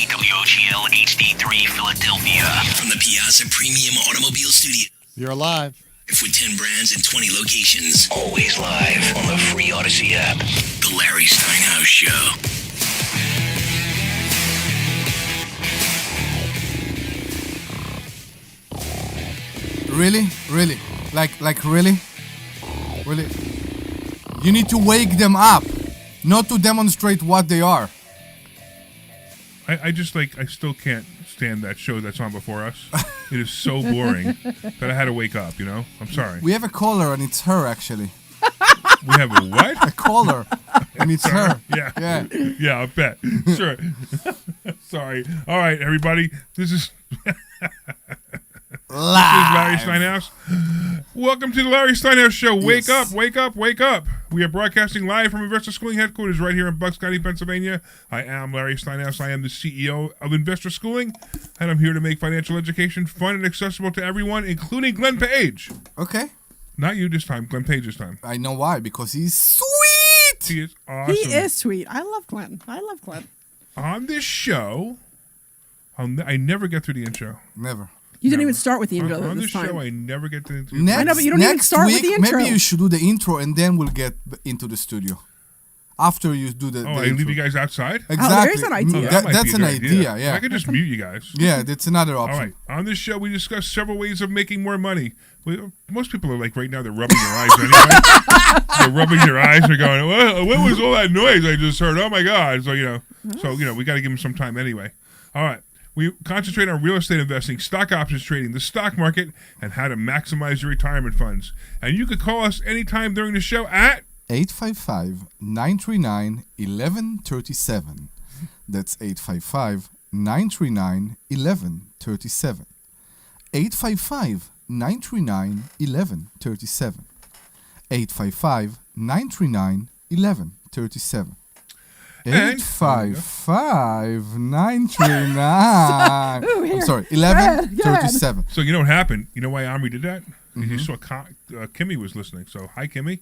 WOGL HD3 Philadelphia. From the Piazza Premium Automobile Studio. You're alive. With 10 brands and 20 locations. Always live on the free Odyssey app. The Larry Steinhouse Show. Really? Like really? Really? You need to wake them up, not to demonstrate what they are. I still can't stand that show that's on before us. It is so boring that I had to wake up, I'm sorry. We have a caller and it's her actually. We have a what? A caller and it's her. Yeah. Yeah, I bet. Sure. Sorry. All right, everybody. This is Larry Steinhouse. Welcome to the Larry Steinhouse Show. Wake up, wake up, wake up. We are broadcasting live from Investor Schooling headquarters right here in Bucks County, Pennsylvania. I am Larry Steinhouse. I am the CEO of Investor Schooling, and I'm here to make financial education fun and accessible to everyone, including Glenn Page. Okay. Not you this time, Glenn Page this time. I know why, because he's sweet. He is awesome. He is sweet. I love Glenn. On this show, I never get through the intro. Never. You didn't even start with the intro on this this time. show, I never get to the intro. Next, I know, but you don't even start with the intro. Maybe you should do the intro and then we'll get into the studio. After you do the I intro. leave you guys outside? Exactly. there's an idea. That's an idea, yeah. I could just mute you guys. Yeah, that's another option. All right. On this show, we discuss several ways of making more money. Most people are like, right now, they're rubbing their eyes anyway. They're rubbing their eyes. They're going, well, what was all that noise I just heard? Oh, my God. So, we got to give them some time anyway. All right. We concentrate on real estate investing, stock options trading, the stock market, and how to maximize your retirement funds. And you could call us anytime during the show at 855-939-1137. That's 855-939-1137. 855-939-1137. 855-939-1137. 855-939. I'm sorry, 1137. So you know what happened? You know why Omri did that? He saw Kimmy was listening. So hi, Kimmy.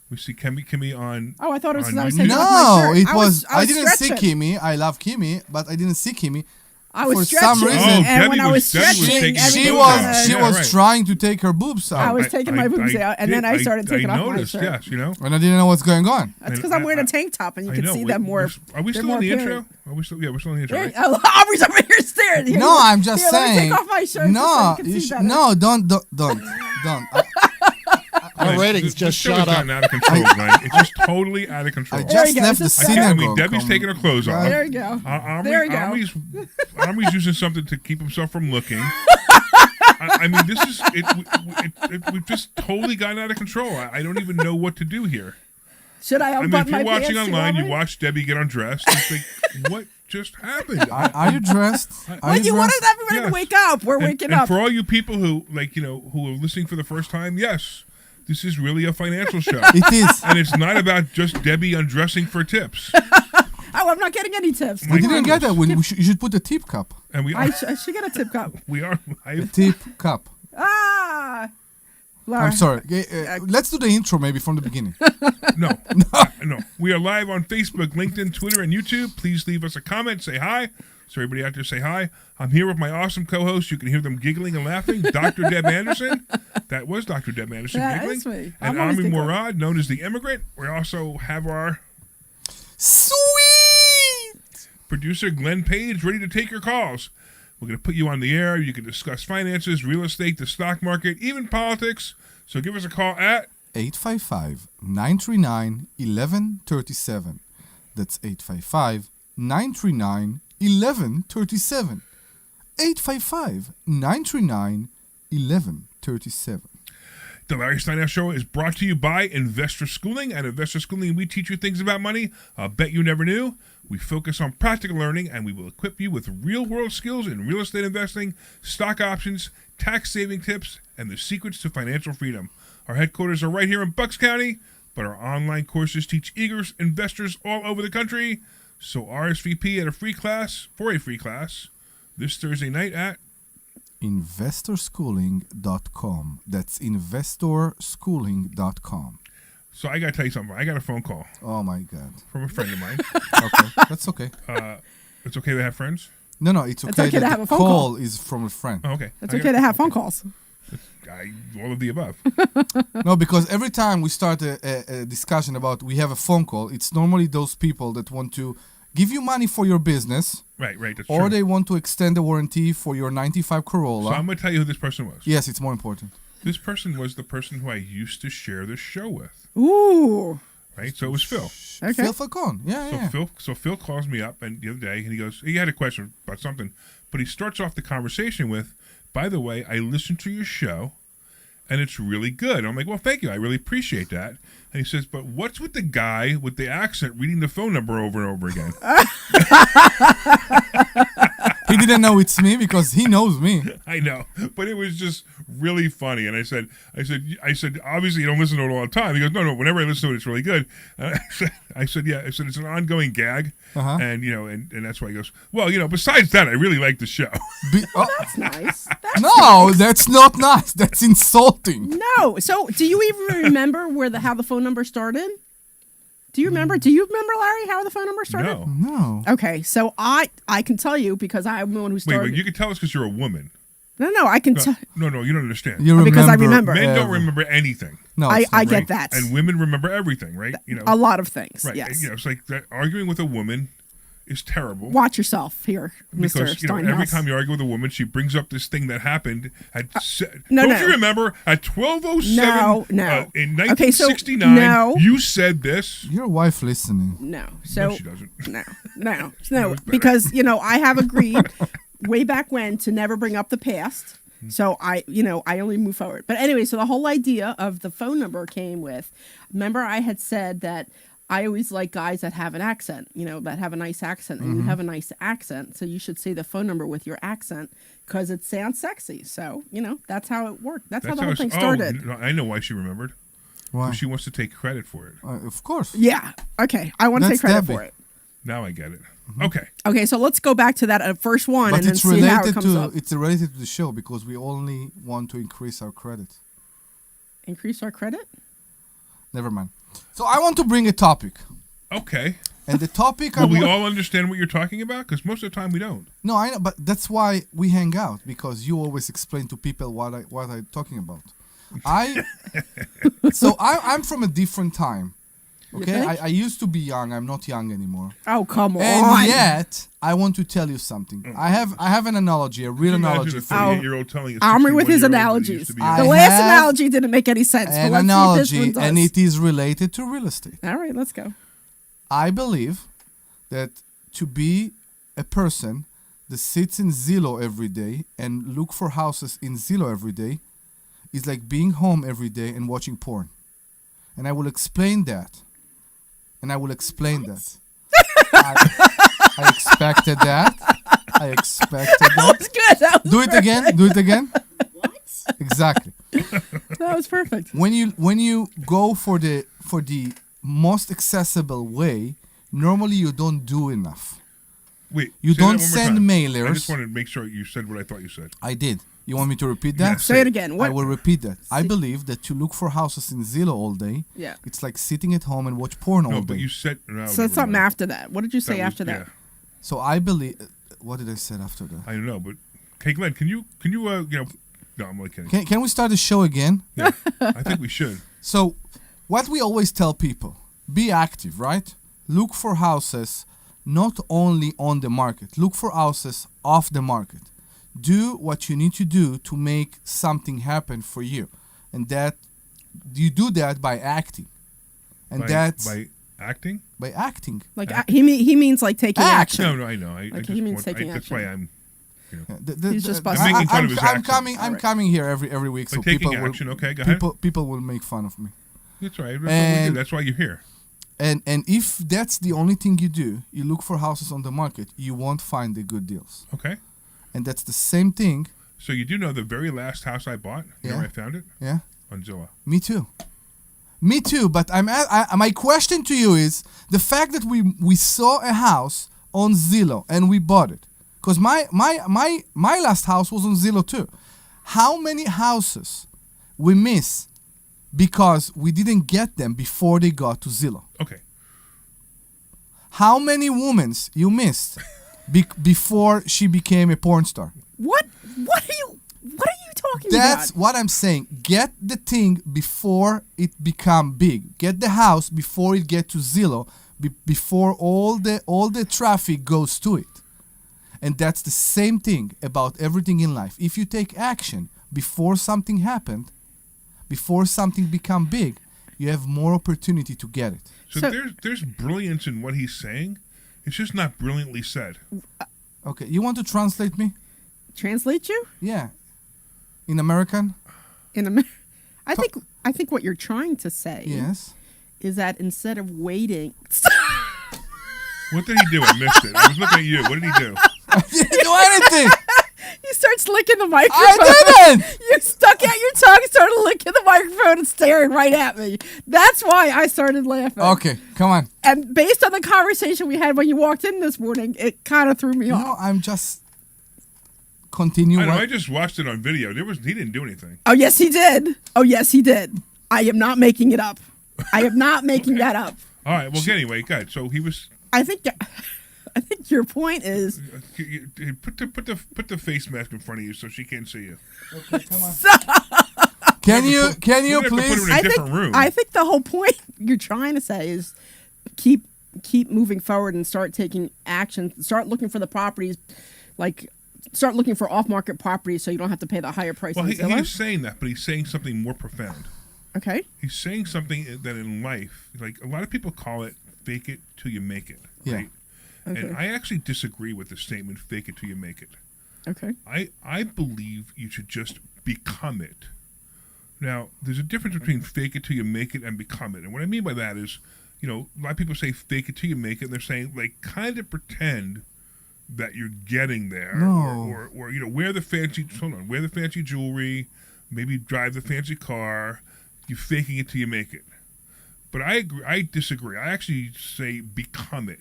We see Kimmy on. Oh, I thought it was because I was YouTube. taking off my shirt. it was. I didn't see stretching. Kimmy. I love Kimmy, but I didn't see Kimmy. I was for stretching, some reason. and when I was Debbie was stretching, taking She her was. boobs She out. was Yeah, right. trying to take her boobs out. I was taking my boobs out, and then I started taking off my noticed, shirt. yes, and I didn't know what's going on. That's because I'm wearing a tank top, and you I can know. see them more. Are we still in the intro? Are we still? Yeah, we're still in the intro. Right? Aubrey's over here staring. Here, No, I'm just let me saying. take off my shirt. No, so you can see no, don't. Our ratings just show shot has up. gotten out of control, Glenn. It's just totally out of control. I There just you go. left the This is I synagogue. mean, Debbie's taking her clothes off. There you go. There you go. Omri's using something to keep himself from looking. I mean, this is we've just totally gotten out of control. I don't even know what to do here. Should I I mean, unbutton if my you're pants? watching too, online, you Aubrey? watch Debbie get undressed. You think, what just happened? Are you dressed? Well, you wanted everybody to wake up. We're waking and up. for all you people who who are listening for the first time, yes, this is really a financial show. It is. And it's not about just Debbie undressing for tips. Oh, I'm not getting any tips. We didn't get that. You should put a tip cup. And we I are, should get a tip cup. we are live. Tip cup. Ah. Laura. I'm sorry. Let's do the intro maybe from the beginning. No. We are live on Facebook, LinkedIn, Twitter, and YouTube. Please leave us a comment. Say hi. So everybody out there say hi. I'm here with my awesome co-host. You can hear them giggling and laughing. Dr. Deb Anderson. That was Dr. Deb Anderson That giggling. is me. And I'm always Omri giggling. Morad, known as the Immigrant. We also have our Sweet. producer, Glenn Page, ready to take your calls. We're going to put you on the air. You can discuss finances, real estate, the stock market, even politics. So give us a call at 855-939-1137. That's 855-939-1137. 855-939-1137. The Larry Steinhouse Show is brought to you by Investor Schooling. At Investor Schooling, we teach you things about money I'll bet you never knew. We focus on practical learning, and we will equip you with real-world skills in real estate investing, stock options, tax-saving tips, and the secrets to financial freedom. Our headquarters are right here in Bucks County, but our online courses teach eager investors all over the country. So RSVP for a free class this Thursday night at investorschooling.com. That's investorschooling.com. So I got to tell you something. I got a phone call Oh my God. from a friend of mine. Okay, that's okay. It's okay to have friends? No, it's okay, okay to that have the a phone call call. is from a friend. Oh, okay. It's okay to have phone calls. All of the above. No, because every time we start a discussion about we have a phone call, it's normally those people that want to give you money for your business, Right. That's or true. they want to extend the warranty for your 95 Corolla. So I'm going to tell you who this person was. Yes, it's more important. This person was the person who I used to share the show with. Ooh. Right. So it was Phil. Okay. Phil Falcone. Yeah. Phil calls me up and the other day and he goes, he had a question about something, but he starts off the conversation with, "By the way, I listened to your show and it's really good." I'm like, "Well, thank you. I really appreciate that." And he says, "But what's with the guy with the accent reading the phone number over and over again?" He didn't know it's me because he knows me. I know, but it was just really funny. And I said, obviously you don't listen to it all the time. He goes, no. Whenever I listen to it, it's really good. And I said, yeah. I said it's an ongoing gag, and and that's why he goes, well, besides that, I really like the show. That's nice. No, that's not nice. That's insulting. No. So, do you even remember how the phone number started? Do you remember? Do you remember, Larry, how the phone number started? No. Okay, so I can tell you because I'm the one who started. Wait, you can tell us because you're a woman. No, I can tell. No, you don't understand. You Because I remember. Men don't remember anything. No, I it's not. get that. And women remember everything, right? A lot of things. Right. Yes. It's like that arguing with a woman is terrible. Watch yourself here, Mr. Because Steinhouse. every time you argue with a woman, she brings up this thing that happened at. No. You remember at 12:07? No. In Okay, so, 1969, no. you said this. Your wife listening. No. So she doesn't. No. better. Because I have agreed way back when to never bring up the past. So I only move forward. But anyway, so the whole idea of the phone number came with. Remember, I had said that I always like guys that have an accent, that have a nice accent, and you have a nice accent, so you should say the phone number with your accent because it sounds sexy. So that's how it worked. That's how the whole thing started. Oh, I know why she remembered. Why? She wants to take credit for it. Of course. Yeah. Okay. I want to take That's credit Debbie. for it. Now I get it. Okay. Okay, so let's go back to that first one But and then it's see how it related comes to up. it's related to the show because we only want to increase our credit. Increase our credit? Never mind. So I want to bring a topic, Okay. and the topic Will we all understand what you're talking about? Because most of the time we don't. No, I know, but that's why we hang out because you always explain to people what I'm talking about. I'm from a different time. Okay, think? I used to be young. I'm not young anymore. Oh, come on. And yet, I want to tell you something. I have an analogy, a real analogy for you. 38-year-old telling a Omri with his 61-year-old that he analogies. used to be I The young. last have analogy didn't make any sense. But An let's see if analogy, this one and does. it is related to real estate. All right, let's go. I believe that to be a person that sits in Zillow every day and look for houses in Zillow every day is like being home every day and watching porn. And I will explain that. I expected that. That was good. That was Do it again. What? Exactly. That was perfect. When you go for the most accessible way, normally you don't do enough. Wait. You say that don't one more send time. mailers. I just wanted to make sure you said what I thought you said. I did. You want me to repeat that? Yes. Say it again. What? I will repeat that. I believe that to look for houses in Zillow all day, Yeah. it's like sitting at home and watch porn all No, day. but you said. No, So never something mind. after that. What did you say after that? Yeah, So I believe. What did I say after that? I don't know, but hey, Glenn, can you No, I'm only kidding. Can we start the show again? Yeah, I think we should. So, what we always tell people: be active, right? Look for houses not only on the market. Look for houses off the market. Do what you need to do to make something happen for you, and that you do that by acting, and that's by acting. by acting. Like he means like taking Action. action. No, I know. I just he means want, taking that's why action. I'm. He's just I- busting. making fun I'm, of his I'm accent. coming. I'm Alright. coming here every week, so By taking people action, will. okay, go ahead. People will make fun of me. That's right. That's, what we And- do. That's why you're here. And if that's the only thing you do, you look for houses on the market, you won't find the good deals. Okay. And that's the same thing. So you do know the very last house I bought? You know Yeah. where I found it? Yeah, On Zillow. me too. Me too. But my question to you is the fact that we saw a house on Zillow and we bought it, because my last house was on Zillow too. How many houses we miss because we didn't get them before they got to Zillow? Okay. How many women you missed before she became a porn star. What are you talking That's about? what I'm saying. Get the thing before it become big. Get the house before it get to Zillow, before all the traffic goes to it. And that's the same thing about everything in life. If you take action before something happened, before something become big, you have more opportunity to get it. So there's brilliance in what he's saying. It's just not brilliantly said. Okay, you want to translate me? Translate you? Yeah. In American? I think what you're trying to say Yes. is that instead of waiting. What did he do? I missed it. I was looking at you. What did he do? I didn't do anything. He starts licking the microphone. I didn't. You stuck out your tongue, started licking the microphone, and staring right at me. That's why I started laughing. Okay, come on. And based on the conversation we had when you walked in this morning, it kind of threw me off. No, I'm just continue. I just watched it on video. He didn't do anything. Oh, yes, he did. I am not making it up. I am not making that up. All right. Well, anyway, good. So he was. I think your point is. Put the face mask in front of you so she can't see you. Okay, come on. Can you please? I think the whole point you're trying to say is keep moving forward and start taking action. Start looking for the properties, start looking for off-market properties so you don't have to pay the higher price. Well, he's saying that, but he's saying something more profound. Okay. He's saying something that in life, like a lot of people call it fake it till you make it. Right? Yeah. Okay. And I actually disagree with the statement fake it till you make it. Okay. I believe you should just become it. Now, there's a difference between fake it till you make it and become it. And what I mean by that is, a lot of people say fake it till you make it, and they're saying, kind of pretend that you're getting there. No. Or wear the fancy jewelry, maybe drive the fancy car. You're faking it till you make it. But I disagree. I actually say become it.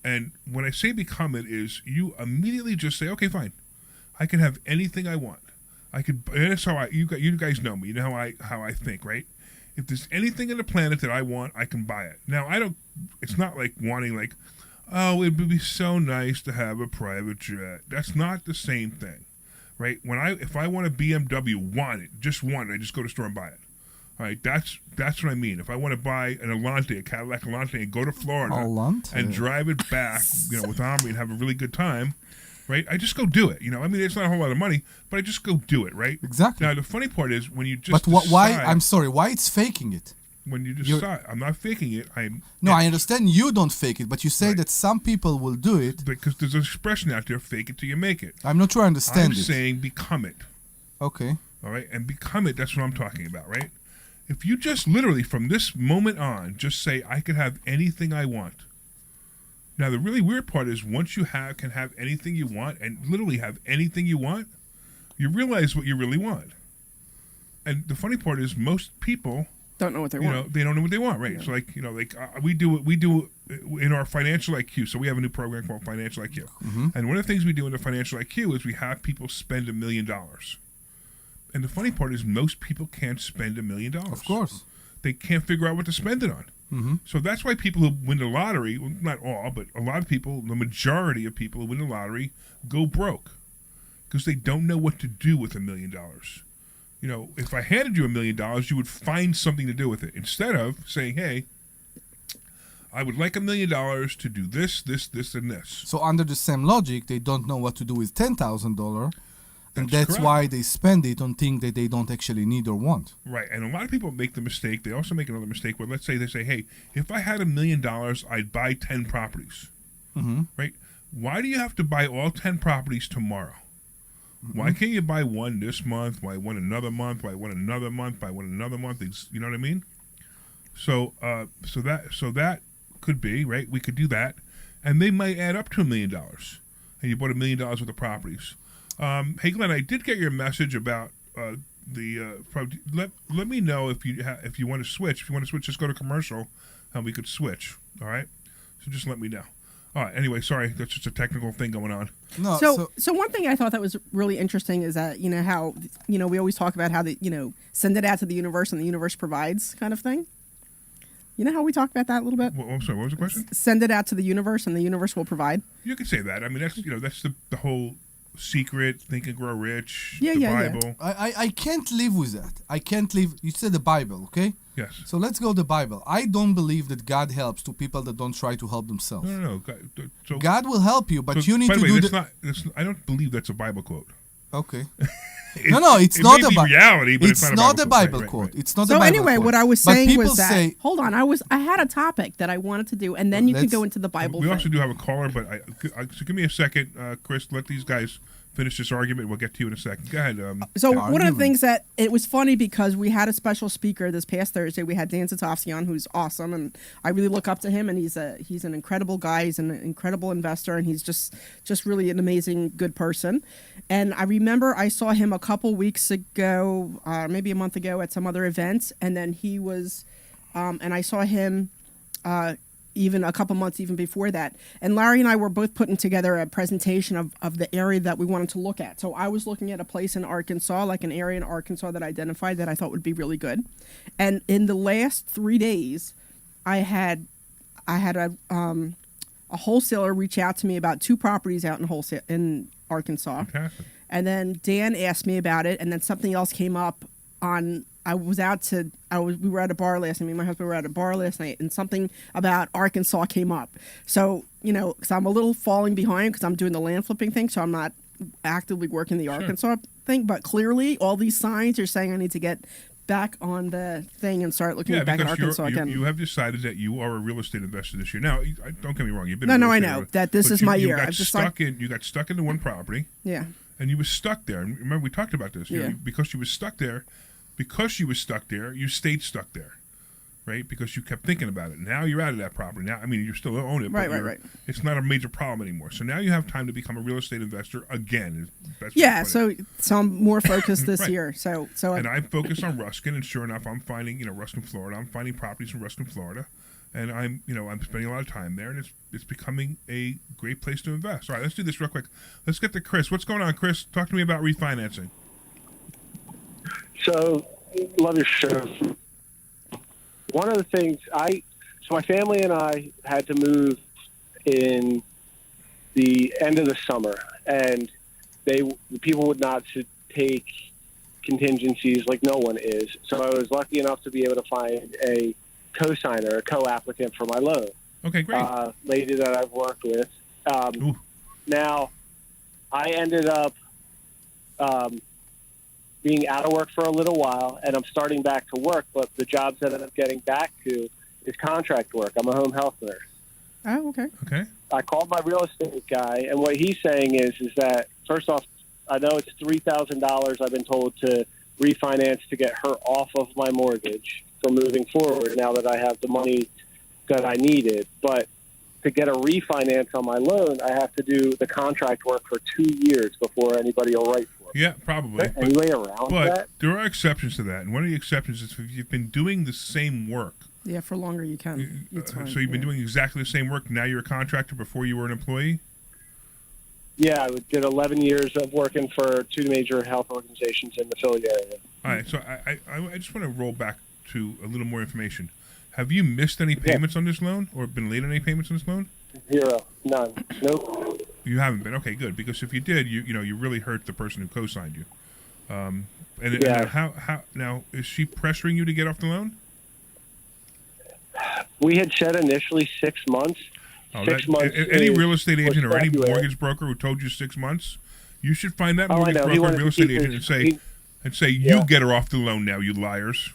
And when I say become it is you immediately just say, okay, fine. I can have anything I want. And that's how you guys know me. You know how I think, right? If there's anything on the planet that I want, I can buy it. Now, it's not like wanting oh, it would be so nice to have a private jet. That's not the same thing, right? If I want a BMW, just want it, I just go to the store and buy it. All right, that's what I mean. If I want to buy a Cadillac Alante, and go to Florida and drive it back, with Omri and have a really good time, right? I just go do it. It's not a whole lot of money, but I just go do it, right? Exactly. Now the funny part is when you just why? I'm sorry. Why it's faking it? When you decide, I'm not faking it. I understand you don't fake it, but you say that some people will do it because there's an expression out there: "Fake it till you make it." I'm not sure I understand it. I'm saying become it. Okay. All right, and become it. That's what I'm talking about, right? If you just literally from this moment on just say, I can have anything I want. Now, the really weird part is once you can have anything you want and literally have anything you want, you realize what you really want. And the funny part is most people don't know what they want. They don't know what they want, right? Yeah. So we do in our financial IQ. So we have a new program called Financial IQ. Mm-hmm. And one of the things we do in the Financial IQ is we have people spend $1 million. And the funny part is most people can't spend $1 million. Of course. They can't figure out what to spend it on. Mm-hmm. So that's why people who win the lottery, well, not all, but a lot of people, the majority of people who win the lottery go broke because they don't know what to do with $1 million. If I handed you $1 million, you would find something to do with it instead of saying, hey, I would like $1 million to do this, this, this, and this. So under the same logic, they don't know what to do with $10,000. And that's correct. why they spend it on things that they don't actually need or want. Right. And a lot of people make the mistake. They also make another mistake where let's say they say, hey, if I had $1 million, I'd buy 10 properties. Mm-hmm. Right? Why do you have to buy all 10 properties tomorrow? Mm-hmm. Why can't you buy one this month? Why one another month? Why one another month? Why one another month? You know what I mean? So that could be, right? We could do that. And they might add up to $1 million. And you bought $1 million worth of properties. Hey Glenn, I did get your message about let me know if you want to switch. If you want to switch, just go to commercial, and we could switch. All right. So just let me know. All right. Anyway, sorry, that's just a technical thing going on. No. So one thing I thought that was really interesting is that how we always talk about how send it out to the universe and the universe provides kind of thing. You know how we talk about that a little bit? Well, I'm sorry. What was the question? Send it out to the universe, and the universe will provide. You can say that. I mean, that's that's the whole secret. Think and Grow Rich. Yeah, the yeah. Bible. I can't live with that. I can't live. You said the Bible, okay? Yes. So let's go to the Bible. I don't believe that God helps to people that don't try to help themselves. No. So, God will help you, but so, you need by to the way, do that's not, I don't believe that's a Bible quote. Okay. It, No, it's it not may a be reality, but it's not a Bible Right, quote. right. It's not So a Bible anyway, quote. what I was But saying people was that. say, Hold on, I had a topic that I wanted to do, and then you can let's- go into the Bible. We thing. also do have a caller, but so give me a second, Chris. Let these guys finish this argument. We'll get to you in a second. Go ahead. So Karen. one of the things that it was funny because we had a special speaker this past Thursday. We had Dan Zatofsky on, who's awesome, and I really look up to him. And he's an incredible guy. He's an incredible investor, and he's just really an amazing good person. And I remember I saw him a couple weeks ago, maybe a month ago, at some other events, and then he was, and I saw him. Even a couple months even before that. And Larry and I were both putting together a presentation of the area that we wanted to look at. So I was looking at a place in Arkansas, like an area in Arkansas that I identified that I thought would be really good. And in the last 3 days, I had a wholesaler reach out to me about 2 properties out in Arkansas. Fantastic. And then Dan asked me about it, and then something else came up on. We were at a bar last night. Me and my husband were at a bar last night, and something about Arkansas came up. So, because I'm a little falling behind because I'm doing the land flipping thing, so I'm not actively working the Arkansas thing. But clearly, all these signs are saying I need to get back on the thing and start looking back at Arkansas again. You have decided that you are a real estate investor this year. Now, don't get me wrong. You've been I know that this is my year. You got stuck into one property. Yeah. And you were stuck there. And remember, we talked about this. Yeah. Because you were stuck there, you stayed stuck there, right? Because you kept thinking about it. Now you're out of that property. Now, I mean, you still own it, but Right. it's not a major problem anymore. So now you have time to become a real estate investor again. So I'm more focused this Right. year. So and I focus on Ruskin, and sure enough, I'm finding Ruskin, Florida. I'm finding properties in Ruskin, Florida, and I'm spending a lot of time there, and it's becoming a great place to invest. All right, let's do this real quick. Let's get to Chris. What's going on, Chris? Talk to me about refinancing. So, love your show. One of the things my family and I had to move in the end of the summer, and the people would not take contingencies like no one is. So I was lucky enough to be able to find a co-signer, a co-applicant for my loan. Okay, great. Lady that I've worked with. Now, I ended up being out of work for a little while, and I'm starting back to work, but the jobs that I'm getting back to is contract work. I'm a home health nurse. Oh, okay. Okay. I called my real estate guy, and what he's saying is that, first off, I know it's $3,000 I've been told to refinance to get her off of my mortgage for moving forward now that I have the money that I needed. But to get a refinance on my loan, I have to do the contract work for 2 years before anybody will write for me. Yeah, probably. Any way around but that? there are exceptions to that, and one of the exceptions is if you've been doing the same work. Yeah, for longer you can. It's fine. So you've been doing exactly the same work. Now you're a contractor before you were an employee? Yeah, I did 11 years of working for 2 major health organizations in the Philly area. All right, so I just want to roll back to a little more information. Have you missed any payments on this loan or been late on any payments on this loan? 0. None. Nope. You haven't been. Okay, good. Because if you did, you really hurt the person who co-signed you. And how now is she pressuring you to get off the loan? We had said initially 6 months. 6 months. Any real estate agent or any February. mortgage broker who told you 6 months, you should find that I mortgage know. broker He or wanted real to estate keep agent his- and say Yeah. you get her off the loan now, you liars.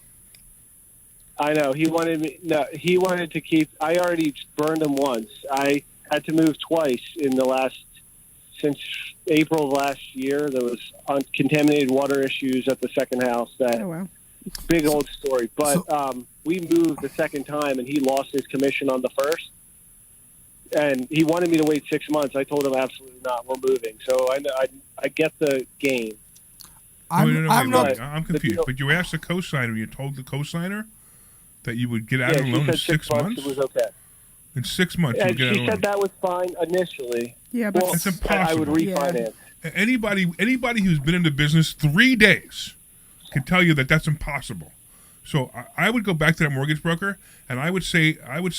I know. He wanted me. No, he wanted to keep. I already burned him once. I had to move twice since April of last year. There was contaminated water issues at the second house. Oh, wow. Big old story. But we moved the second time, and he lost his commission on the first. And he wanted me to wait 6 months. I told him absolutely not. We're moving. So I get the game. I'm not. I'm confused. But you asked the co-signer, you told the co-signer that you would get out Yeah, of the she loan in said 6 months? It was okay. In 6 months, you would And get out she of the said loan. that was fine initially. Yeah, but Well, It's I would impossible. refinance. Anybody who's been in the business 3 days can tell you that that's impossible. So I would go back to that mortgage broker, and I would say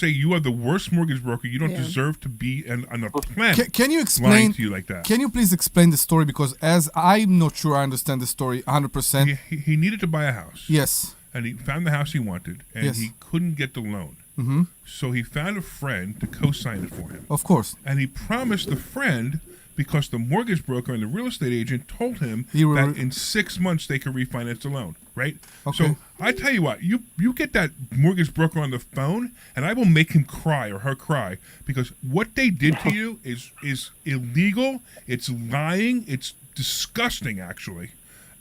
you are the worst mortgage broker. You don't deserve to be on the planet. Can you lying explain to you like that? Can you please explain the story? Because as I'm not sure I understand the story 100%. He needed to buy a house. Yes. And he found the house he wanted, and Yes. he couldn't get the loan. Mm-hmm. So he found a friend to co-sign it for him. Of course. And he promised the friend, because the mortgage broker and the real estate agent told him that in 6 months they could refinance the loan, right? Okay. So I tell you what, you get that mortgage broker on the phone, and I will make him cry or her cry, because what they did to you is illegal. It's lying. It's disgusting, actually.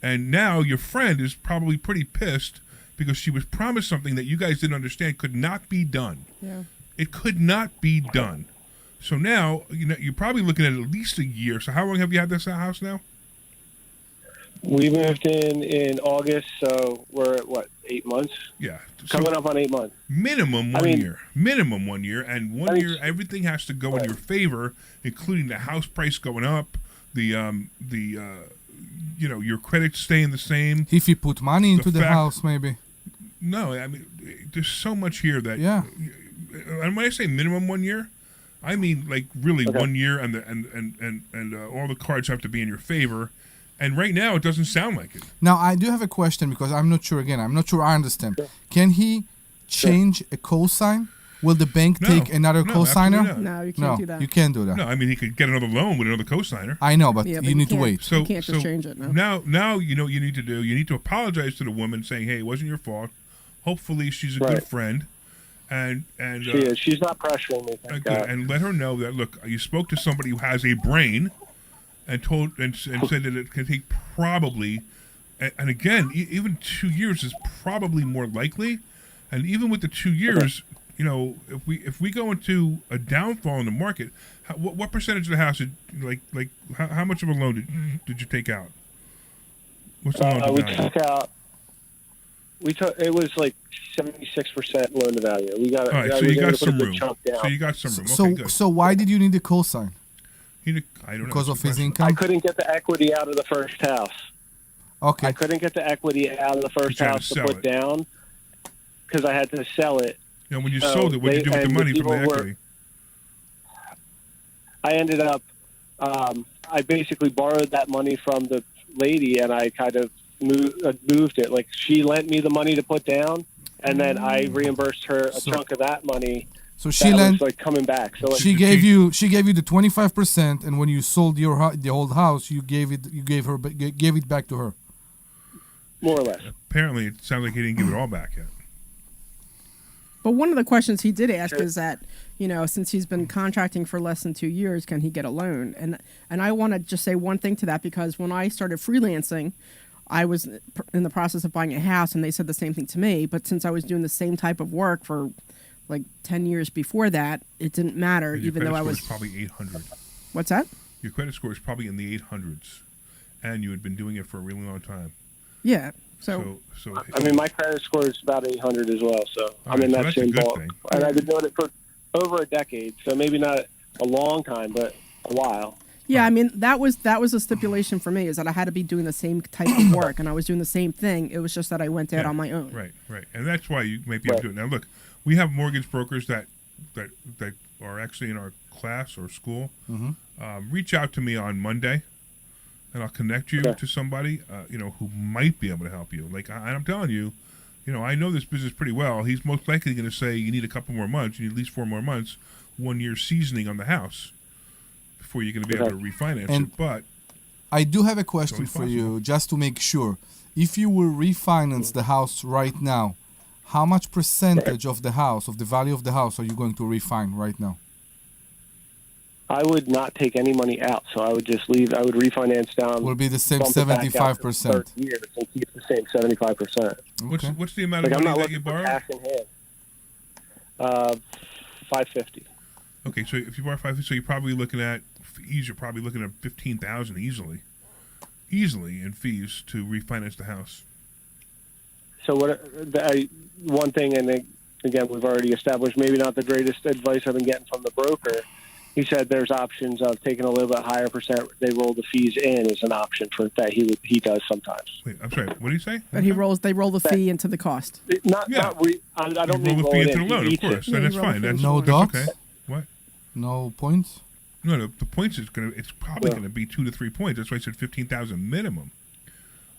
And now your friend is probably pretty pissed because she was promised something that you guys didn't understand could not be done. Yeah. It could not be done. So now, you're probably looking at least a year. So how long have you had this house now? We moved in August, so we're at, 8 months? Yeah. Coming up on 8 months. Minimum one year. Minimum 1 year. And 1 year, everything has to go in your favor, including the house price going up, your credit staying the same. If you put money into the house, maybe. No, I mean, there's so much here that. Yeah. And when I say minimum 1 year, I mean like really 1 year, and all the cards have to be in your favor. And right now, it doesn't sound like it. Now, I do have a question because I'm not sure. Again, I'm not sure I understand. Can he change a cosign? Will the bank take another cosigner? No, you can't do that. You can't do that. No, I mean he could get another loan with another cosigner. I know, but Yeah, you need to wait. So you can't just change it. No. Now you know what you need to do. You need to apologize to the woman, saying, "Hey, it wasn't your fault. Hopefully, she's a good friend." And She is. She's not pressuring me. Thank God. And let her know that, look, you spoke to somebody who has a brain, and said that it can take probably, and again, even 2 years is probably more likely. And even with the 2 years, if we go into a downfall in the market, what percentage of the house how much of a loan did you take out? What's the loan to value? It was like 76% loan to value. We got. All right, so you got some room. So you got some room. Okay, good. So why did you need the cosign? I don't know. Because of his income? I couldn't get the equity out of the first house. Okay. I couldn't get the equity out of the first house to put down because I had to sell it. Now, when you sold it, what did you do with the money from the equity? I ended up, I basically borrowed that money from the lady, and I kind of moved it. Like, she lent me the money to put down, and then I reimbursed her a chunk of that money. So she was like coming back. So she gave you the 25%, and when you sold the old house, you gave it back to her. More or less. Apparently, it sounds like he didn't give it all back yet. But one of the questions he did ask is that, since he's been contracting for less than 2 years, can he get a loan? And I want to just say one thing to that, because when I started freelancing, I was in the process of buying a house, and they said the same thing to me. But since I was doing the same type of work for like 10 years before that, it didn't matter, even though I was probably 800. What's that? Your credit score is probably in the 800s, and you had been doing it for a really long time. Yeah. So I mean, my credit score is about 800 as well. So I'm in that same ballpark, and I've been doing it for over a decade. So maybe not a long time, but a while. Yeah, I mean, that was a stipulation for me, is that I had to be doing the same type of work, and I was doing the same thing. It was just that I went out on my own. Right. And that's why you may be able to do it. Now, look, we have mortgage brokers that are actually in our class or school. Mm-hmm. Reach out to me on Monday, and I'll connect you to somebody, who might be able to help you. Like, I'm telling you, I know this business pretty well. He's most likely going to say you need a couple more months, you need at least 4 more months, 1 year seasoning on the house before you're going to be able to refinance it. But I do have a question for you, just to make sure. If you will refinance the house right now, how much percentage of the house, of the value of the house, are you going to refine right now? I would not take any money out, so I would just leave. I would refinance down. Will be the same 75%. Years and keep the same 75%. Okay. What's the amount of money that you borrow? Cash in hand. $550. Okay, so if you borrow $550, so you're probably looking at fees. You're probably looking at $15,000 easily in fees to refinance the house. So one thing, and again, we've already established, maybe not the greatest advice I've been getting from the broker, he said there's options of taking a little bit higher percent. They roll the fees in as an option for that he does sometimes. Wait, I'm sorry. What do you say? But they roll the fee into the cost. I don't mean roll the fee into the it loan, in. of course. Yeah, And that's you roll fine. the fee That's No into that's docs? okay. What? No points? No, the points is it's probably gonna be 2 to 3 points. That's why I said 15,000 minimum.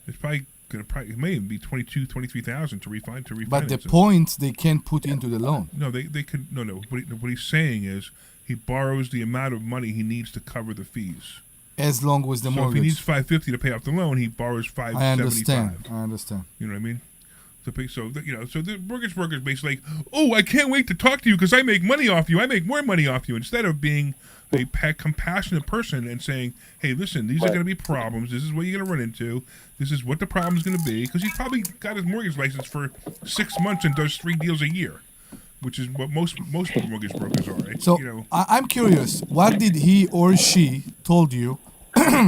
It's probably it may even be 23,000 to refinance. But the points they can't put into the loan. No, they could no. What he's saying is he borrows the amount of money he needs to cover the fees. As long as the So if mortgage. he needs $550 to pay off the loan, he borrows $575. I understand. You know what I mean? So the mortgage broker is basically like, oh, I can't wait to talk to you because I make money off you. I make more money off you. Instead of being a compassionate person and saying, hey, listen, these are going to be problems. This is what you're going to run into. This is what the problem is going to be. Because he's probably got his mortgage license for 6 months and does 3 deals a year, which is what most mortgage brokers are. Right? So you know, I'm curious. What did he or she told you?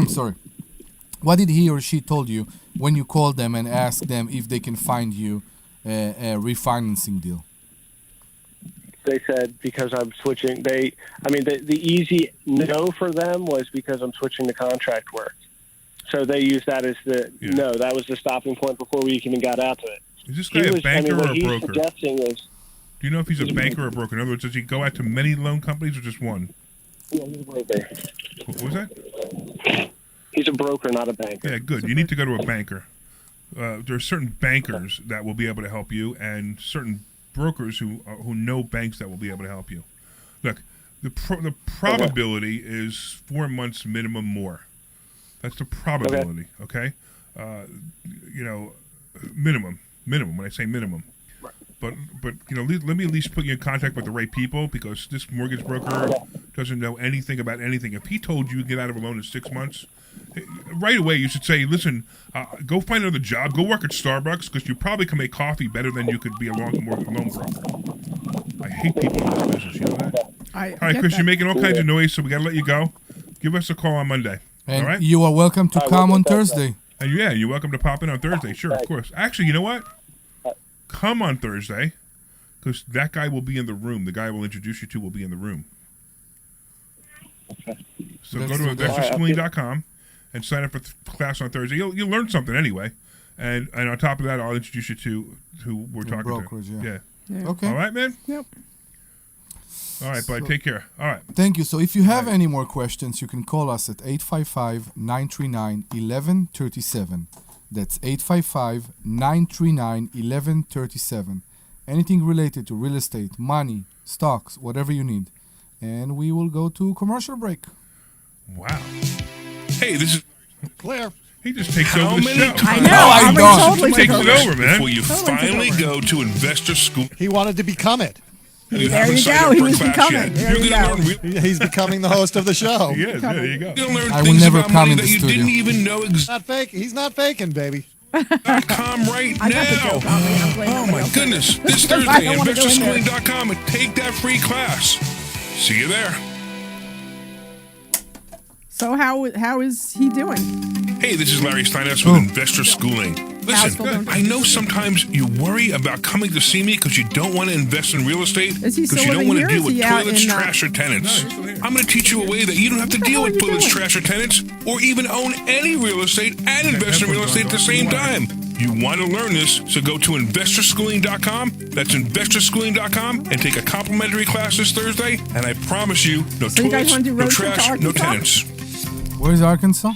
Sorry. What did he or she told you when you called them and asked them if they can find you a refinancing deal? They said because I'm switching. The easy no for them was because I'm switching to contract work. So they used that as no. That was the stopping point before we even got out to it. is this guy a banker or a broker? Do Suggesting is you know if he's a banker or a broker? In other words, does he go out to many loan companies or just one? yeah, he's a broker. What was that? He's a broker, not a banker. Yeah, good. You need to go to a banker. There are certain bankers that will be able to help you, and certain brokers who know banks that will be able to help you. Look, the probability is 4 months minimum more. That's the probability. Okay, minimum. When I say minimum. But let me at least put you in contact with the right people because this mortgage broker doesn't know anything about anything. If he told you to get out of a loan in 6 months, right away you should say, listen, go find another job, go work at Starbucks because you probably can make coffee better than you could be a loan broker. I hate people in this business, you know that? All right, Chris, you're making all kinds of noise, so we got to let you go. Give us a call on Monday. And all right? you are welcome to come on Thursday. And you're welcome to pop in on Thursday. Sure, of course. Actually, you know what? Come on Thursday, because that guy will be in the room. The guy we'll introduce you to will be in the room. Okay. So go to investorschooling.com and sign up for class on Thursday. You'll learn something anyway. And on top of that, I'll introduce you to who we're talking brokers, to. Yeah. Okay. All right, man? Yep. All right, bud. Take care. All right. Thank you. So if you have any more questions, you can call us at 855-939-1137. That's 855-939-1137. Anything related to real estate, money, stocks, whatever you need. And we will go to commercial break. Wow. Hey, this is Claire. He just takes over the show. I know. I Omri don't. totally He takes took it over. over, man. Before you Totally finally took over. go to Investor School. He wanted to become it. You There haven't you signed go. up He for a was class becoming. yet. There You're you gonna go. learn He's becoming the host of the show. He is. There you go. You're gonna learn I will things never about come money in that the you studio. didn't even know Not fake. He's not faking, baby. exact.com right I got the now. joke, Omri. I'm blaming Oh my myself. goodness. This I Thursday, don't wanna go in there. investorschooling.com and take that free class. See you there. So how is he doing? Hey, this is Larry Steinhouse with Investor Schooling. How's Listen, Phil doing? I know sometimes you worry about coming to see me because you don't want to invest in real estate Is he because still you don't living want to here? deal Is with he out toilets, in, trash, or tenants. No, he's still here. I'm going to teach you a way that you don't have to What the deal hell with are you toilets, doing? trash, or tenants, or even own any real estate and invest in real estate at the same time. You want to learn this, so go to investorschooling.com. That's investorschooling.com and take a complimentary class this Thursday. And I promise you, no So you guys toilets, wanna do no road trip to trash, no Arkansas? tenants. Where's Arkansas?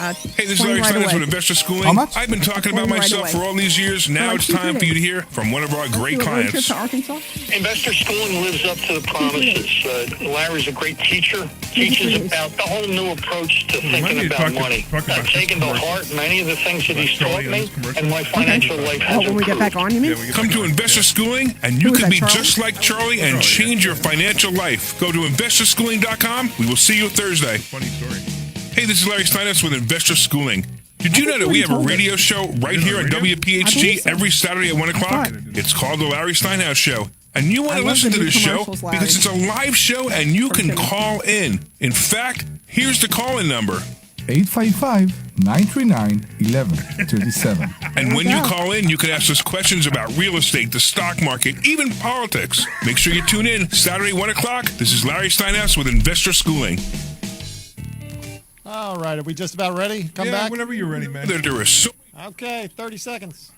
Hey, this is 20 Larry right Steinhouse away. with Investor Schooling. How much? I've been talking 20 about right myself away. for all these years. Now like it's 2 time for you to days. hear from one of our great Do a road trip clients. to Arkansas? Investor Schooling lives up to the promises. Larry's a great teacher. Teaches about the whole new approach to might thinking need to about talk money. about I've this taken to commercial. heart many of the things that he's Charlie taught on me, this commercial. and my financial life has Oh, when we get back on, you mean? Come to Investor Schooling, and you Who is can that, be Charlie? just like Charlie and change your financial life. Go to investorschooling.com. We will see you Thursday. Funny story. Hey, this is Larry Steinhouse with Investor Schooling. Did you know that we have a radio show right here on I believe WPHT so. every Saturday at 1 o'clock? thought. It's called The Larry Steinhouse Show. And you want I to love listen the to new this show commercials, Larry. because it's a live show and you can Perfect. call in. In fact, here's the call-in number. 855-939-1137. And when you call in, you can ask us questions about real estate, the stock market, even politics. Make sure you tune in Saturday, 1 o'clock. This is Larry Steinhouse with Investor Schooling. All right, are we just about ready? Come Yeah, back? whenever you're ready, man. There are so Okay, 30 seconds.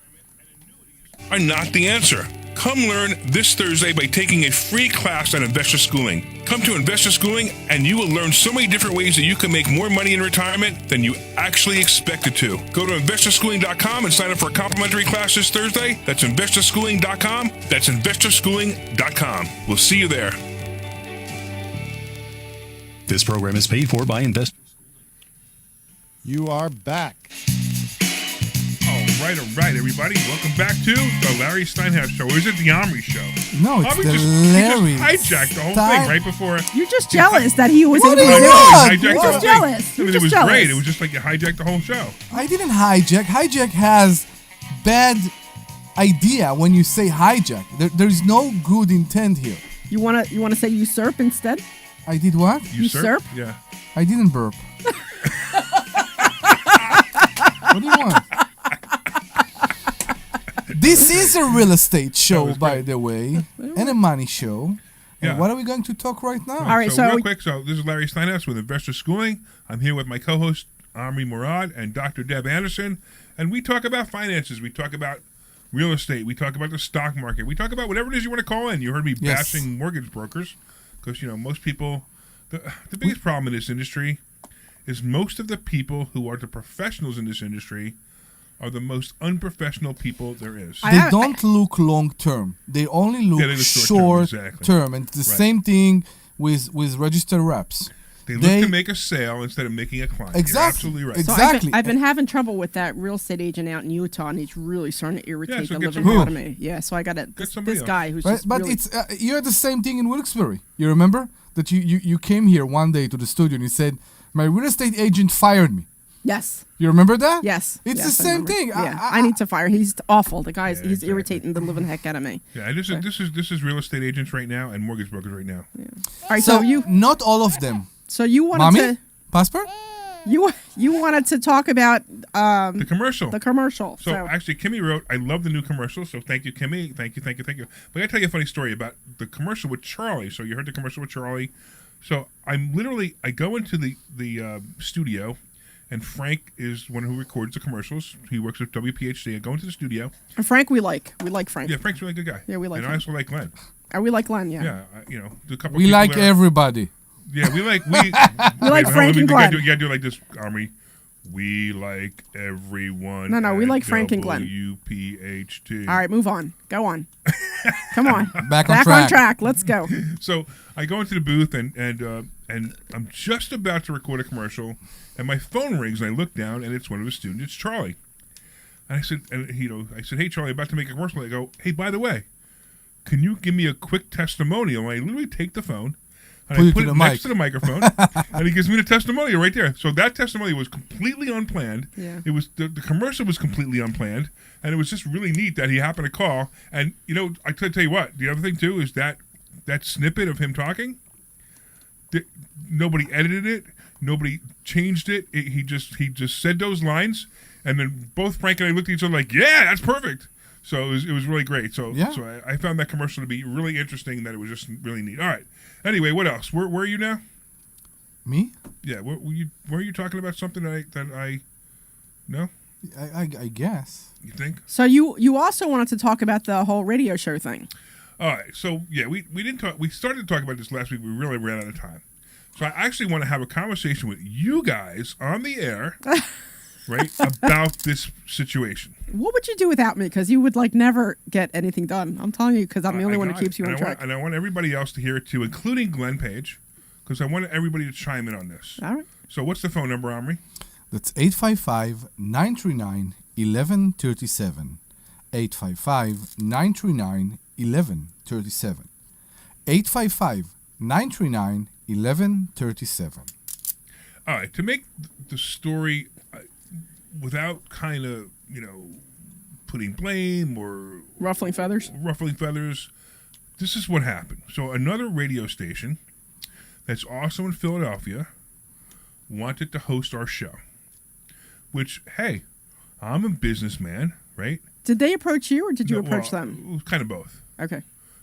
are not the answer. Come learn this Thursday by taking a free class on Investor Schooling. Come to Investor Schooling and you will learn so many different ways that you can make more money in retirement than you actually expected to. Go to investorschooling.com and sign up for a complimentary class this Thursday. That's investorschooling.com. That's investorschooling.com. We'll see you there. This program is paid for by investors. You are back. All right, everybody. Welcome back to the Larry Steinhouse Show. Or is it the Omri Show? No, it's Omri the just Larry hijacked the whole thing right before. You're just jealous that he was What able is to do that? it. Hijacked You're the just whole jealous. thing. You're I mean, just it was jealous. great. It was just like you hijacked the whole show. I didn't hijack. Hijack has bad idea when you say hijack. There's no good intent here. You wanna say usurp instead? I did what? Usurp? Yeah. I didn't burp. What do you want? This is a real estate show, was by great. the way, and a money show. Yeah. And what are we going to talk right now? All right, So, so real quick, this is Larry Steinhouse with Investor Schooling. I'm here with my co-host Omri Morad and Dr. Deb Anderson, and we talk about finances. We talk about real estate. We talk about the stock market. We talk about whatever it is you want to call in. You heard me Yes. bashing mortgage brokers because most people. The biggest problem in this industry is most of the people who are the professionals in this industry are the most unprofessional people there is. I- They don't look long term. They only look Yeah, they look short short-term, exactly. term. And it's the Right. same thing with registered reps. They look to make a sale instead of making a client. Exactly. You're absolutely right. Ex- So Exactly. I've been having trouble with that real estate agent out in Utah, and he's really starting to irritate so the get living somebody out of else. me. Yeah, so I got somebody this else. guy who's But, just but really, it's you're the same thing in Wilkes-Barre. You remember that you came here one day to the studio and you said, my real estate agent fired me. yes, You remember that? yes. It's yes, the I same remember. thing. Yeah, I need to fire. He's awful. The guy's Yeah, he's exactly. irritating the living heck out of me. Yeah, and this is real estate agents right now and mortgage brokers right now. All right, So, so you not all of them. wanted Mommy? to Passport? you wanted to talk about The commercial. the commercial. So actually, Kimmy wrote, "I love the new commercial." So thank you, Kimmy. Thank you. But I gotta tell you a funny story about the commercial with Charlie. So you heard the commercial with Charlie. So I go into the studio, and Frank is one who records the commercials. He works with WPHC. I go into the studio. And Frank, we like Frank. Yeah, Frank's a really good guy. Yeah, we like And him. I also like Glenn. We like Glenn. Yeah. Yeah, the couple. We people like there- everybody. Yeah, we like We like Wait, hold on, Frank and you Glenn. gotta do it like this, Omri. We like everyone. No, we at like Frank and Glenn. WPHT. All right, move on. Go on. Come on. Back on Back track. on track. Let's go. So I go into the booth and I'm just about to record a commercial, and my phone rings, and I look down, and it's one of the students. It's Charlie. And I said, hey Charlie, I'm about to make a commercial. I go, hey, by the way, can you give me a quick testimonial? And I literally take the phone and Put I it put to it the next mic. to the microphone, and he gives me the testimonial right there. So that testimonial was completely unplanned. Yeah. It was the commercial was completely unplanned, and it was just really neat that he happened to call. And I could tell you what, the other thing too is that snippet of him talking. Nobody edited it. Nobody changed it. He just said those lines, and then both Frank and I looked at each other like, "Yeah, that's perfect." So it was really great. So Yeah. so I found that commercial to be really interesting. That it was just really neat. All right. Anyway, what else? Where are you now? Me? Yeah. Were you talking about something that I no? I guess. You think? So you also wanted to talk about the whole radio show thing. All right. So yeah, we didn't talk. We started to talk about this last week. We really ran out of time. So I actually want to have a conversation with you guys on the air, right, about this situation. What would you do without me? Because you would never get anything done. I'm telling you, because I'm the only I one who got keeps it. you on And track. I want everybody else to hear it too, including Glenn Page, because I want everybody to chime in on this. All right. So what's the phone number, Omri? That's 855-939-1137. 855-939-1137. 855-939-1137. All right, to make the story without kind of, putting blame or Ruffling feathers. ruffling feathers, this is what happened. So another radio station that's also in Philadelphia wanted to host our show. Which, hey, I'm a businessman, right? Did they approach you or did you No, approach well, them? it was kind of both. Okay.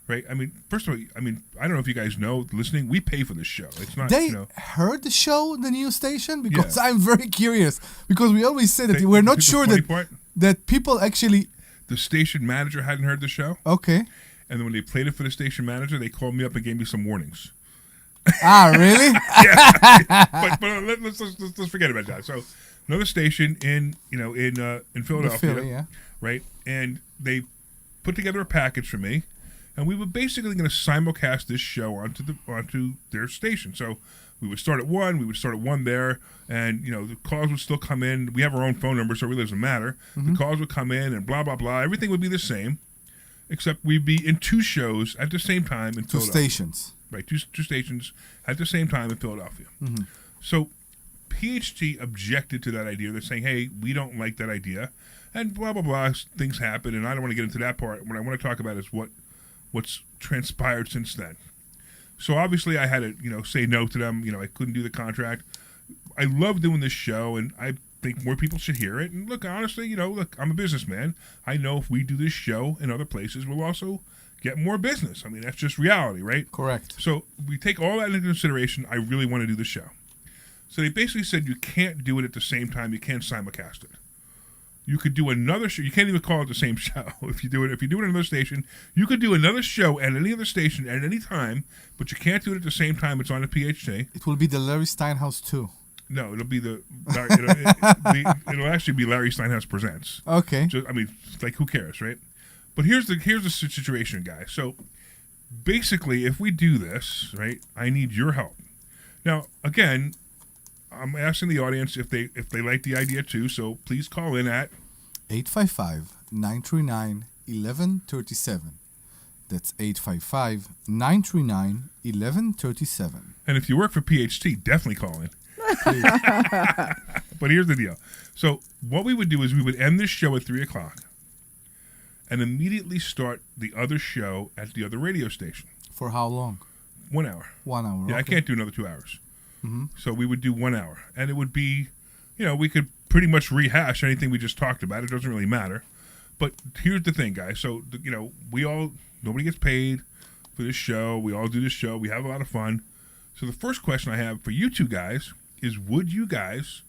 Right? I mean, first of all, I don't know if you guys know, listening, we pay for this show. It's not, They you know. heard the show, the new station, because Yeah. I'm very curious. Because we always say that we're not the sure funny that part, that people actually. the station manager hadn't heard the show. Okay. And then when they played it for the station manager, they called me up and gave me some warnings. Really? But let's forget about that. So another station in Philadelphia, Philly, yeah. right? And they put together a package for me, and we were basically going to simulcast this show onto their station. So we would start at 1, we would start at 1 there, and the calls would still come in. We have our own phone number, so it really doesn't matter. The calls would come in, and blah blah blah. Everything would be the same, except we'd be in 2 shows at the same time in Two Philadelphia. stations. Right, two stations at the same time in Philadelphia. So PHT objected to that idea. They're saying, hey, we don't like that idea. And blah, blah, blah, things happen, and I don't want to get into that part. What I want to talk about is what's transpired since then. So obviously I had to, say no to them. I couldn't do the contract. I love doing this show, and I think more people should hear it. And look, honestly, I'm a businessman. I know if we do this show in other places, we'll also get more business. I mean, that's just reality, right? Correct. So we take all that into consideration. I really want to do the show. So they basically said you can't do it at the same time. You can't simulcast it. You could do another show. You can't even call it the same show. If you do it on another station, you could do another show at any other station at any time, but you can't do it at the same time it's on the PHT. It will be the Larry Steinhouse 2. No, it'll be it'll actually be Larry Steinhouse Presents. Okay. Who cares, right? But here's the situation, guys. So basically, if we do this, right, I need your help. Now, again, I'm asking the audience if they like the idea too. So please call in at 855-939-1137. That's 855-939-1137. And if you work for PHT, definitely call in. But here's the deal. So what we would do is we would end this show at 3:00 and immediately start the other show at the other radio station. For how long? 1 hour. 1 hour. Yeah, okay. I can't do another 2 hours. So we would do 1 hour. And it would be, we could pretty much rehash anything we just talked about. It doesn't really matter. But here's the thing, guys. So, nobody gets paid for this show. We all do this show. We have a lot of fun. So the first question I have for you two guys is, would you guys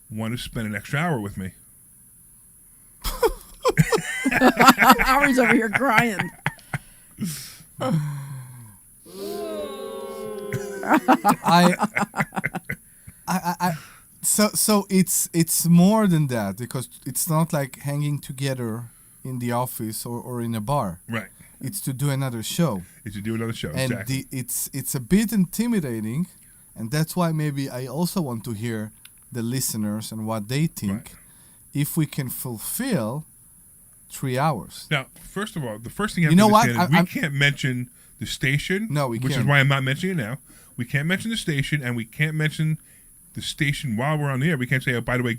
want to spend an extra hour with me? Omri's over here crying. So it's more than that, because it's not like hanging together in the office or in a bar. Right. It's to do another show. It's to do another show. And exactly. it's a bit intimidating, and that's why maybe I also want to hear the listeners and what they think. Right. If we can fulfill 3 hours. Now, first of all, the first thing you have You know to what? understand is we can't mention the station. No, we which can't. is why I'm not mentioning it now. We can't mention the station, and we can't mention the station while we're on the air. We can't say, oh, by the way,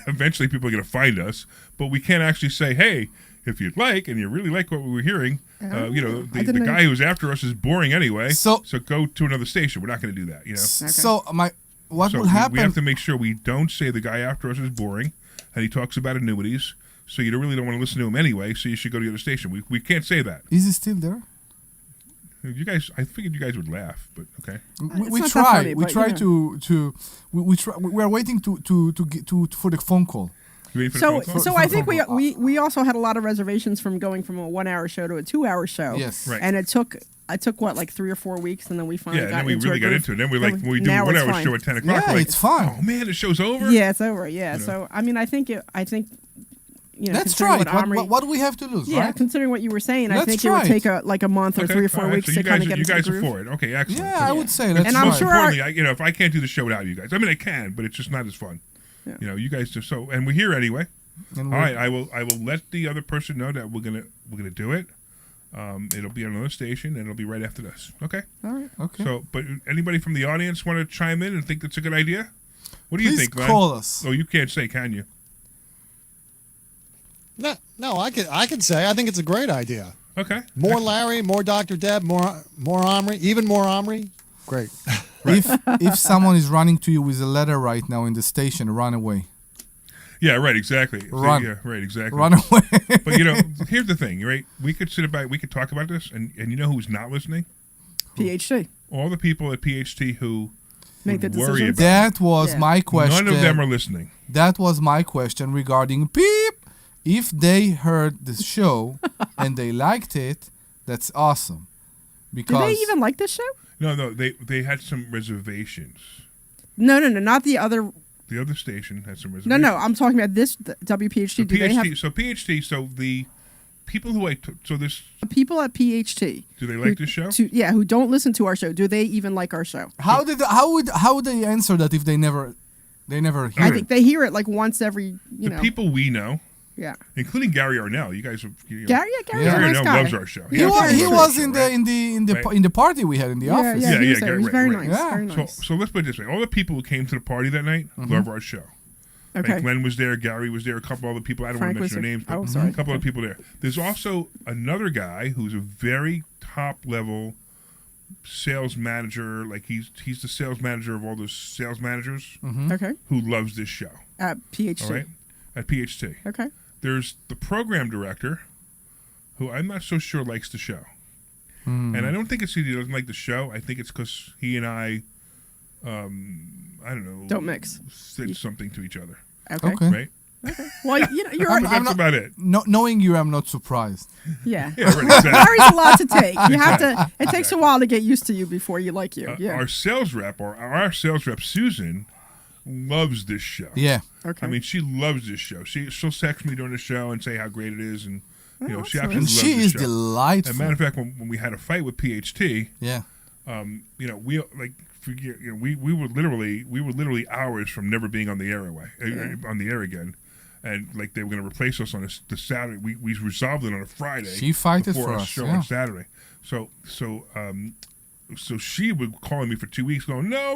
eventually people are going to find us, but we can't actually say, hey, if you'd like, and you really like what we were hearing, the guy who's after us is boring anyway, so go to another station. We're not going to do that, So what will happen? We have to make sure we don't say the guy after us is boring, and he talks about annuities, so you really don't want to listen to him anyway, so you should go to the other station. We can't say that. Is he still there? You guys, I figured you guys would laugh, but okay. We try. We try to. We try. We are waiting to get for the phone call. So I think we also had a lot of reservations from going from a 1 hour show to a 2 hour show. Yes, right. And it took what, like 3 or 4 weeks, and then we finally got into it. Yeah, and then we really got into it. Then we're like, when we do a 1 hour show at 10 o'clock. Yeah, like, it's fun. Oh man, the show's over. Yeah, it's over. Yeah. So I mean, I think. Let's try it. What do we have to lose? Yeah, right? Considering what you were saying, Let's I think it would take a month or 3 or 4 weeks to kind of get into the You guys groove. are for it. Okay, excellent. Yeah, I would say let's And try. I'm sure importantly, if I can't do the show without you guys, I mean I can, but it's just not as fun. Yeah. You guys just and we're here anyway. And all right, I will let the other person know that we're gonna do it. It'll be on another station, and it'll be right after this. Okay. All right. Okay. So, but anybody from the audience want to chime in and think that's a good idea? What do you think, Glenn? Call us. Oh, you can't say, can you? No, I can say I think it's a great idea. Okay. More Larry, more Dr. Deb, more Omri, even more Omri. Great. If someone is running to you with a letter right now in the station, run away. Yeah, right, exactly. Run. Yeah, right, exactly. Run away. But here's the thing, right? We could we could talk about this, and you know who's not listening? PhD. All the people at PhD who Make the would worry decisions. about That was Yeah. my question. None of them are listening. That was my question regarding Peep. If they heard the show and they liked it, that's awesome. Do Because they even like this show? No, they had some reservations. No, not the other. The other station had some No, reservations. no, I'm talking about this WPHT. So Do they have so the people who I took, so this, people at PhD? do they like this show? Who don't listen to our show? Do they even like our show? how would they answer that if they never hear I it? think they hear it like once every. The people we know, Yeah. including Gary Arnell, you guys have. Gary's Gary a nice Arnell guy. loves our show. He was absolutely was loves our in show, the right? in the party we had in the office. Yeah, Yeah, he was yeah, there. He was right, very right. nice. Yeah. Very So, nice. so let's put it this way: all the people who came to the party that night love our show. Okay. Like Glenn was there, Gary was there, a couple other people. I don't Frank want to was mention their there. names, Oh, but sorry. a couple other people there. There's also another guy who's a very top level sales manager. Like he's the sales manager of all those sales managers Okay. who loves this show. At PhD. All right, at PhD. Okay. There's the program director, who I'm not so sure likes the show, and I don't think it's because he doesn't like the show. I think it's because he and I don't know, Don't mix. said something to each other, Okay. Okay. right? Well, you're But right. that's not- about it. No, knowing you, I'm not surprised. Yeah. Yeah, right, exactly. Gary's a lot to take. You have to. It takes a while to get used to you before you like you. Yeah. Our sales rep, our sales rep Susan, loves this show. Yeah. Okay. I mean, she loves this show. She'll text me during the show and say how great it is, and she absolutely And loves she this is show. delightful. As a matter of fact, when we had a fight with PHT, Yeah. we like we were literally hours from never being on the air on the air again, and like they were going to replace us on the Saturday. We resolved it on a Friday. She fighted before for our us, show yeah. on Saturday. So she was calling me for 2 weeks, going, "No,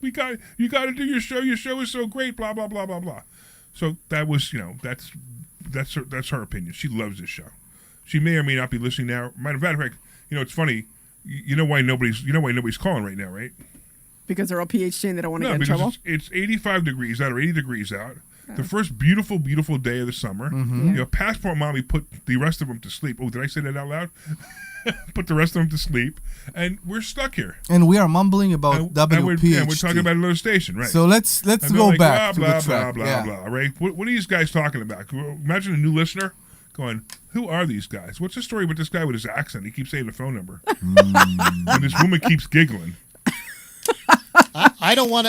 you got to do your show. Your show is so great." Blah blah blah blah blah. So that was that's her opinion. She loves this show. She may or may not be listening now. Matter of fact, it's funny. You know why nobody's calling right now, right? because they're all PhD and they don't want to No, get in because trouble. it's 85 degrees out or 80 degrees out. The first beautiful, beautiful day of the summer. Passport Mommy put the rest of them to sleep. Oh, did I say that out loud? Put the rest of them to sleep, and we're stuck here. And we are mumbling about And WPHT. we're talking about another station, right? So let's And they're go like, back blah, to blah, the track. blah, Yeah. blah, blah, right? What are these guys talking about? Imagine a new listener going, who are these guys? What's the story with this guy with his accent? He keeps saying the phone number. And this woman keeps giggling. I don't want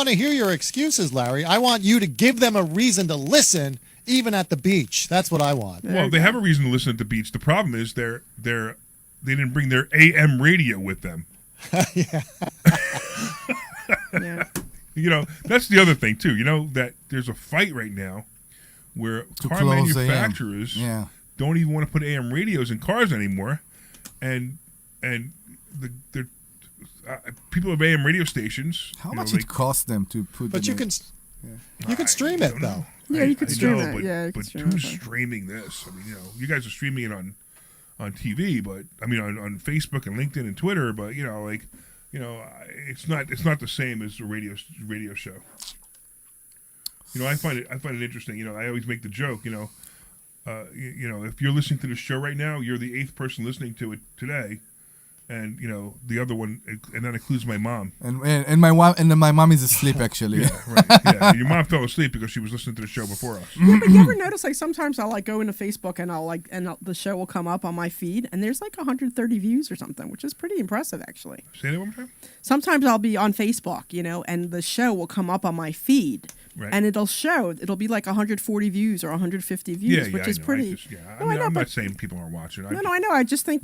to hear your excuses, Larry. I want you to give them a reason to listen, even at the beach. That's what I want. Well, they have a reason to listen at the beach. The problem is they didn't bring their AM radio with them. Yeah. That's the other thing too. That there's a fight right now where To car close AM. manufacturers Yeah. don't even want to put AM radios in cars anymore, and the people of AM radio stations. How much it costs them to put But them you in? can stream it though. Yeah, you could stream it. But, Yeah, you but could stream who's it. streaming this? I mean, you guys are streaming it on TV, but I mean on Facebook and LinkedIn and Twitter. But it's not the same as a radio show. I find it interesting. I always make the joke. If you're listening to the show right now, you're the 8th person listening to it today, and the other one, and that includes my mom. And my mom is asleep actually. Yeah, right. Yeah, your mom fell asleep because she was listening to the show before us. Yeah, but you ever notice sometimes I'll go into Facebook and the show will come up on my feed and there's 130 views or something, which is pretty impressive actually. Say that one more time. Sometimes I'll be on Facebook, and the show will come up on my feed. Right. And it'll be 140 views or 150 views, which is pretty. I'm not saying people aren't watching. No, I know. I just think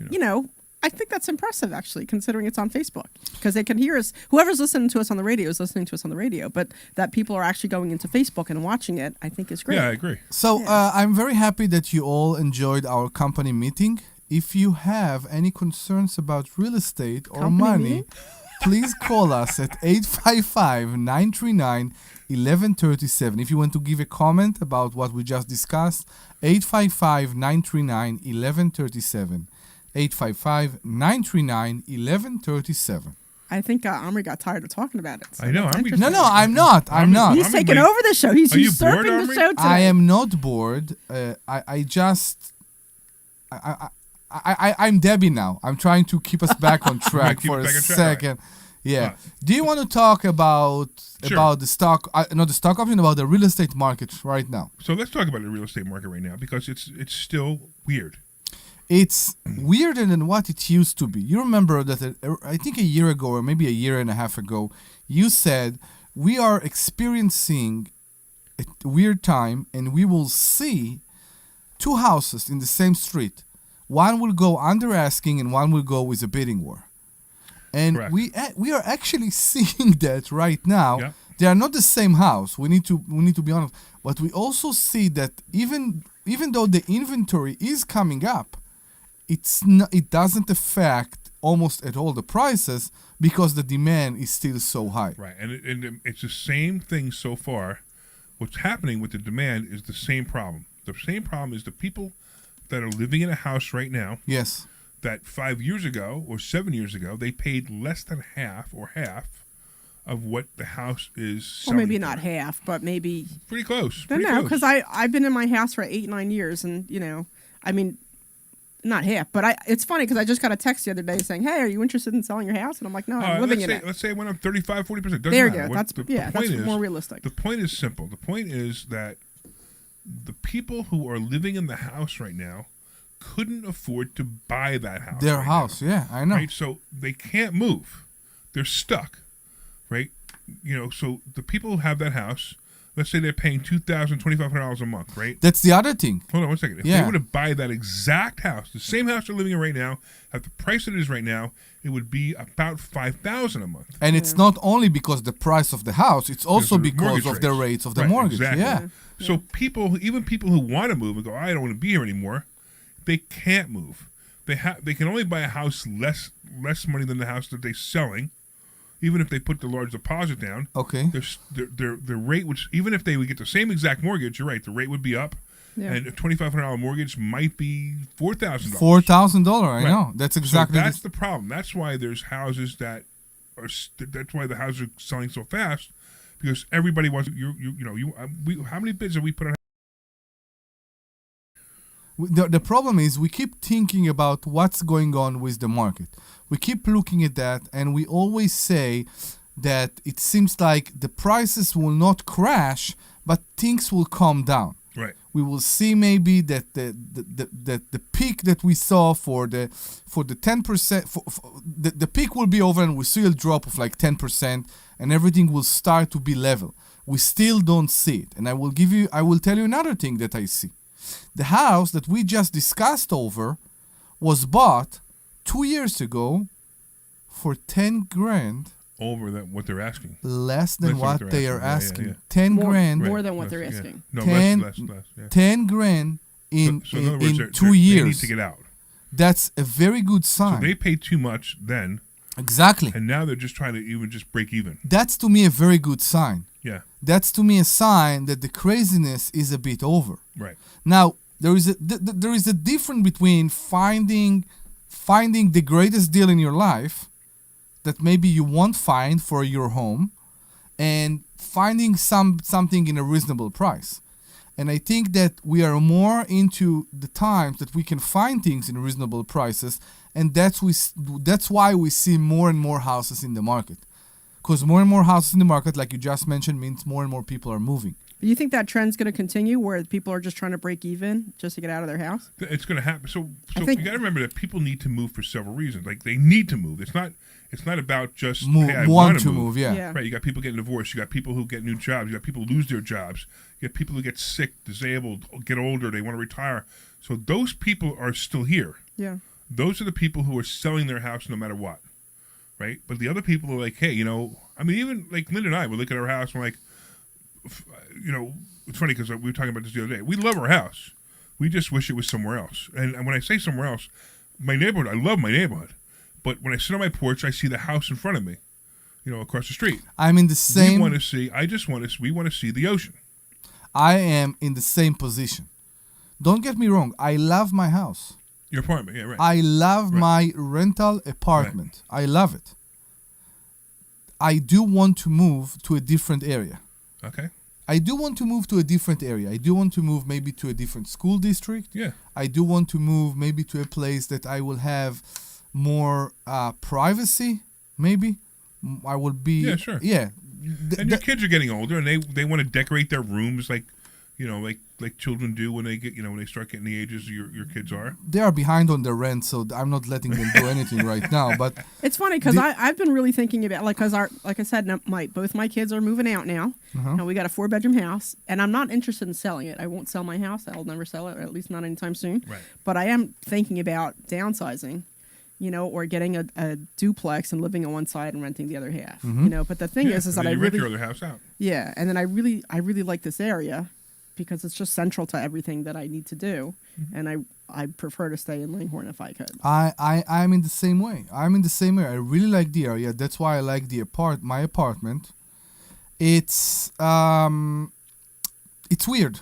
I think that's impressive, actually, considering it's on Facebook. Because they can hear us. Whoever's listening to us on the radio is listening to us on the radio. But that people are actually going into Facebook and watching it, I think is great. Yeah, I agree. So I'm very happy that you all enjoyed our company meeting. If you have any concerns about real estate or Company money, meeting? please call us at 855-939-1137. If you want to give a comment about what we just discussed, 855-939-1137. 855-939-1137. I think Omri got tired of talking about it. So I know. that's Omri- interesting. No, I'm not. I'm not. He's taking like- over the show. He's Are you usurping bored, the Omri? show today. I am not bored. I just. I'm Debbie now. I'm trying to keep us back on track Keep for a us back on track, second. Yeah. Right. Do you want to talk about Sure. the stock? Not the stock option, about the real estate market right now. So let's talk about the real estate market right now because it's still weird. It's weirder than what it used to be. You remember that I think a year ago or maybe a year and a half ago, you said we are experiencing a weird time and we will see two houses in the same street. One will go under asking and one will go with a bidding war. And Correct. we are actually seeing that right now. Yeah. They are not the same house. We need to be honest. But we also see that even though the inventory is coming up, it doesn't affect almost at all the prices because the demand is still so high. Right, and it's the same thing so far. What's happening with the demand is the same problem. The same problem is the people that are living in a house right now Yes. that 5 years ago or 7 years ago, they paid less than half of what the house is Well, selling maybe for. not half, but maybe. Pretty close. I Pretty don't know, close. because I've been in my house for 8-9 years, and I mean, not half, but it's funny because I just got a text the other day saying, "Hey, are you interested in selling your house?" And I'm like, "No, I'm living in it." Let's say it went up 35, 40%. Doesn't There you matter. go. What That's the that's point is, more realistic. The point is simple. The point is that the people who are living in the house right now couldn't afford to buy that house. Their right house, now, yeah, I know. Right? So they can't move. They're stuck. Right? So the people who have that house, let's say they're paying $2,000, $2,500 a month, right? That's the other thing. Hold on one second. If Yeah. they were to buy that exact house, the same house they're living in right now, at the price it is right now, it would be about $5,000 a month. And it's not only because the price of the house, it's also the because mortgage of the rates. rates of the Right, mortgage. exactly. Yeah. So even people who want to move and go, I don't want to be here anymore, they can't move. They can only buy a house less money than the house that they're selling, even if they put the large deposit down. Okay. Their rate, which even if they would get the same exact mortgage, you're right, the rate would be up, Yeah. and a $2,500 mortgage might be $4,000. $4,000. I Right. know. That's exactly. So that's the problem. That's why there's houses that are. That's why the houses are selling so fast, because everybody wants. How many bids have we put on? The problem is we keep thinking about what's going on with the market. We keep looking at that, and we always say that it seems like the prices will not crash, but things will calm down. Right. We will see maybe that the peak that we saw for the 10%, the peak will be over, and we see a drop of like 10%, and everything will start to be level. We still don't see it, and I will tell you another thing that I see. The house that we just discussed over was bought 2 years ago for 10 grand Over that what they're asking. less than Less than what what they they're are asking, asking. yeah. 10 More- grand. more than what Less, they're yeah. asking. No, 10 less. Yeah. 10 grand in So in other words, in 2 they years. need to get out. That's a very good So sign. they paid too much then, Exactly. and now they're just trying to even just break even. That's to me a very good sign. Yeah. That's to me a sign that the craziness is a bit over. Right. Now, there is a difference between finding the greatest deal in your life that maybe you won't find for your home, and finding something in a reasonable price. And I think that we are more into the times that we can find things in reasonable prices, and that's why we see more and more houses in the market. Because more and more houses in the market, like you just mentioned, means more and more people are moving. Do you think that trend's going to continue where people are just trying to break even just to get out of their house? It's going to happen. So I think- you got to remember that people need to move for several reasons. Like they need to move. It's not about just Move, hey, I want want to move, yeah. Yeah. Right. You got people getting divorced. You got people who get new jobs. You got people who lose their jobs. You got people who get sick, disabled, get older. They want to retire. So those people are still here. Yeah. Those are the people who are selling their house no matter what. Right. But the other people are like, hey, even like Linda and I, we look at our house and we're like, it's funny because we were talking about this the other day. We love our house. We just wish it was somewhere else. And when I say somewhere else, my neighborhood, I love my neighborhood. But when I sit on my porch, I see the house in front of me, across the street. I'm in the same. We want to see the ocean. I am in the same position. Don't get me wrong. I love my house. Your apartment, yeah, right. I love Right. my rental apartment. I love it. I do want to move to a different area. Okay. I do want to move to a different area. I do want to move maybe to a different school district. Yeah. I do want to move maybe to a place that I will have more privacy. Maybe I will be. Yeah, sure. Yeah. And your kids are getting older, and they want to decorate their rooms like children do when they get when they start getting the ages your kids are. They are behind on their rent, so I'm not letting them do anything right now. But it's funny because I've been really thinking about because like I said, both my kids are moving out now, and we got a 4-bedroom house, and I'm not interested in selling it. I won't sell my house. I'll never sell it, or at least not anytime soon. Right. But I am thinking about downsizing. Or getting a duplex and living on one side and renting the other half. But the thing is that I rent really your other house out. Yeah, and then I really like this area because it's just central to everything that I need to do, and I prefer to stay in Langhorne if I could. I'm in the same way. I'm in the same area. I really like the area. That's why I like my apartment. It's weird.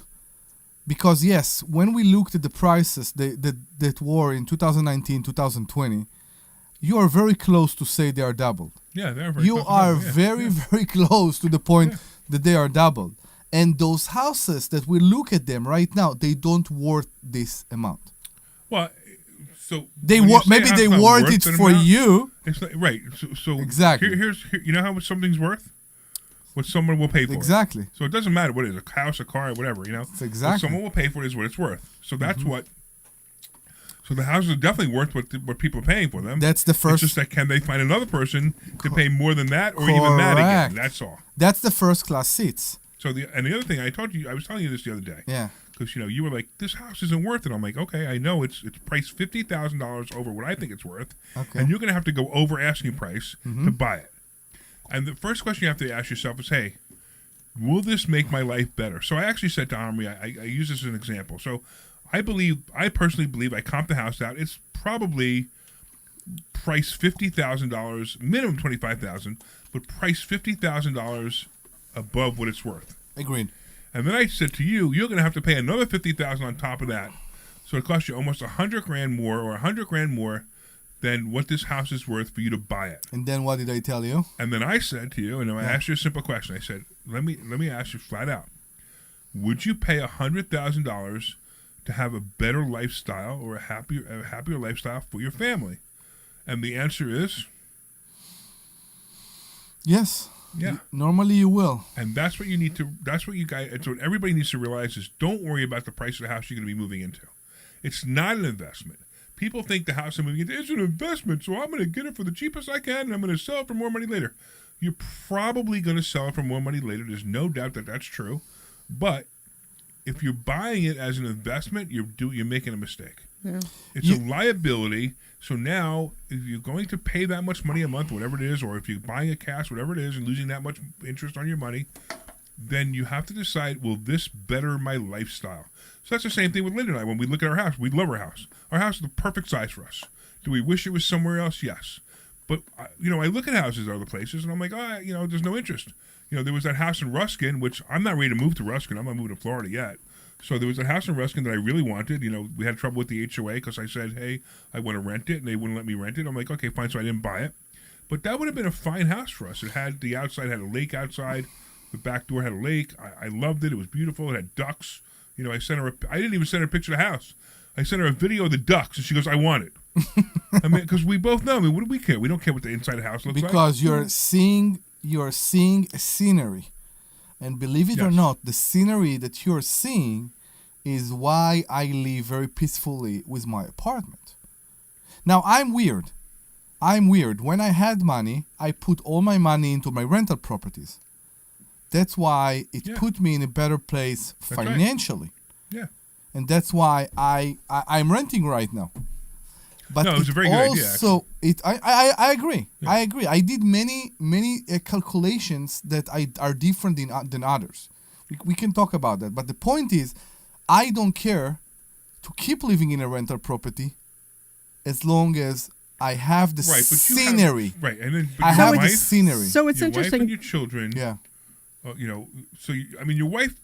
Because yes, when we looked at the prices that were in 2019, 2020, you are very close to say they are doubled. Yeah, they're very You close to are double, yeah. very, very close to the point that they are doubled. And those houses that we look at them right now, they don't worth this amount. Well, so They when you say maybe a house they not worth worth it an for amount, you. It's like, right. So Exactly. Here's you know how much something's worth? What someone will pay for. Exactly. So it doesn't matter what it is, a house, a car, whatever, Exactly. What someone will pay for it is what it's worth. So that's what. So the houses are definitely worth what people are paying for them. That's the first. It's just that can they find another person to pay more than that or even that again? Correct. That's all. That's the first class seats. So the other thing I was telling you this the other day. Yeah. Because you were like, this house isn't worth it. I'm like, okay, I know it's priced $50,000 over what I think it's worth, Okay. and you're going to have to go over asking price to buy it. And the first question you have to ask yourself is, hey, will this make my life better? So I actually said to Omri, I use this as an example. So I personally believe I comped the house out. It's probably priced $50,000, minimum $25,000, but priced $50,000 above what it's worth. Agreed. And then I said to you, you're going to have to pay another $50,000 on top of that. So it costs you almost $100,000 more or $100,000 more than what this house is worth for you to buy it. And then what did I tell you? And then I said to you, and I asked you a simple question. I said, let me ask you flat out. Would you pay $100,000 to have a better lifestyle or a happier lifestyle for your family? And the answer is Yes. yeah. Normally you will. And that's what what everybody needs to realize is don't worry about the price of the house you're going to be moving into. It's not an investment. People think the house I'm moving into is an investment, so I'm going to get it for the cheapest I can, and I'm going to sell it for more money later. You're probably going to sell it for more money later. There's no doubt that that's true. But if you're buying it as an investment, you're making a mistake. Yeah. It's a liability. So now, if you're going to pay that much money a month, whatever it is, or if you're buying a cash, whatever it is, and losing that much interest on your money, then you have to decide, will this better my lifestyle? So that's the same thing with Linda and I. When we look at our house, we love our house. Our house is the perfect size for us. Do we wish it was somewhere else? Yes. But, I look at houses other places, and I'm like, there's no interest. There was that house in Ruskin, which I'm not ready to move to Ruskin. I'm not moving to Florida yet. So there was a house in Ruskin that I really wanted. We had trouble with the HOA because I said, hey, I want to rent it, and they wouldn't let me rent it. I'm like, okay, fine, so I didn't buy it. But that would have been a fine house for us. It had the outside, had a lake outside. The back door had a lake. I loved it. It was beautiful. It had ducks. I sent her I didn't even send her a picture of the house. I sent her a video of the ducks, and she goes, I want it. I mean, because we both know. I mean, what do we care? We don't care what the inside of the house looks like. Because you're seeing a scenery. And believe it or not, the scenery that you're seeing is why I live very peacefully with my apartment. Now, I'm weird. When I had money, I put all my money into my rental properties. That's why it put me in a better place financially. Right. Yeah. And that's why I'm renting right now. But no, it was a very good idea. Also, I agree. Yeah. I agree. I did many calculations that are different than others. We can talk about that. But the point is, I don't care to keep living in a rental property as long as I have the scenery. And then I have the scenery. So it's your interesting. wife and your children. Yeah. Your wife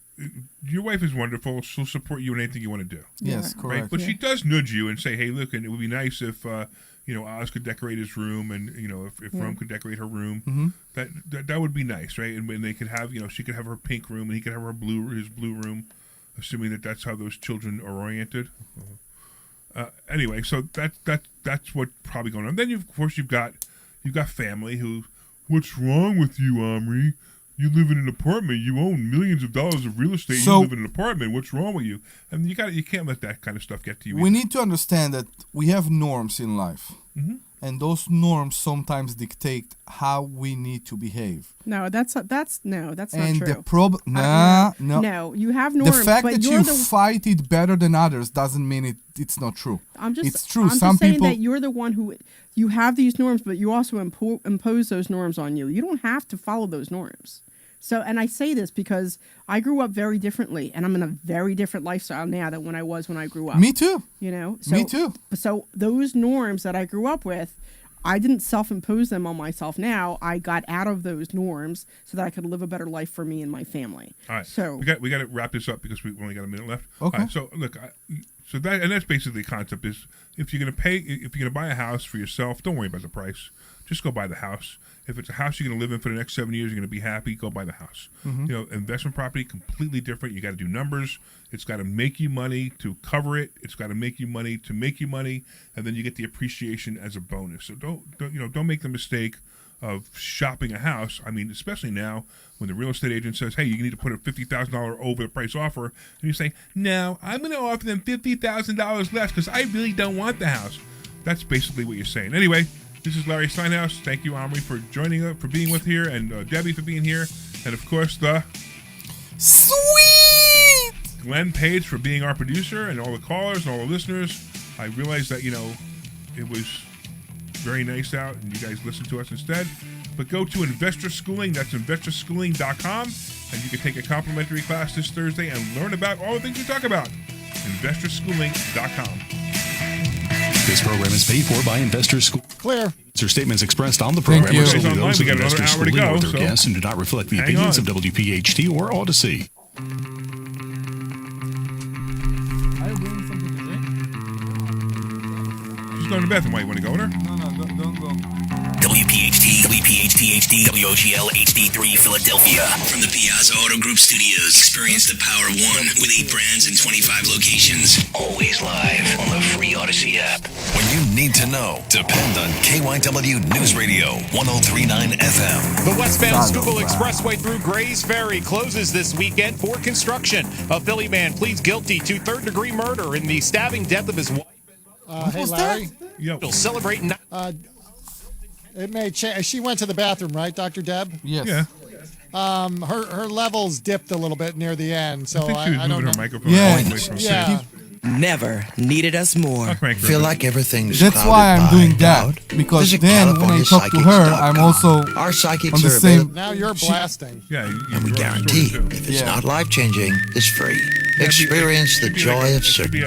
your wife is wonderful. She'll support you in anything you want to do. Yes, Yeah. correct. Right? But she does nudge you and say, hey, look, and it would be nice if, Oz could decorate his room and, if Rome could decorate her room. That would be nice, right? And when they could have, she could have her pink room and he could have his blue room, assuming that's how those children are oriented. Anyway, so that's what's probably going on. Then, of course, you've got family who, what's wrong with you, Omri? You live in an apartment. You own millions of dollars of real estate. So- You live in an apartment. What's wrong with you? And you can't let that kind of stuff get to you. We need to understand that we have norms in life, and those norms sometimes dictate how we need to behave. No, that's not And true. the problem, No, no. you have norms. The fact but that you're you the, fight it better than others doesn't mean it's not true. It's true. I'm Some just saying people. that you're the one who you have these norms, but you also impose those norms on you. You don't have to follow those norms. So, and I say this because I grew up very differently, and I'm in a very different lifestyle now than when I grew up. Me too. So, Me too. So those norms that I grew up with, I didn't self-impose them on myself. Now I got out of those norms so that I could live a better life for me and my family. All right. So we got to wrap this up because we only got a minute left. Okay. All right, so look, that's basically the concept is if you're gonna buy a house for yourself, don't worry about the price. Just go buy the house. If it's a house you're going to live in for the next 7 years, you're going to be happy, go buy the house. Investment property, completely different. You got to do numbers. It's got to make you money to cover it. It's got to make you money to make you money, and then you get the appreciation as a bonus. So don't make the mistake of shopping a house. I mean, especially now when the real estate agent says, hey, you need to put a $50,000 over the price offer, and you say, no, I'm going to offer them $50,000 less because I really don't want the house. That's basically what you're saying. Anyway, this is Larry Steinhouse. Thank you, Omri, for joining us, for being with here, and Debbie for being here, and of course the Sweet. Glenn Page for being our producer, and all the callers and all the listeners. I realized that it was very nice out, and you guys listened to us instead. But go to Investor Schooling. That's investorschooling.com, and you can take a complimentary class this Thursday and learn about all the things we talk about. Investorschooling.com. This program is paid for by Investor School. Clear. Sir, statements expressed on the Thank program you. are solely Online, those we of got another Investor hour to Schooling go, or their so guests and do not reflect the hang opinions on. of WPHT or Odyssey. She's going to the bathroom. Why, you want to go with her? No, don't go. WPHT, WPHT-HD, WOGL HD3 Philadelphia. From the Piazza Auto Group Studios, experience the power of one with 8 brands and 25 locations. Always live on the free Odyssey app. When you need to know, depend on KYW News Radio, 1039 FM. The westbound Schuylkill Expressway through Grays Ferry closes this weekend for construction. A Philly man pleads guilty to third-degree murder in the stabbing death of his wife. Hey, Larry. Yo. He'll celebrate. It may change. She went to the bathroom, right, Dr. Deb? Yes. Yeah. Her levels dipped a little bit near the end, so I think she was I don't moving know. her microphone Yeah. away from the Yeah. stage. Never needed us more. I'll crank her Feel up. like everything's That's clouded why I'm by doing doubt? that, because Visit then when I talk to her, I'm also Our psychics on the are same. available, Now you're blasting. Yeah, and we guarantee if it's Yeah. not life-changing, it's free. Experience the joy of certainty.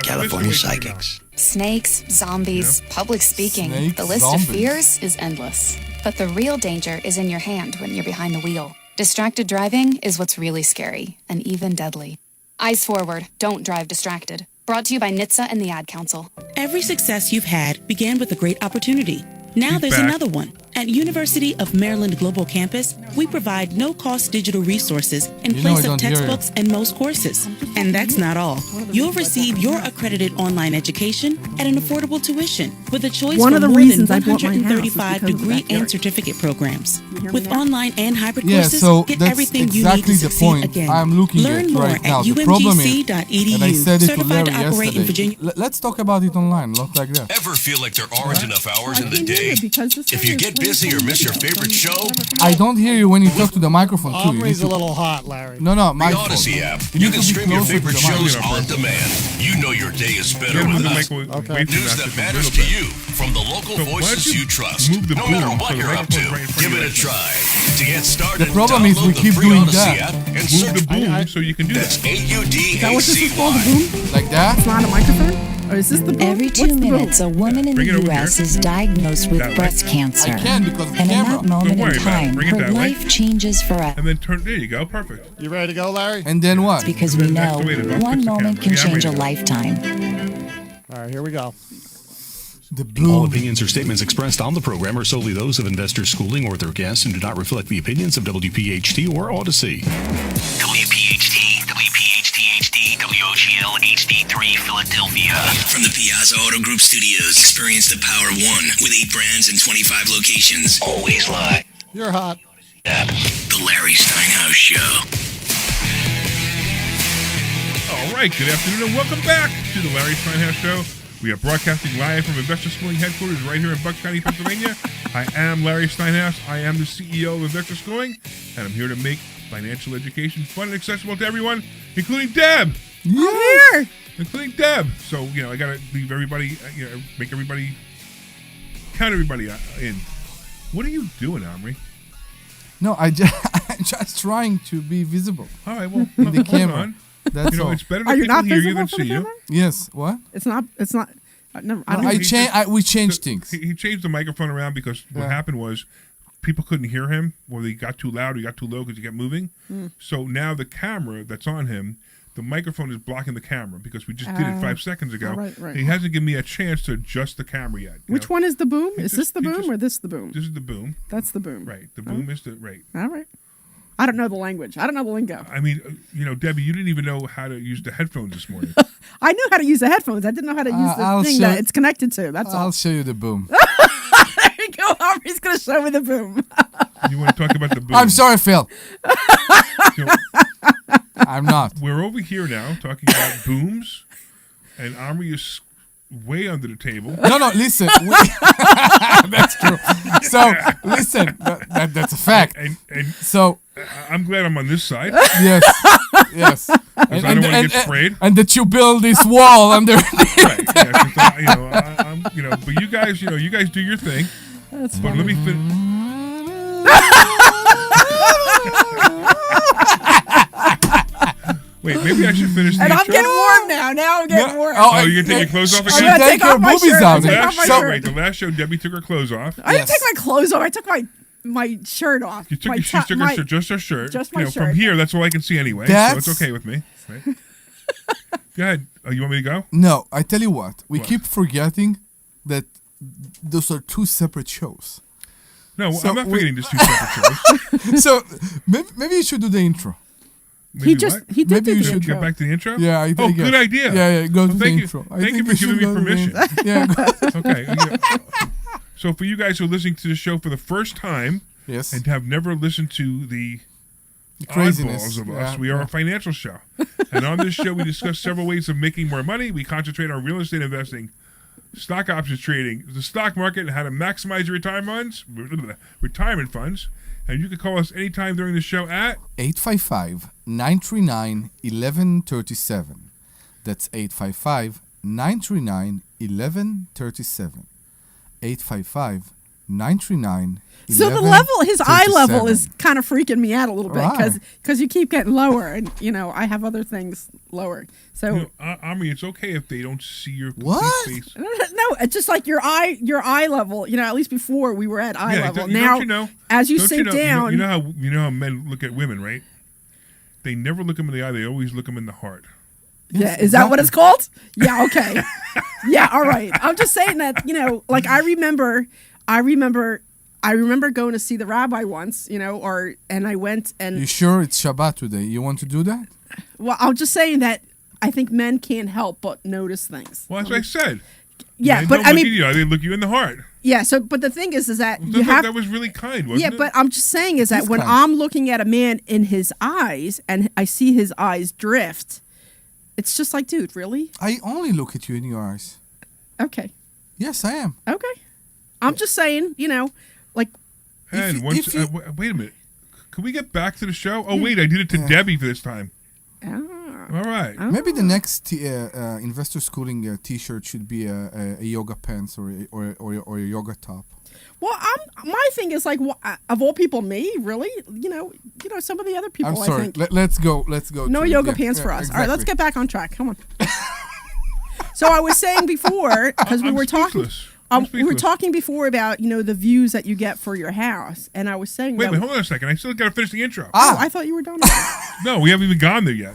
California Psychics. Snakes, zombies, public speaking. Snakes, The list zombies. of fears is endless. But the real danger is in your hand when you're behind the wheel. Distracted driving is what's really scary and even deadly. Eyes forward, don't drive distracted. Brought to you by NHTSA and the Ad Council. Every success you've had began with a great opportunity. Now She's there's back. another one. At University of Maryland Global Campus, we provide no-cost digital resources in You know I place of don't hear you. textbooks and most courses. And that's not all. You'll receive your accredited online education at an affordable tuition with a choice One from of the more reasons than I bought my house is 135 because of degree that and area. certificate programs. You hear me With now? online and hybrid Yeah, courses, so get that's everything you exactly need to the succeed point again. I'm looking Learn at more right now. at The problem is, umgc.edu. and I said it to Certified Larry to operate in Virginia. yesterday. Let's talk about it online, not like that. Ever feel like there aren't enough hours in the I can't hear day? you because this If thing you is get playing busy or some miss your video favorite from show, whatever I don't hear you when you talk to the microphone too. You need Omri's to- a little hot, Larry. No, my The fault. Odyssey app. You You need can to be stream your closer to favorite the shows microphone. on demand. You know your day is You better gotta move with the us. Okay. News that matters a to little you from the local So why don't voices you you trust. move the No matter boom what so the you're up to, microphone's right in front give of it you a like try. To get started, The problem is we download the keep free doing Odyssey that. app and Move search the boom so you can do That's that. Is that what this is called, a AUDACY. boom? Like that? It's not a microphone? Oh, is this the boom? Every 2 minutes, a woman in the U.S. is diagnosed with breast cancer. I can because of the And in camera. that moment Don't worry in about it. time, Bring it her that way. life changes forever. And then turn. There you go. Perfect. You ready to go, Larry? And then what? Because we know one moment can change a lifetime. All right, here we go. All opinions or statements expressed on the program are solely those of Investor Schooling or their guests and do not reflect the opinions of WPHT or Odyssey. WPHT, WPHT-HD, WOGL HD3 Philadelphia. From the Piazza Auto Group Studios, experience the power of one with 8 brands and 25 locations. Always live. You're hot. The Larry Steinhouse Show. All right. Good afternoon and welcome back to the Larry Steinhouse Show. We are broadcasting live from Investor Schooling headquarters right here in Bucks County, Pennsylvania. I am Larry Steinhouse. I am the CEO of Investor Schooling, and I'm here to make financial education fun and accessible to everyone, including Deb. I'm here. Including Deb. So, I got to leave everybody, make everybody, count everybody in. What are you doing, Omri? No, I'm just trying to be visible. All right, well, in the hold camera. on. That's all. It's better Are that you people not hear you visible than for the see you. camera? Yes. What? It's not. No, We changed things. He changed the microphone around because what happened was people couldn't hear him, or they got too loud, or he got too low because he kept moving. So now the camera that's on him, the microphone is blocking the camera because we just did it 5 seconds ago. Right. He hasn't given me a chance to adjust the camera yet. Which one is the boom? Is this the boom or this the boom? This is the boom. That's the boom. Right. The boom is the right. All right. I don't know the language. I don't know the lingo. I mean, Debbie, you didn't even know how to use the headphones this morning. I knew how to use the headphones. I didn't know how to use the thing that it's connected to. That's all. I'll show you the boom. There you go. Omri's going to show me the boom. You want to talk about the boom? I'm sorry, Phil. I'm not. We're over here now talking about booms, and Omri is way under the table. No, listen. That's true. So, listen, that's a fact. And so, I'm glad I'm on this side. Yes. Because I don't want to get sprayed. And that you build this wall underneath. Right. Yeah, but you guys do your thing. That's but let me finish. Wait, maybe I should finish the And I'm intro. getting warm now. Now I'm getting warm. Oh, you're going to take your clothes off again? I'm going to take off my shirt. The last show, Debbie took her clothes off. I didn't take my clothes off. I took my shirt off. She took her shirt, just her shirt. Just my shirt. From here, that's all I can see anyway. So it's okay with me. Right? Go ahead. You want me to go? No, I tell you what. We keep forgetting that those are 2 separate shows. No, I'm not forgetting these 2 separate shows. So maybe you should do the intro. Maybe he did Maybe you the should intro. Get back to the intro? Yeah, I think. Good idea. Yeah, go to the thank intro. You. Thank you for giving me permission. Yeah. Okay. So for you guys who are listening to the show for the first time, yes, and have never listened to the craziness oddballs of us, we are a financial show, and on this show we discuss several ways of making more money. We concentrate on real estate investing, stock options trading, the stock market, and how to maximize your retirement funds. And you can call us anytime during the show at 855-939-1137. That's 855-939-1137. 855-939-1137. So the level, his eye level is kind of freaking me out a little bit because you keep getting lower, and I have other things lower. So Omri, it's okay if they don't see your face. No, it's just like your eye level. At least before we were at eye level. Now, as you sit down, you know how men look at women, right? They never look them in the eye; they always look them in the heart. Yeah, is that what it's called? Yeah, okay. Yeah, all right. I'm just saying that like I remember going to see the rabbi once, and I went and. You sure it's Shabbat today? You want to do that? Well, I'm just saying that I think men can't help but notice things. Well, that's what I said. Yeah, men but don't I look mean, at you, they look you in the heart. Yeah. So, but the thing is that you have. That was really kind, wasn't it? Yeah, but I'm just saying is that when I'm looking at a man in his eyes and I see his eyes drift, it's just like, dude, really? I only look at you in your eyes. Okay. Yes, I am. Okay. I'm just saying, like. And wait a minute. Can we get back to the show? Oh, wait, I did it to Debbie for this time. All right. Maybe the next investor schooling T-shirt should be a yoga pants or a yoga top. Well, my thing is like, of all people, me really, some of the other people. I'm sorry. I think. Let's go. No yoga pants for us. Exactly. All right, let's get back on track. Come on. So I was saying before, because we I'm were talking. speechless. I'm We were speechless. talking before about the views that you get for your house, and I was saying Wait, that. hold on a second. I still got to finish the intro. Oh, I thought you were done. No, we haven't even gone there yet.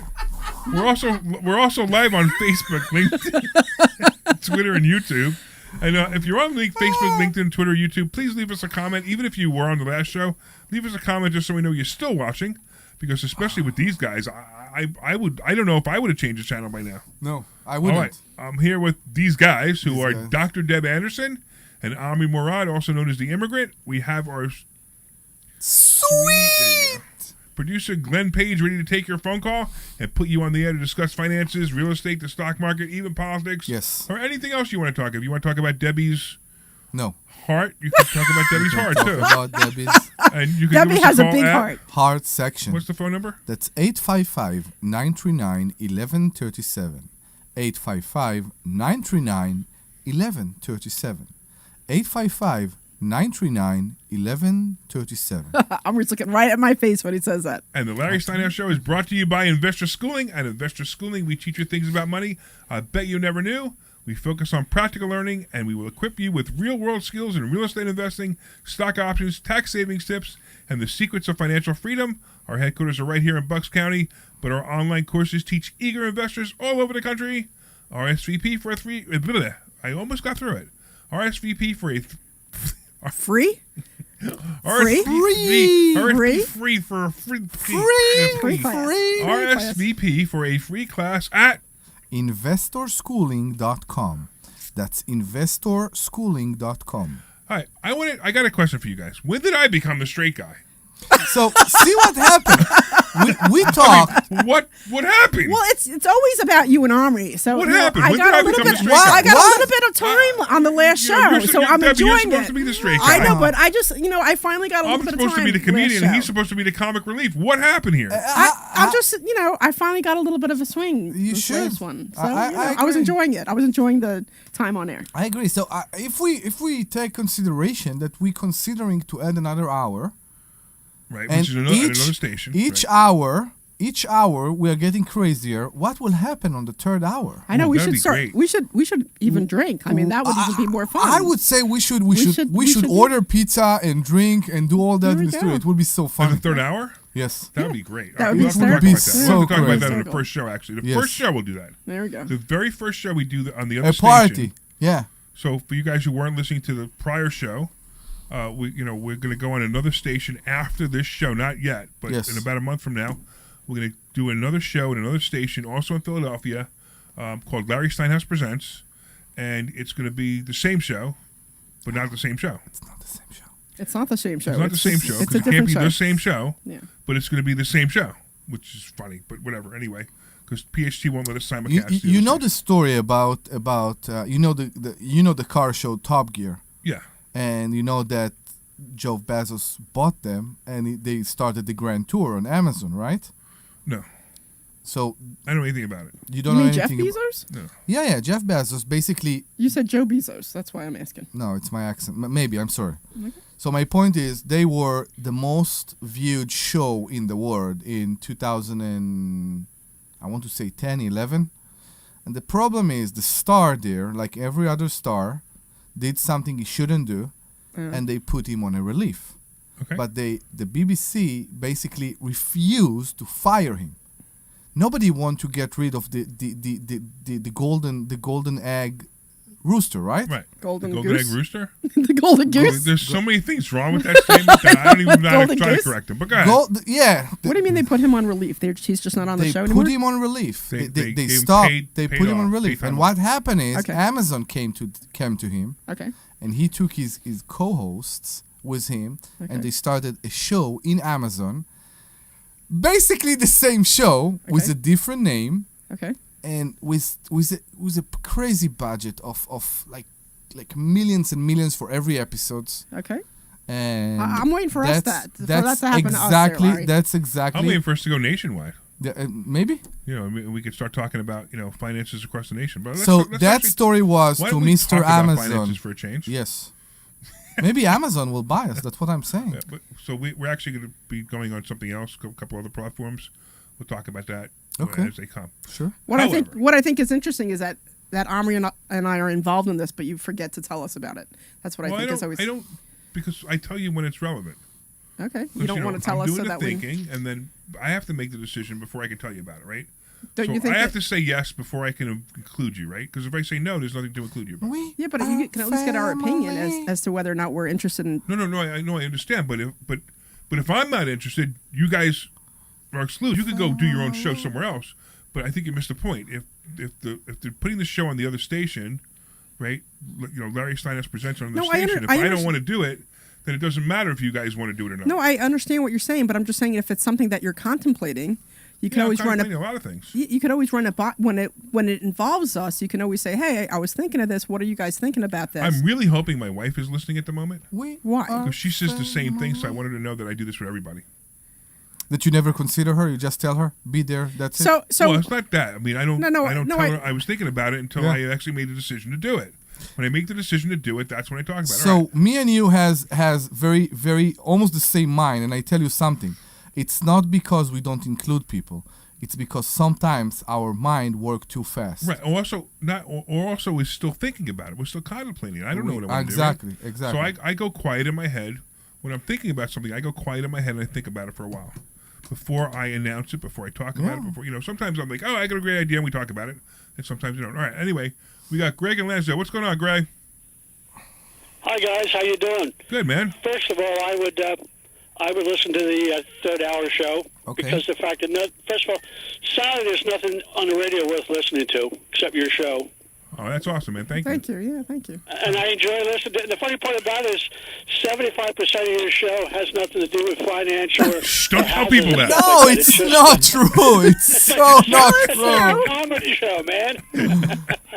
We're also live on Facebook, LinkedIn, Twitter, and YouTube. And if you're on Facebook, LinkedIn, Twitter, YouTube, please leave us a comment. Even if you were on the last show, leave us a comment just so we know you're still watching. Because especially with these guys, I don't know if I would have changed the channel by now. No, I wouldn't. All right, I'm here with these guys who These are guys. Dr. Deb Anderson and Omri Morad, also known as the Immigrant. We have our sweet producer Glenn Page ready to take your phone call and put you on the air to discuss finances, real estate, the stock market, even politics. Yes. Or anything else you want to talk about. If you want to talk about Debbie's heart, you can talk about Debbie's heart Talk too. about Debbie's. And you can Debbie give us has a call big at- heart. Heart section. What's the phone number? That's 855-939-1137. 855-939-1137. 855-939-1137. I'm just looking right at my face when he says that. And the Larry Steinhouse Show is brought to you by Investor Schooling. At Investor Schooling, we teach you things about money I bet you never knew. We focus on practical learning, and we will equip you with real-world skills in real estate investing, stock options, tax savings tips, and the secrets of financial freedom. Our headquarters are right here in Bucks County, but our online courses teach eager investors all over the country. RSVP for a free... I almost got through it. RSVP for a... Free? RSVP for a free... RSVP for a free class at... investorschooling.com. That's investorschooling.com. All right, I got a question for you guys. When did I become the straight guy? So, see what happened. We talk. I mean, what happened? Well, it's always about you and Omri. So What you know, happened? I When got did I a little become bit. the straight guy? I got What? a little bit of time on the last show, so I'm Debbie, you're enjoying supposed it. to be the straight I guy. know, but I just I finally got a I'm little bit of time. supposed to be the comedian, last and he's show. supposed to be the comic relief. What happened here? I'm just I finally got a little bit of a swing. You this should. last one. So I I was agree. enjoying it. I was enjoying the time on air. I agree. So, if we take consideration that we're considering to add another hour, Right, and which is another station. Each right. hour we are getting crazier. What will happen on the third hour? I know we that'd should be start. great. We should even drink. I mean, that would even be more fun. I would say we should should order pizza and drink and do all that in we the studio. go. It would be so On fun. the third hour? Yes. That would be great. That would We'll be have to talk hysterical. about that. We'll have to so talk about that on crazy. the first show, actually. The Yes. first show, we'll do that. There we go. The very first show we do on the other A station. party. Yeah. So for you guys who weren't listening to the prior show, we're going to go on another station after this show. Not yet, but Yes. in about a month from now, we're going to do another show at another station, also in Philadelphia, called Larry Steinhouse Presents, and it's going to be the same show, but not the same show. It's not the same show. It's not the same show. It's not the same show It's because a it can't different be show. the same show. Yeah. But it's going to be the same show, which is funny, but whatever. Anyway, because PHT won't let us You, simulcast. you know the story about the car show Top Gear, Yeah. and you know that Jeff Bezos bought them, and they started the Grand Tour on Amazon, right? No. So I don't know anything about it. you You don't know mean Jeff anything. Bezos? No. Yeah, Jeff Bezos basically. You said Joe Bezos. That's why I'm asking. No, it's my accent. Maybe I'm sorry. So my point is, they were the most viewed show in the world in 2000 and I want to say 10, 11. And the problem is the star there, like every other star, did something he shouldn't do, and they put him on a relief. Okay. But the BBC basically refused to fire him. Nobody want to get rid of the golden egg rooster, right? Right. Golden the golden goose? egg rooster? The golden goose. There's so many things wrong with that statement that I don't even know how to Golden try to goose? correct them. But go ahead. What do you mean they put him on relief? He's just not on the They show put anymore? him on relief. They They gave him stopped. paid- They paid put him on off, relief. paid And time what happened is Okay. Amazon came to him, Okay. and he took his co-hosts with him, Okay. and they started a show in Amazon. Basically the same show with Okay. a different name, Okay. and with a crazy budget of like millions and millions for every episodes. Okay. And I'm waiting for us that's- for that that's to happen to us there, exactly Larry. that's exactly. I'm waiting for us to go nationwide. Maybe. You know, I mean, we could start talking about finances across the nation. But So let's that actually- story was why to don't we Mr. talk about Amazon. finances for a change. Yes. Maybe Amazon will buy us. That's what I'm saying. Yeah, but, so we're actually going to be going on something else, a couple other platforms. We'll talk about that Okay. as they come. Sure. What I think is interesting is that that Omri and I are involved in this, but you forget to tell us about it. That's what I think is always. I don't, because I tell you when it's relevant. Okay, you don't want to tell I'm us doing so the that thinking, and then I have to make the decision before I can tell you about it, right? Don't so you think I have to say yes before I can include you, right? Because if I say no, there's nothing to include you about. Yeah, but you can at least get our opinion as to whether or not we're interested in. No. I know, I understand, but if I'm not interested, you guys are excluded. You could go do your own show somewhere else. But I think you missed the point. If they're putting the show on the other station, right? Larry Steinhouse presents on the station. If I don't want to do it, then it doesn't matter if you guys want to do it or not. No, I understand what you're saying, but I'm just saying if it's something that you're contemplating, you can always run a lot of things. You could always run when it involves us. You can always say, "Hey, I was thinking of this. What are you guys thinking about this?" I'm really hoping my wife is listening at the moment. Why? Because she says the same thing, so I wanted to know that I do this for everybody. That you never consider her, you just tell her, be there, that's it. So well, it's not that. I mean, I don't tell her I was thinking about it until I actually made the decision to do it. When I make the decision to do it, that's when I talk about it. So me and you has very, very almost the same mind, and I tell you something. It's not because we don't include people. It's because sometimes our mind works too fast. Right. Also, we're still thinking about it. We're still contemplating it. I don't know what I want to do. Exactly. So I go quiet in my head. When I'm thinking about something, I go quiet in my head and I think about it for a while. Before I announce it, before I talk about it, sometimes I'm like, oh, I got a great idea, and we talk about it. And sometimes you don't. All right, anyway, we got Greg and Lansdale. What's going on, Greg? Hi, guys. How you doing? Good, man. First of all, I would listen to the third hour show because the fact that, first of all, Saturday there's nothing on the radio worth listening to except your show. Oh, that's awesome, man. Thank you. Thank you. Yeah, thank you. And I enjoy listening. The funny part about it is 75% of your show has nothing to do with financial. Don't tell people that. No, it's not true. It's so not true. It's a comedy show, man.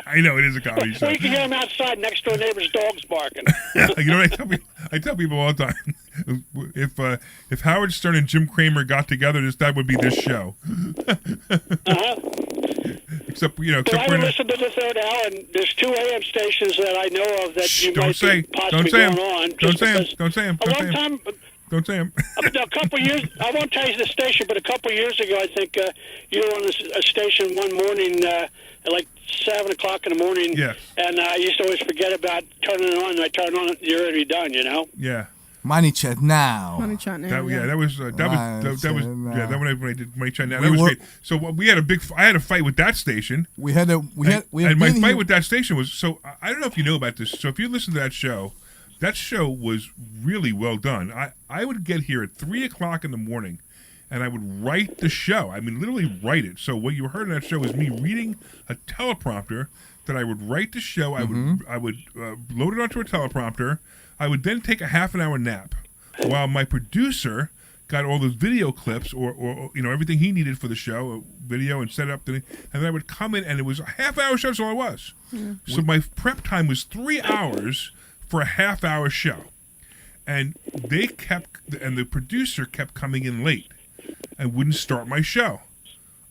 I know, it is a comedy show. You can hear them outside, next door neighbor's dogs barking. You know what I tell people all the time? If Howard Stern and Jim Cramer got together, that would be this show. Except I would listen to the third hour, and there's 2 AM stations that I know of that you might be possibly going on. Don't say them. Don't say them. A couple years, I won't tell you the station, but a couple years ago, I think you were on a station one morning at like 7 o'clock in the morning. Yes. And I used to always forget about turning it on, and I turn it on, you're already done, Yeah. Money Chat Now. Money Chat Now. That was when I did Money Chat Now. That was great. So we had I had a fight with that station. And my fight with that station was, so I don't know if you know about this. So if you listen to that show was really well done. I would get here at 3 o'clock in the morning, and I would write the show. I mean, literally write it. So what you heard in that show was me reading a teleprompter. That I would write the show. I would load it onto a teleprompter. I would then take a half an hour nap while my producer got all those video clips or everything he needed for the show, video and set up. And then I would come in, and it was a half-hour show. That's all it was. Yeah. So my prep time was 3 hours for a half-hour show. And the producer kept coming in late and wouldn't start my show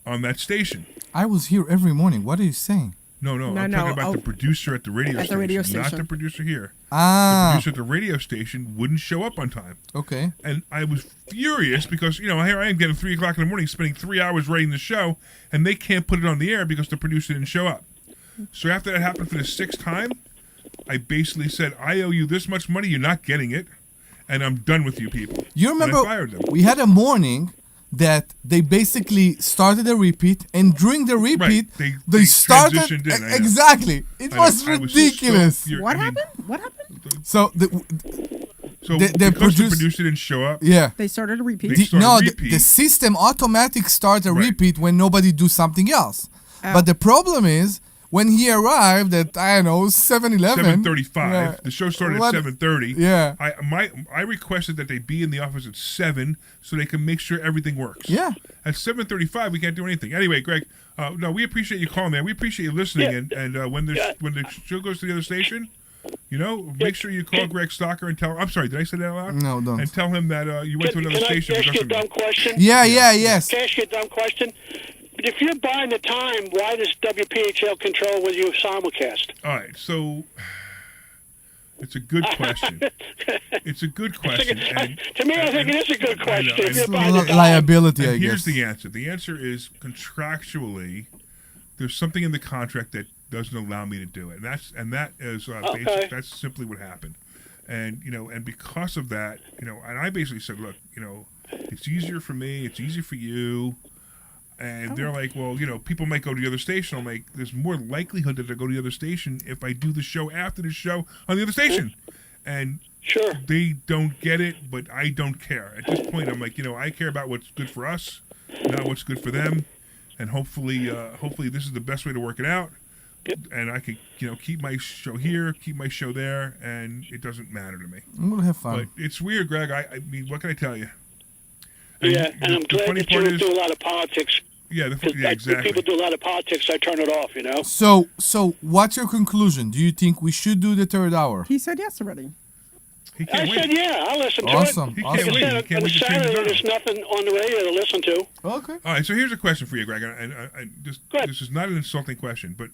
on that station. I was here every morning. What are you saying? No, I'm talking about the producer at the radio station, not the producer here. Ah. The producer at the radio station wouldn't show up on time. Okay. And I was furious because, here I am getting 3 o'clock in the morning, spending 3 hours writing the show, and they can't put it on the air because the producer didn't show up. So after that happened for the 6th time, I basically said, I owe you this much money, you're not getting it, and I'm done with you people. You remember, and I fired them. We had a morning that they basically started a repeat, and during the repeat, they started transitioned in. Exactly. It was ridiculous. What happened? So the producer didn't show up. Yeah, they started a repeat. The system automatic starts a repeat when nobody do something else. But the problem is, when he arrived at 7:11, 7:35. The show started at 7:30. Yeah, I requested that they be in the office at 7 so they can make sure everything works. Yeah, at 7:35 we can't do anything. Anyway, Greg, no, we appreciate you calling, man. We appreciate you listening. And when the show goes to the other station, make sure you call Greg Stocker and tell him. I'm sorry, did I say that out loud? No, don't. And tell him that you went to another station. Can I ask you a dumb question? Yes. Can I ask you a dumb question? If you're buying the time, why does WPHL control with you simulcast? All right, so it's a good question. It's a good question. To me, I think it is a good question. It's liability, I guess. Here's the answer. The answer is contractually, there's something in the contract that doesn't allow me to do it, and that is that's simply what happened. And and because of that, and I basically said, look, it's easier for me, it's easier for you. And they're like, well, people might go to the other station. I'm like, there's more likelihood that they'll go to the other station if I do the show after the show on the other station. And sure, they don't get it, but I don't care. At this point, I'm like, I care about what's good for us, not what's good for them. And hopefully this is the best way to work it out. Yep. And I could, keep my show here, keep my show there, and it doesn't matter to me. I'm going to have fun. But it's weird, Greg. I mean, what can I tell you? And I'm glad that you don't do a lot of politics. Yeah, exactly. When people do a lot of politics, I turn it off, So what's your conclusion? Do you think we should do the third hour? He said yes already. I said, yeah, I'll listen to it. Awesome. Like I said, on Saturday, there's nothing on the radio to listen to. Okay. All right, so here's a question for you, Greg. And this is not an insulting question, but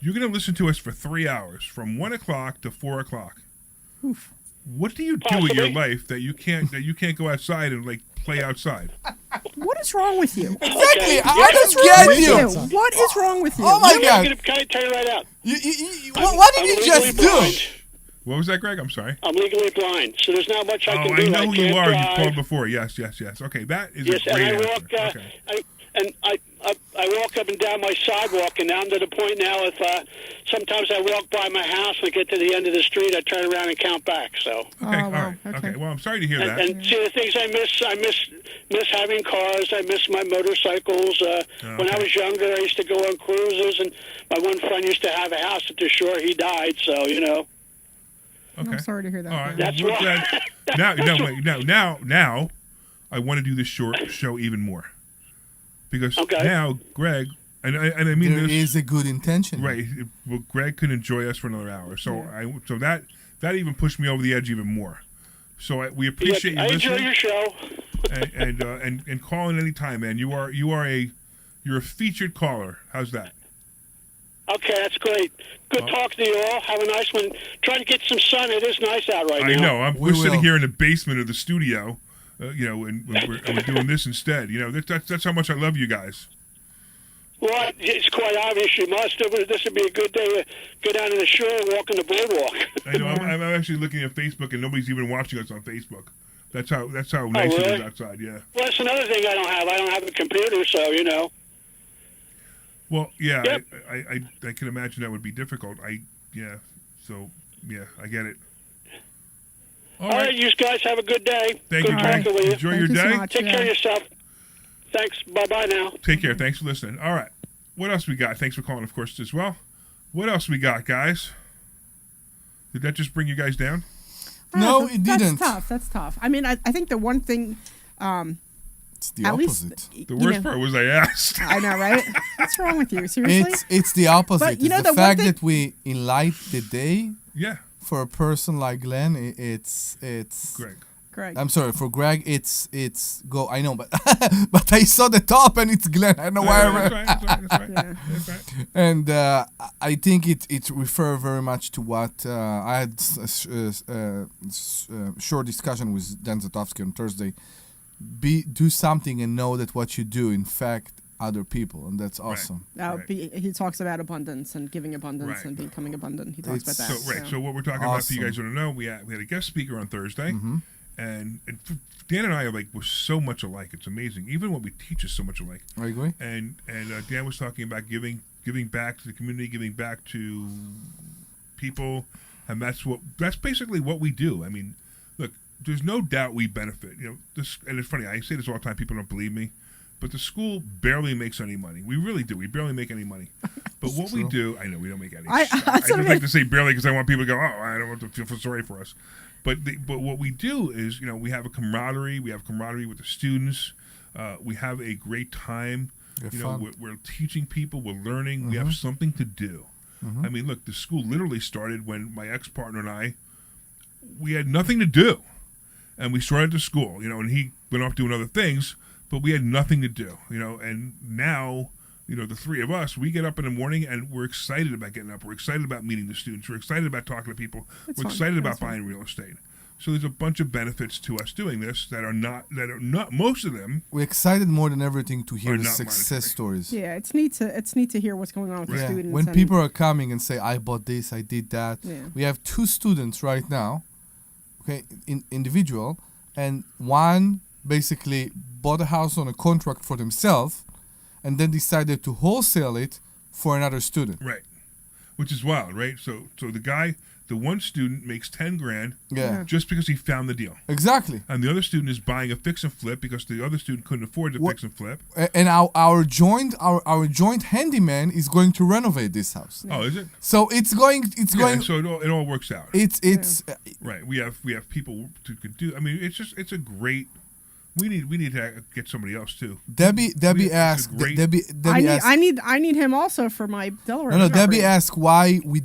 you're going to listen to us for 3 hours, from 1 o'clock to 4 o'clock. Oof. What do you do with your life that you can't go outside and play outside? What is wrong with you? Exactly. Okay. I don't get you. What is wrong with you? Oh my God. Can I tell you right out? What did you just do? What was that, Greg? I'm sorry. I'm legally blind, so there's not much I can do. I know who you are. Drive. You called before. Yes. Okay, that is yes, a great and I answer. walk. Okay. I walk up and down my sidewalk, and now I'm to the point now. If sometimes I walk by my house and I get to the end of the street, I turn around and count back. So okay, all right. Okay. Well, I'm sorry to hear that. And see the things I miss having cars. I miss my motorcycles. When I was younger, I used to go on cruises, and my one friend used to have a house at the shore. He died, so Okay. I'm sorry to hear that. All right. That's well, why. Now, I want to do this short show even more, because now, Greg, and I mean there this is a good intention, right? Well, Greg could enjoy us for another hour, so that even pushed me over the edge even more. So we appreciate you listening. I enjoy your show. and call in any time, man. You're a featured caller. How's that? Okay, that's great. Good talking to you all. Have a nice one. Try to get some sun. It is nice out right now. I know. We're sitting here in the basement of the studio, and we're doing this instead. That's how much I love you guys. Well, it's quite obvious you must. This would be a good day to go down to the shore and walk on the boardwalk. I know. I'm actually looking at Facebook, and nobody's even watching us on Facebook. That's how nice it is outside. Yeah. Well, that's another thing I don't have. I don't have a computer, so Well, yeah, yep. I can imagine that would be difficult. I get it. All right, you guys have a good day. Thank good you, talking Greg. with you. Enjoy your day. Take care of yourself. Thanks. Bye-bye now. Take care. Thanks for listening. All right. What else we got? Thanks for calling, of course, as well. What else we got, guys? Did that just bring you guys down? No, it didn't. That's tough. I mean, I think the one thing... it's the opposite. The worst part was I asked. I know, right? What's wrong with you? Seriously? It's the opposite. But, it's the fact that we enlight the day. Yeah. For a person like Glenn, it's Greg. I'm sorry, for Greg, it's go. I know, but but I saw the top and it's Glenn. I know why. That's right. And I think it refer very much to what I had a short discussion with Dan Zatowski on Thursday. Do something and know that what you do, in fact, other people, and that's awesome. He talks about abundance and giving abundance and becoming abundant. He talks about that. So what we're talking about, for you guys want to know, we had a guest speaker on Thursday, and Dan and I we're so much alike. It's amazing. Even what we teach is so much alike. I agree. And Dan was talking about giving back to the community, giving back to people, and that's basically what we do. I mean, look, there's no doubt we benefit. This, and it's funny. I say this all the time. People don't believe me. But the school barely makes any money. We really do. We barely make any money. But what we do, I know we don't make any. I don't like to say barely because I want people to go, I don't want to feel sorry for us. But what we do is, we have a camaraderie. We have camaraderie with the students. We have a great time. We're teaching people. We're learning. We have something to do. I mean, look, the school literally started when my ex-partner and I, we had nothing to do. And we started the school, and he went off doing other things. But we had nothing to do, and now, the three of us, we get up in the morning and we're excited about getting up. We're excited about meeting the students. We're excited about talking to people. We're excited about buying real estate. So there's a bunch of benefits to us doing this that are not most of them. We're excited more than everything to hear the not success monetary. stories. Yeah, it's neat to hear what's going on with the students. When and- people are coming and say, I bought this, I did that. Yeah. We have 2 students right now, okay, individual, and one basically bought a house on a contract for themselves and then decided to wholesale it for another student. Right. Which is wild, right? So the one student makes $10,000 just because he found the deal. Exactly. And the other student is buying a fix and flip because the other student couldn't afford to fix and flip. And our joint handyman is going to renovate this house. Oh, is it? So it's going. So it all works out. It's right. We have people who could do. I mean, it's a great. We need to get somebody else too. Debbie asked. Debbie asked. I need him also for my Delaware. No. Debbie asked why you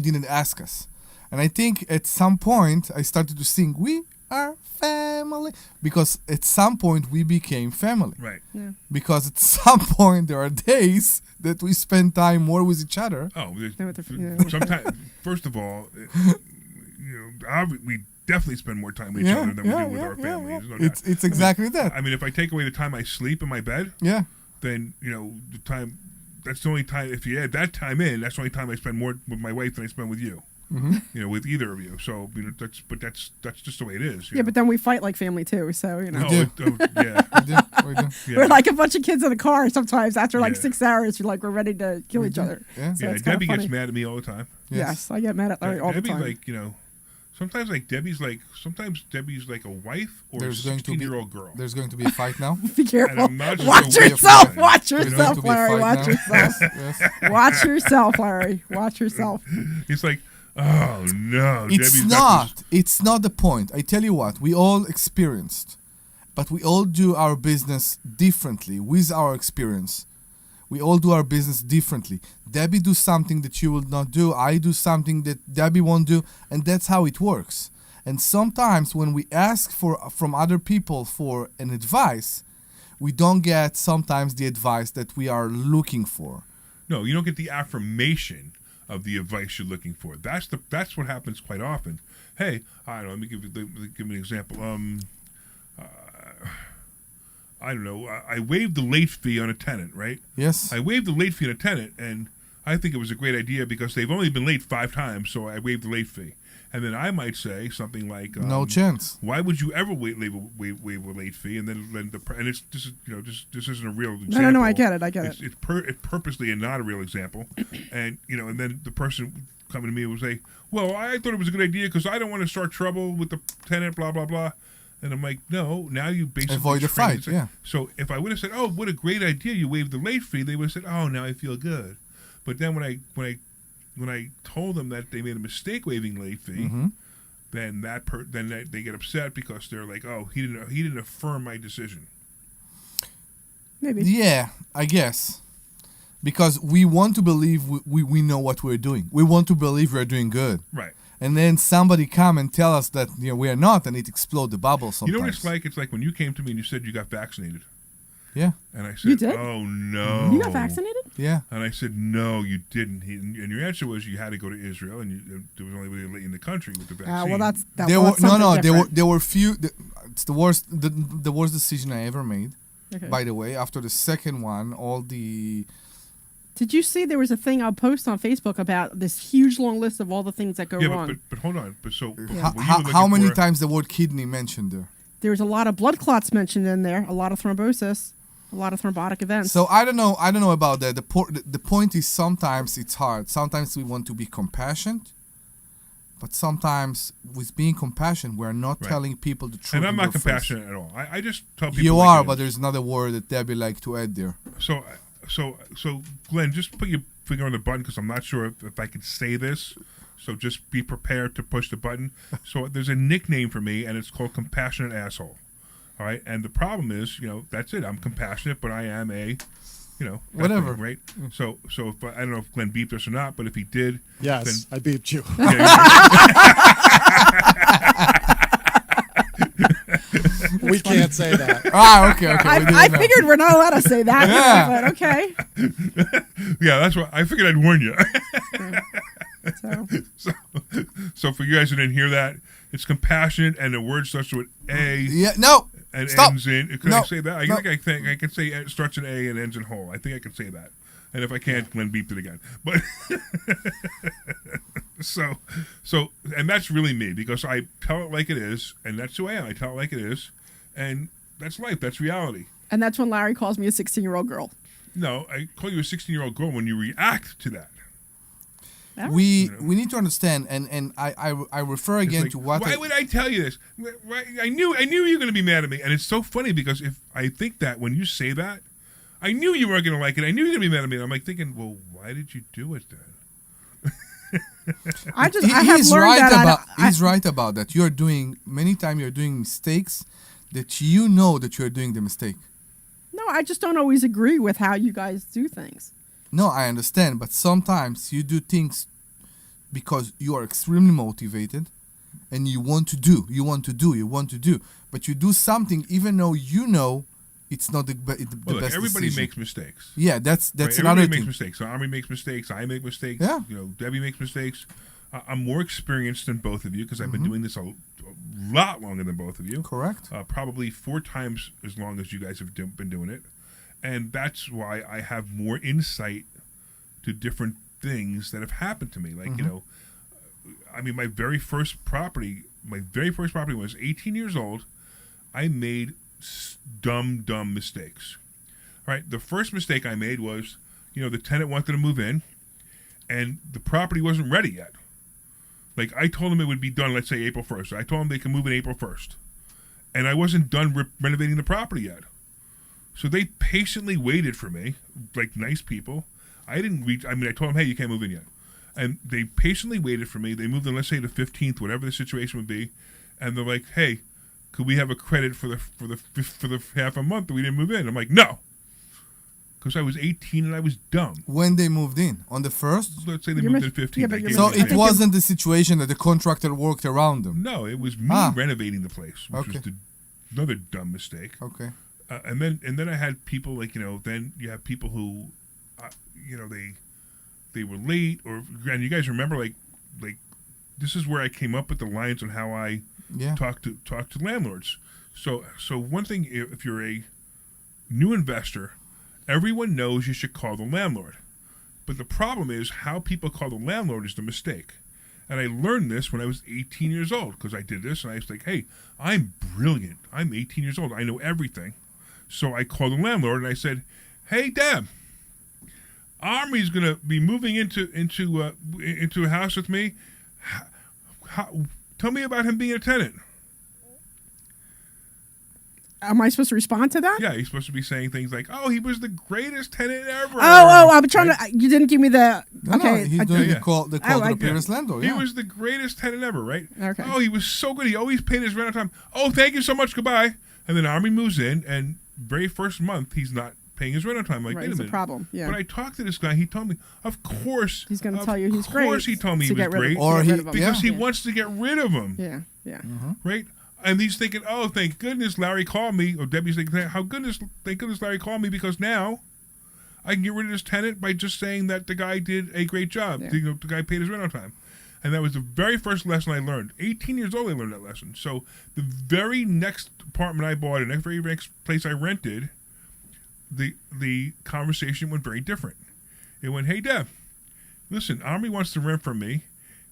didn't ask us, and I think at some point I started to think we are family because at some point we became family. Right. Yeah. Because at some point there are days that we spend time more with each other. Oh, sometimes. First of all, we definitely spend more time with each other than we do with our families. No doubt. It's exactly that. I mean, if I take away the time I sleep in my bed, then the time. That's the only time. If you add that time in, that's the only time I spend more with my wife than I spend with you. Mm-hmm. With either of you. So that's just the way it is. Yeah, but then we fight like family too. So We do. We're like a bunch of kids in a car. Sometimes after like 6 hours, we're ready to kill each other. Yeah. So it's Debbie funny. gets mad at me all the time. Yes, I get mad at Larry all the time. Sometimes Debbie's like a wife or a 16-year-old girl. There's going to be a fight now. Be careful. And I'm not just Watch a yourself. wife. Watch There's going yourself, to be a Larry. fight Watch now. yourself. Yes. Watch yourself, Larry. Watch yourself. It's like, oh no, It's Debbie's not. It's not the point. I tell you what, we all experienced, but we all do our business differently with our experience. We all do our business differently. Debbie do something that you will not do. I do something that Debbie won't do, and that's how it works. And sometimes when we ask from other people for an advice, we don't get sometimes the advice that we are looking for. No, you don't get the affirmation of the advice you're looking for. That's what happens quite often. Hey, I don't know. Let me give me an example. I don't know. I waived the late fee on a tenant, right? Yes. I waived the late fee on a tenant, and I think it was a great idea because they've only been late 5 times, so I waived the late fee. And then I might say something like, "No chance. Why would you ever waive a late fee?" And then this isn't a real example. No, I get it. It's purposely and not a real example. And and then the person coming to me would say, "Well, I thought it was a good idea because I don't want to start trouble with the tenant." Blah blah blah. And I'm like, no. Now you basically avoid the fight. Yeah. So if I would have said, "Oh, what a great idea! You waived the late fee," they would have said, "Oh, now I feel good." But then when I told them that they made a mistake waiving late fee, then they get upset because they're like, "Oh, he didn't affirm my decision." Maybe. Yeah, I guess. Because we want to believe we know what we're doing. We want to believe we're doing good. Right. And then somebody come and tell us that we are not, and it explodes the bubble sometimes. You know what it's like? It's like when you came to me and you said you got vaccinated. Yeah. And I said, You did? "Oh no." You got vaccinated? Yeah. And I said, "No, you didn't." And your answer was you had to go to Israel, and there was only really in the country with the vaccine. Well, that's There were few. It's the worst decision I ever made. Okay. By the way, after the second one, all the. Did you see there was a thing I'll post on Facebook about this huge long list of all the things that go wrong? But hold on. How many times the word kidney mentioned there? There's a lot of blood clots mentioned in there, a lot of thrombosis, a lot of thrombotic events. So I don't know about that. The point is sometimes it's hard. Sometimes we want to be compassionate, but sometimes with being compassionate, we're not telling people the truth. And I'm not face. compassionate at all. I just tell people. You are, but there's another word that Debbie like to add there. So Glenn, just put your finger on the button because I'm not sure if I can say this. So just be prepared to push the button. So there's a nickname for me, and it's called Compassionate Asshole. All right, and the problem is, that's it. I'm compassionate, but I am a, whatever, right? So if I don't know if Glenn beeped us or not, but if he did, yes, then, I beeped you. We can't say that. Okay. I figured we're not allowed to say that. Yeah. But okay. Yeah, that's what I figured. I'd warn you. So for you guys who didn't hear that, it's compassionate, and the word starts with A. Yeah, no. And Stop. ends in. Can No. I say that? No. I think I can say it starts in A and ends in whole. I think I can say that. And if I can't, Glenn beeped it again. But so, and that's really me, because I tell it like it is, and that's who I am. I tell it like it is, and that's life. That's reality. And that's when Larry calls me a 16-year-old girl. No, I call you a 16-year-old girl when you react to that. We need to understand, and I refer again Like, to what. why would I tell you this? I knew you were going to be mad at me, and it's so funny because if I think that when you say that, I knew you weren't going to like it. I knew you were going to be mad at me. And I'm like thinking, well, why did you do it then? He's right about that. You're doing many times. You're doing mistakes that you know that you're doing the mistake. No, I just don't always agree with how you guys do things. No, I understand, but sometimes you do things because you are extremely motivated and you want to do, but you do something even though you know it's not the best everybody decision. makes mistakes. Yeah, that's right? another Everybody thing. makes mistakes. So Omri makes mistakes. I make mistakes. Yeah. Debbie makes mistakes. I'm more experienced than both of you because I've been doing this a lot longer than both of you. Correct. Probably 4 times as long as you guys have been doing it. And that's why I have more insight to different things that have happened to me. Like, I mean, my very first property when I was 18 years old, I made dumb mistakes. Right? The first mistake I made was, the tenant wanted to move in, and the property wasn't ready yet. Like, I told them it would be done, let's say, April 1st. I told them they could move in April 1st. And I wasn't done renovating the property yet. So they patiently waited for me, like nice people. I told them, hey, you can't move in yet. And they patiently waited for me. They moved in, let's say, the 15th, whatever the situation would be. And they're like, hey, could we have a credit for the half a month that we didn't move in? I'm like, no. Because I was 18 and I was dumb. When they moved in? On the 1st? Let's say they moved in 15th. So it wasn't the situation that the contractor worked around them? No, it was me renovating the place, which was another dumb mistake. Okay. And then I had people like, then you have people who, they were late, and you guys remember like this is where I came up with the lines on how I talk to landlords. So one thing, if you're a new investor, everyone knows you should call the landlord. But the problem is how people call the landlord is the mistake. And I learned this when I was 18 years old because I did this and I was like, hey, I'm brilliant. I'm 18 years old. I know everything. So I called the landlord and I said, hey, Deb, Omri's going to be moving into a house with me. Tell me about him being a tenant. Am I supposed to respond to that? Yeah, he's supposed to be saying things like, "Oh, he was the greatest tenant ever." I'm trying to. You didn't give me the. Okay, he's doing the call to the previous landlord. He was the greatest tenant ever, right? Okay. Oh, he was so good. He always paid his rent on time. Oh, thank you so much. Goodbye. And then Omri moves in, and very first month he's not paying his rent on time. Like, right, wait a minute. It's a problem. Yeah. But I talked to this guy. He told me, of course, he's going to tell you he's great. Of course, he told me he was great, because he wants to get rid of him. Yeah. Mm-hmm. Right. And he's thinking, oh, thank goodness Larry called me. Or Debbie's thinking, thank goodness Larry called me because now I can get rid of this tenant by just saying that the guy did a great job. Yeah. The guy paid his rent on time. And that was the very first lesson I learned. 18 years old, I learned that lesson. So the very next apartment I bought, and the very next place I rented, the conversation went very different. It went, hey, Deb, listen, Omri wants to rent from me.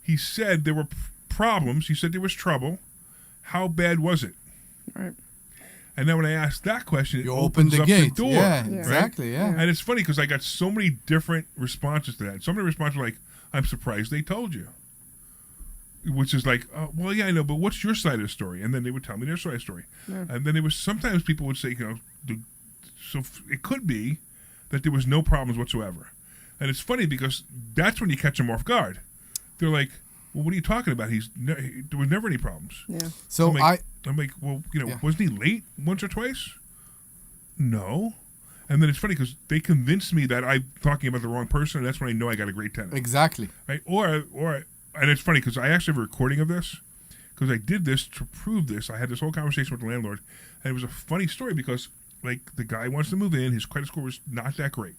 He said there were problems. He said there was trouble. How bad was it? Right. And then when I asked that question, it opened the gate. The door. Yeah, exactly. Yeah. And it's funny because I got so many different responses to that. Some of the responses were like, I'm surprised they told you. Which is like, oh, well, yeah, I know, but what's your side of the story? And then they would tell me their side of the story. Yeah. And then sometimes people would say, so it could be that there was no problems whatsoever. And it's funny because that's when you catch them off guard. They're like, well, what are you talking about? There was never any problems. Yeah. So I'm like, well, wasn't he late once or twice? No. And then it's funny because they convinced me that I'm talking about the wrong person, and that's when I know I got a great tenant. Exactly. Right? And it's funny because I actually have a recording of this because I did this to prove this. I had this whole conversation with the landlord, and it was a funny story because, like, the guy wants to move in. His credit score was not that great.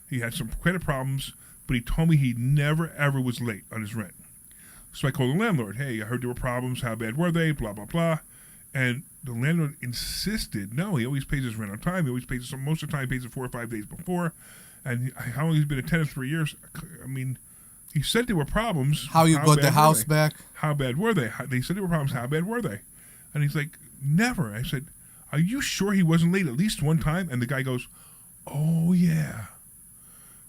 He had some credit problems, but he told me he never, ever was late on his rent. So I called the landlord. Hey, I heard there were problems. How bad were they? Blah, blah, blah. And the landlord insisted, no, he always pays his rent on time. He always pays, most of the time he pays it 4 or 5 days before. And how long he's been a tenant? 3 years. I mean, he said there were problems. How you got the house back? How bad were they? They said there were problems. How bad were they? And he's like, never. I said, are you sure he wasn't late at least one time? And the guy goes, oh, yeah.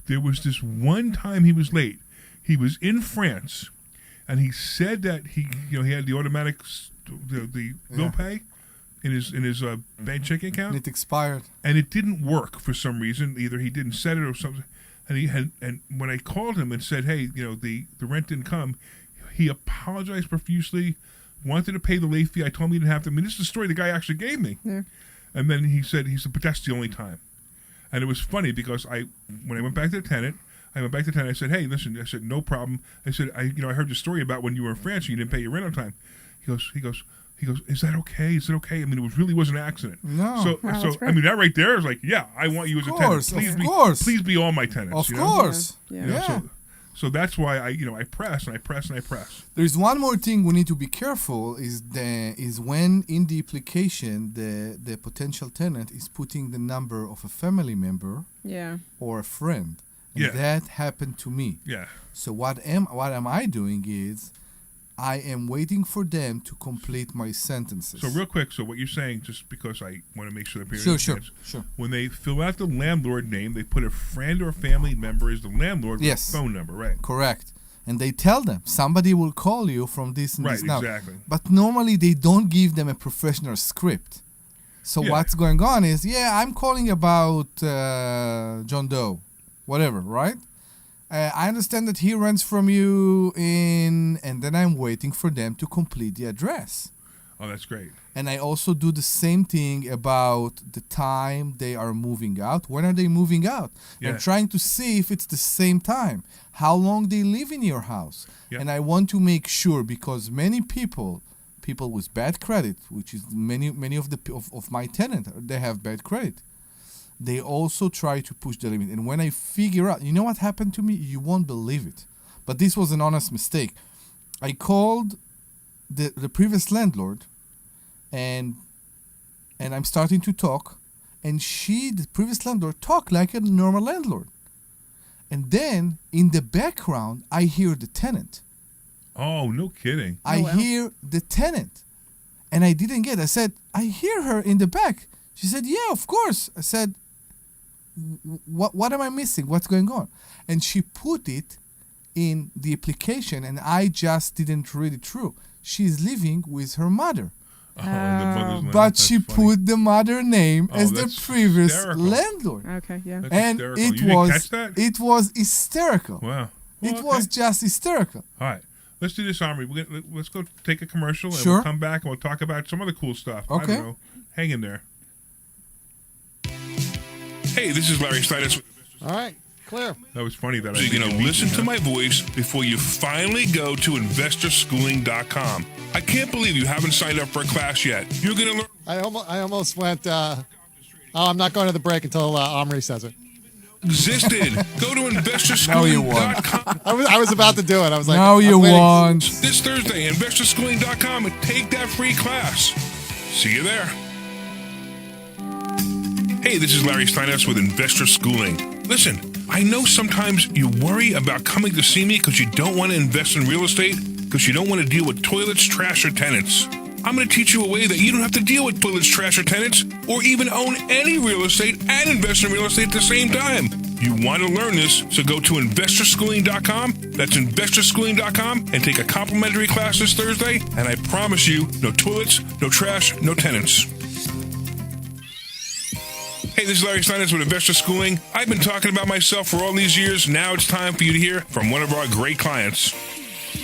There was this one time he was late. He was in France, and he said that he had the automatic the bill pay in his bank checking account. And it expired. And it didn't work for some reason. Either he didn't set it or something. And when I called him and said, hey, the rent didn't come, he apologized profusely, wanted to pay the late fee. I told him he didn't have to. I mean, this is the story the guy actually gave me. Yeah. And then he said, but that's the only time. And it was funny because when I went back to the tenant, I said, hey, listen, I said, no problem. I said, I heard the story about when you were in France and you didn't pay your rent on time. He goes, is that okay? Is it okay? I mean, it really was an accident. No. So I mean, that right there is like, yeah, I want you as a tenant. Please be all my tenants. Of course. Yeah. So that's why I press and I press and I press. There's one more thing we need to be careful is when in the application the potential tenant is putting the number of a family member or a friend. And that happened to me. Yeah. So what am I doing is I am waiting for them to complete my sentences. So real quick, so what you're saying, just because I want to make sure the Sure. When they fill out the landlord name, they put a friend or family member as the landlord with a phone number, right? Correct. And they tell them somebody will call you from this and this now. Exactly. But normally they don't give them a professional script. So what's going on is, I'm calling about John Doe, whatever, right? I understand that he rents from you and then I'm waiting for them to complete the address. Oh, that's great. And I also do the same thing about the time they are moving out. When are they moving out? Yeah. I'm trying to see if it's the same time. How long they live in your house. Yeah. And I want to make sure because many people with bad credit, which is many of my tenants, they have bad credit. They also try to push the limit. And when I figure out, you know what happened to me? You won't believe it. But this was an honest mistake. I called the previous landlord and I'm starting to talk. And the previous landlord, talked like a normal landlord. And then in the background, I hear the tenant. Oh, no kidding. I hear the tenant. And I didn't get it. I said, I hear her in the back. She said, yeah, of course. I said, what am I missing? What's going on? And she put it in the application, and I just didn't read it through. She's living with her mother. But she put the mother name as the previous landlord. Okay, yeah. And it was hysterical. Wow. It was just hysterical. All right. Let's do this, Omri. Let's go take a commercial, and Sure. we'll come back and we'll talk about some other cool stuff. Okay. I don't know. Hang in there. Hey, this is Larry Steinhouse. All right, clear. That was funny that You're going to listen to my voice before you finally go to investorschooling.com. I can't believe you haven't signed up for a class yet. You're going to learn. I almost went, I'm not going to the break until Omri says it. Existed. Go to investorschooling.com. I was about to do it. I was like, no, you won't. This Thursday, investorschooling.com, and take that free class. See you there. Hey, this is Larry Steinhouse with Investor Schooling. Listen, I know sometimes you worry about coming to see me because you don't want to invest in real estate, because you don't want to deal with toilets, trash, or tenants. I'm going to teach you a way that you don't have to deal with toilets, trash, or tenants, or even own any real estate and invest in real estate at the same time. You want to learn this, so go to investorschooling.com. That's investorschooling.com, and take a complimentary class this Thursday, and I promise you, no toilets, no trash, no tenants. Hey, this is Larry Steinhouse with Investor Schooling. I've been talking about myself for all these years. Now it's time for you to hear from one of our great clients.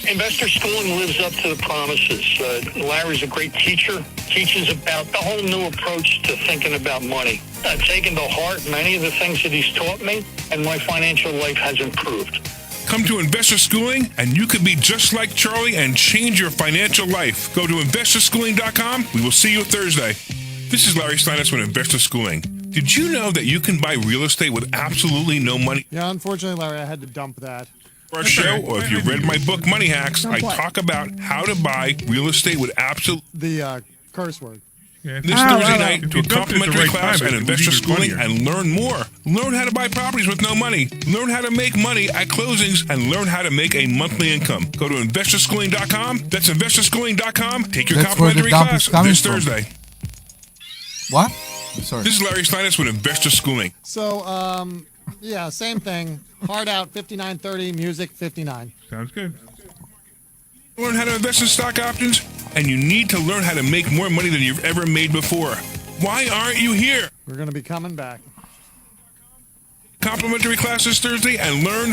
Investor Schooling lives up to the promises. Larry's a great teacher, teaches about the whole new approach to thinking about money. I've taken to heart many of the things that he's taught me, and my financial life has improved. Come to Investor Schooling, and you could be just like Charlie and change your financial life. Go to investorschooling.com. We will see you Thursday. This is Larry Steinhouse with Investor Schooling. Did you know that you can buy real estate with absolutely no money? Yeah, unfortunately, Larry, I had to dump that. Our show, or if you read my book, Money Hacks, I talk about how to buy real estate with absolute... The curse word. This Thursday night to a complimentary class at Investor Schooling and learn more. Learn how to buy properties with no money. Learn how to make money at closings and learn how to make a monthly income. Go to investorschooling.com. That's investorschooling.com. Take your complimentary class this Thursday. What? Sorry. This is Larry Steinhouse with Investor Schooling. So, yeah, same thing. Hard out, $59.30. Music, $59. Sounds good. Learn how to invest in stock options, and you need to learn how to make more money than you've ever made before. Why aren't you here? We're going to be coming back. Complimentary class this Thursday and learn.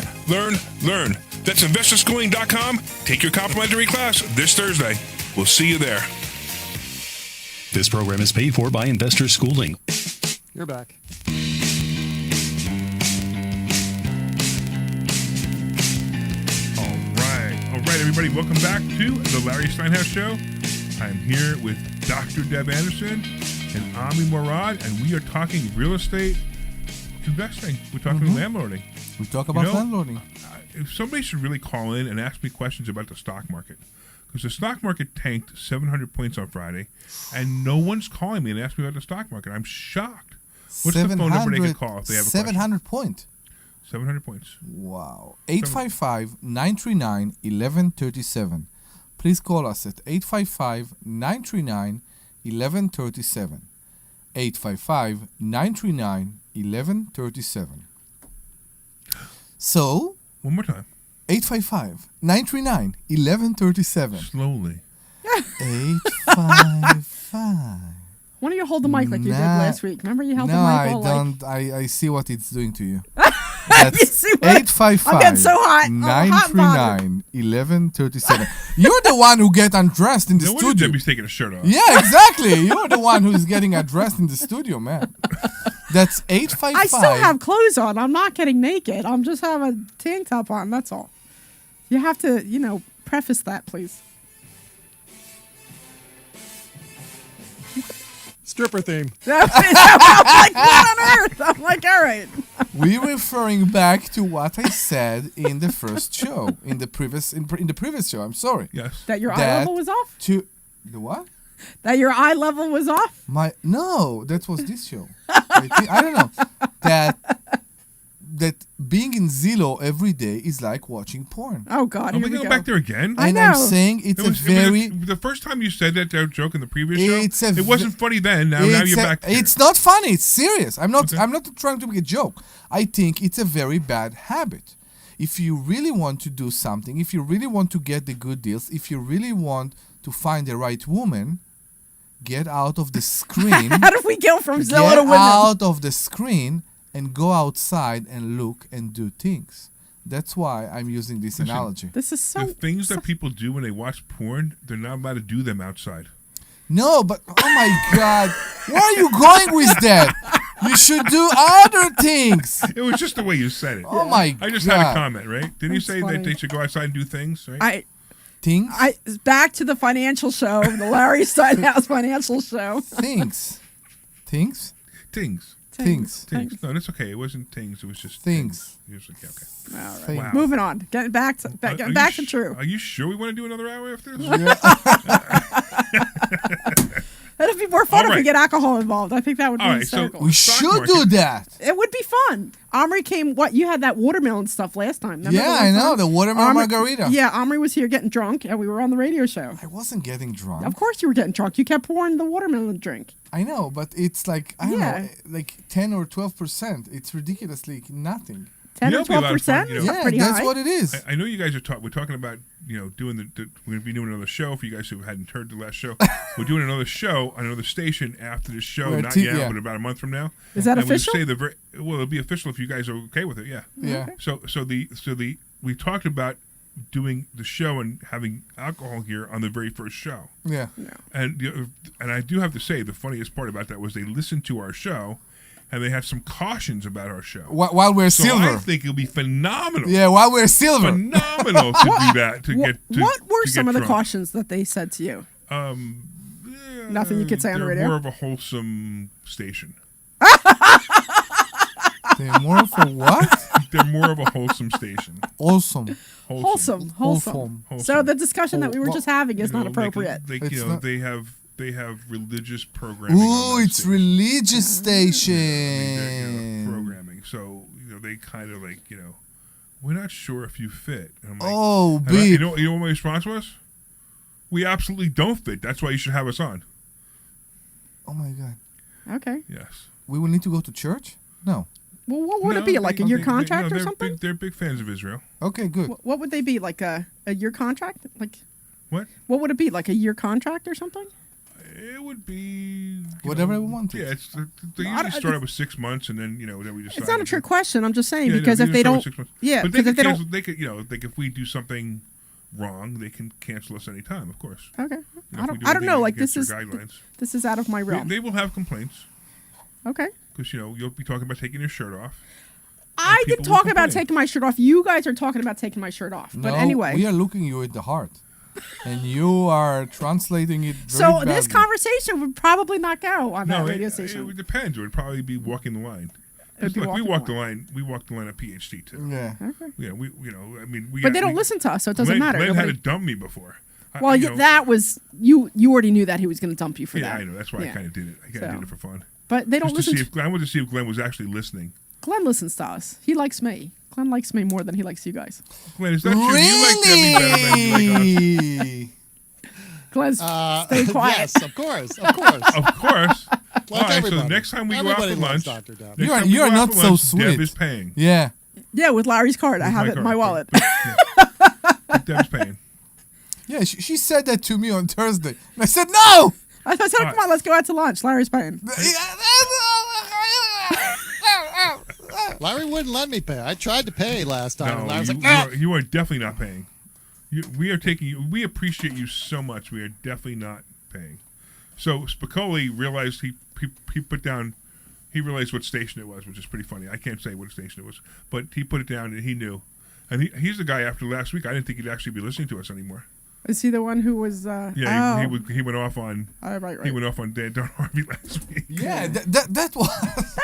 That's investorschooling.com. Take your complimentary class this Thursday. We'll see you there. This program is paid for by Investor Schooling. You're back. All right, everybody, welcome back to the Larry Steinhouse Show. I'm here with Dr. Deb Anderson and Omri Morad, and we are talking real estate investing. We're talking landlording. We talk about landlording. If somebody should really call in and ask me questions about the stock market, because the stock market tanked 700 points on Friday, and no one's calling me and asking me about the stock market. I'm shocked. What's the phone number they can call if they have a question? 700 points. 700 points. Wow. 855-939-1137. Please call us at 855-939-1137. 855-939-1137. So, one more time. 855-939-1137. Slowly. 855. Why don't you hold the mic like you did last week? Remember you held the mic all I don't. I see what it's doing to you. That's 855. I'm getting so hot. 939-1137. You're the one who get undressed in the studio. Debbie's taking a shirt off. Yeah, exactly. You're the one who's getting undressed in the studio, man. That's 855. I still have clothes on. I'm not getting naked. I'm just have a tank top on. That's all. You have to, preface that, please. Stripper theme. I'm like, what on earth? I'm like, all right. We're referring back to what I said in the first show, in the previous show. I'm sorry. Yes. That your eye level was off? The what? That your eye level was off? No, that was this show. I don't know. That being in Zillow every day is like watching porn. Oh, God. Are we going back there again? And I'm saying the first time you said that joke in the previous show, it wasn't funny then. Now you're back there. It's not funny. It's serious. I'm not trying to make a joke. I think it's a very bad habit. If you really want to do something, if you really want to get the good deals, if you really want to find the right woman, get out of the screen. How do we go from Zillow to women? Get out of the screen and go outside and look and do things. That's why I'm using this analogy. This is so... The things that people do when they watch porn, they're not allowed to do them outside. No, but oh my God. Where are you going with that? You should do other things. It was just the way you said it. Oh my God. I just had a comment, right? Didn't you say that they should go outside and do things, right? Things? Back to the financial show, the Larry Steinhouse financial show. Things. No, that's okay. It wasn't things. It was just things. Okay. All right. Wow. Moving on. Getting back to true. Are you sure we want to do another hour after this? Yeah. It'd be more fun if we get alcohol involved. I think that would be hysterical. So we should do that. It would be fun. Omri came. You had that watermelon stuff last time. Remember I know the watermelon margarita. Yeah, Omri was here getting drunk, and we were on the radio show. I wasn't getting drunk. Of course you were getting drunk. You kept pouring the watermelon drink. I know, but it's like I don't know, like 10 or 12%. It's ridiculously nothing. 10 or 12%? Yeah, that's what it is. I know you guys are we're talking about, doing we're going to be doing another show for you guys who hadn't heard the last show. We're doing another show on another station after the show, not yet, but about a month from now. Is that official? It'll be official if you guys are okay with it, yeah. Yeah. Okay. So we talked about doing the show and having alcohol here on the very first show. Yeah. And I do have to say, the funniest part about that was they listened to our show and they had some cautions about our show. While we're silver. I think it'll be phenomenal. Yeah, while we're silver. Phenomenal to do that. What were some of the cautions that they said to you? Nothing you could say on the radio? More of a wholesome station. They're more for what? They're more of a wholesome station. Wholesome. Wholesome. So the discussion that we were just having is not appropriate. They have religious programming. Ooh, it's religious station. Programming. So they kind of we're not sure if you fit. And I'm like, oh, you know what my response was? We absolutely don't fit. That's why you should have us on. Oh my God. Okay. Yes. We will need to go to church? No. Well, what would it be? Like a year contract or something? They're big fans of Israel. Okay, good. What would they be? Like a year contract? Like what? What would it be? Like a year contract or something? It would be whatever we want. Yeah, they usually start out with 6 months, and then then we decide. It's not a trick question. I'm just saying because if they don't, but because if they don't, they could like if we do something wrong, they can cancel us anytime. Of course. Okay. I don't know. Like this is out of my realm. They will have complaints. Okay. Because you'll be talking about taking your shirt off. I didn't talk about taking my shirt off. You guys are talking about taking my shirt off. But anyway, we are looking you in the heart, and you are translating it. Very badly. This conversation would probably not go on that radio station. It depends. It would probably be walking the line. We walk the line. We walk the line at PhD too. Yeah. Okay. Yeah. But they don't listen to us, so it doesn't matter. Glenn had to dump me before. Well, that was you. You already knew that he was going to dump you for that. Yeah, I know. That's why I kind of did it. I kind of did it for fun. But they don't listen. I wanted to see if Glenn was actually listening. Glenn listens to us. He likes me. Glenn likes me more than he likes you guys. Glenn, is that true? Do you like Debbie better than you like us? Glenn's stay quiet. Yes, of course. Of course. All right, so the next time we go out for lunch, you are not so sweet. Deb is paying. Yeah. Yeah, with Larry's card. I have it in my wallet. Deb's paying. Yeah, she said that to me on Thursday. And I said, no! I said, come on, let's go out to lunch. Larry's paying. Larry wouldn't let me pay. I tried to pay last time. No, and Larry's you are definitely not paying. We are taking you. We appreciate you so much. We are definitely not paying. So Spicoli realized he put down. He realized what station it was, which is pretty funny. I can't say what station it was, but he put it down and he knew. And he's the guy after last week. I didn't think he'd actually be listening to us anymore. Is he the one who was? He went off on. Right. He went off on Dan Harvey last week. Yeah, that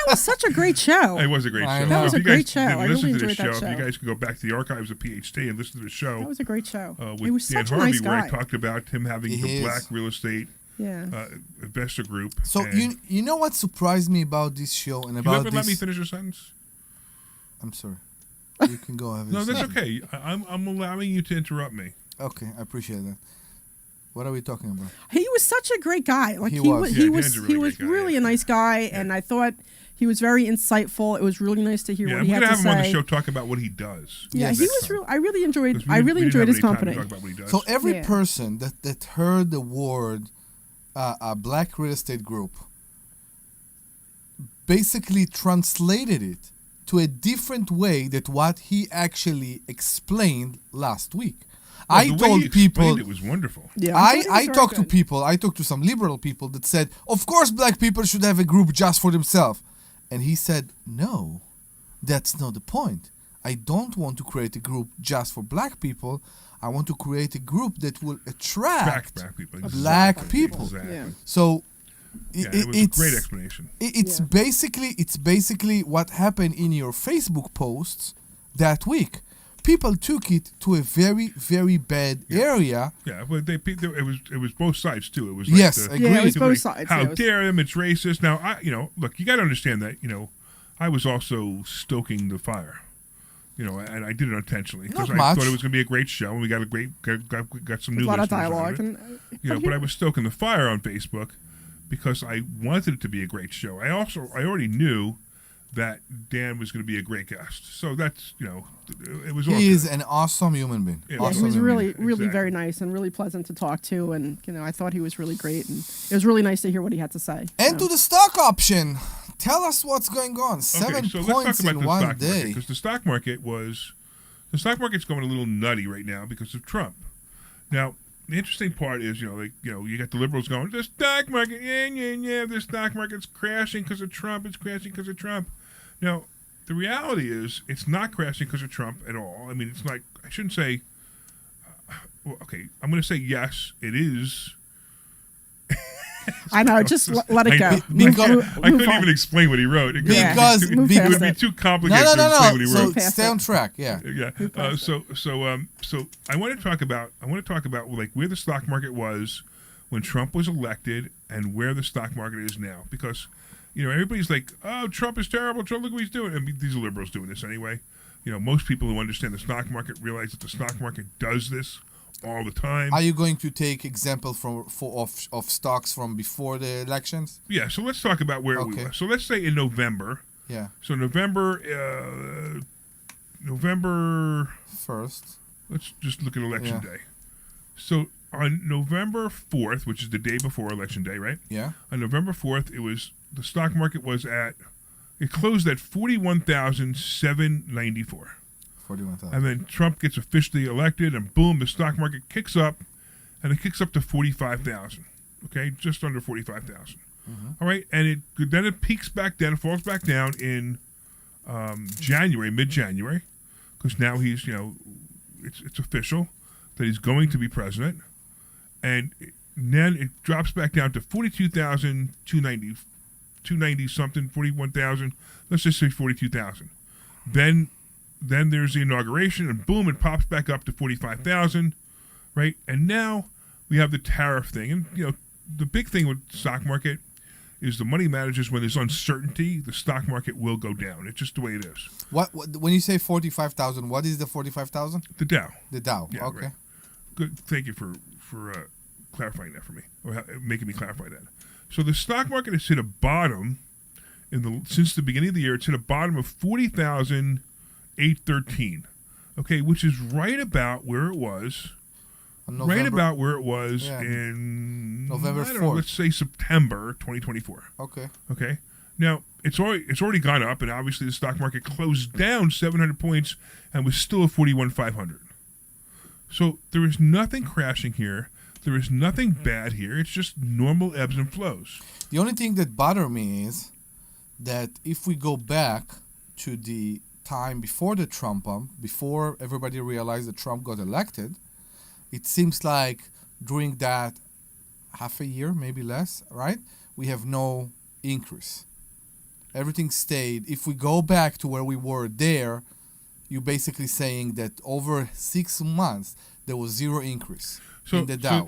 was such a great show. It was a great show. That was a great show. I really enjoyed that show. If you guys can go back to the archives of PhD and listen to the show. That was a great show. With was Dan such a Harvey, nice guy. where I talked about him having the black real estate investor group. So you know what surprised me about this show and about this? Let me finish your sentence. I'm sorry. You can go ahead. No, that's okay. I'm allowing you to interrupt me. Okay, I appreciate that. What are we talking about? He was such a great guy. Like he was really a nice guy, and I thought he was very insightful. It was really nice to hear what he had to say. I'm gonna have him on the show talk about what he does. Yeah, he was real. I really enjoyed. I really enjoyed his company. So every person that heard the word a black real estate group basically translated it to a different way than what he actually explained last week. I told people it was wonderful. Yeah, I talked to people. I talked to some liberal people that said, "Of course, black people should have a group just for themselves," and he said, "No, that's not the point. I don't want to create a group just for black people. I want to create a group that will attract black people. Black people." Exactly. Yeah. So it was a great explanation. It's basically what happened in your Facebook posts that week. People took it to a very, very bad area. Yeah, but it was both sides too. It was like agreed. Yeah, it was both sides. How dare them? It's racist. Now, look, you got to understand that. I was also stoking the fire. And I did it intentionally because I thought it was going to be a great show, and we got got some new a lot of listeners dialogue. But I was stoking the fire on Facebook because I wanted it to be a great show. I already knew that Dan was going to be a great guest. So that's, it was all He is an awesome human being. Yeah, he was really very nice and really pleasant to talk to. And, I thought he was really great. And it was really nice to hear what he had to say. And to the stock option. Tell us what's going on. 7 points in one day. Because the stock market's going a little nutty right now because of Trump. Now, the interesting part is, you got the liberals going, the stock market, the stock market's crashing because of Trump. It's crashing because of Trump. Now, the reality is it's not crashing because of Trump at all. I mean, it's like, I shouldn't say, I'm going to say yes, it is. I know. Just let it go. I couldn't even explain what he wrote. Because it would be too complicated to explain what he wrote. So stay on track. Yeah. So I want to talk about like where the stock market was when Trump was elected and where the stock market is now, because everybody's like, oh, Trump is terrible. Trump, look what he's doing. I mean, these are liberals doing this anyway. Most people who understand the stock market realize that the stock market does this all the time. Are you going to take example of stocks from before the elections? Yeah, so let's talk about where we were. So let's say in November. Yeah. So November 1st. Let's just look at election day. So on November 4th, which is the day before election day, right? Yeah. On November 4th, the stock market it closed at 41,794. 41,000. And then Trump gets officially elected, and boom, the stock market kicks up, and it kicks up to 45,000. Okay, just under 45,000. Mm-hmm. All right, and then it peaks back down, it falls back down in January, mid-January, because now he's it's official that he's going to be president, and then it drops back down to 42,290 something, 41,000. Let's just say 42,000. Then there's the inauguration, and boom, it pops back up to 45,000, right? And now we have the tariff thing, and the big thing with the stock market is the money managers. When there's uncertainty, the stock market will go down. It's just the way it is. What when you say 45,000? What is the 45,000? The Dow. The Dow. Yeah, okay. Right. Good. Thank you for clarifying that for me, or making me clarify that. So the stock market has hit a bottom since the beginning of the year. It's hit a bottom of 40,813. Okay, which is right about where it was. In November 4th. Let's say September 2024. Okay. Okay. Now it's already gone up, and obviously the stock market closed down 700 points and was still at 41,500. So there is nothing crashing here. There is nothing bad here. It's just normal ebbs and flows. The only thing that bothers me is that if we go back to the time before the Trump bump, before everybody realized that Trump got elected, it seems like during that half a year, maybe less, right? We have no increase. Everything stayed. If we go back to where we were there, you're basically saying that over 6 months there was zero increase in the Dow.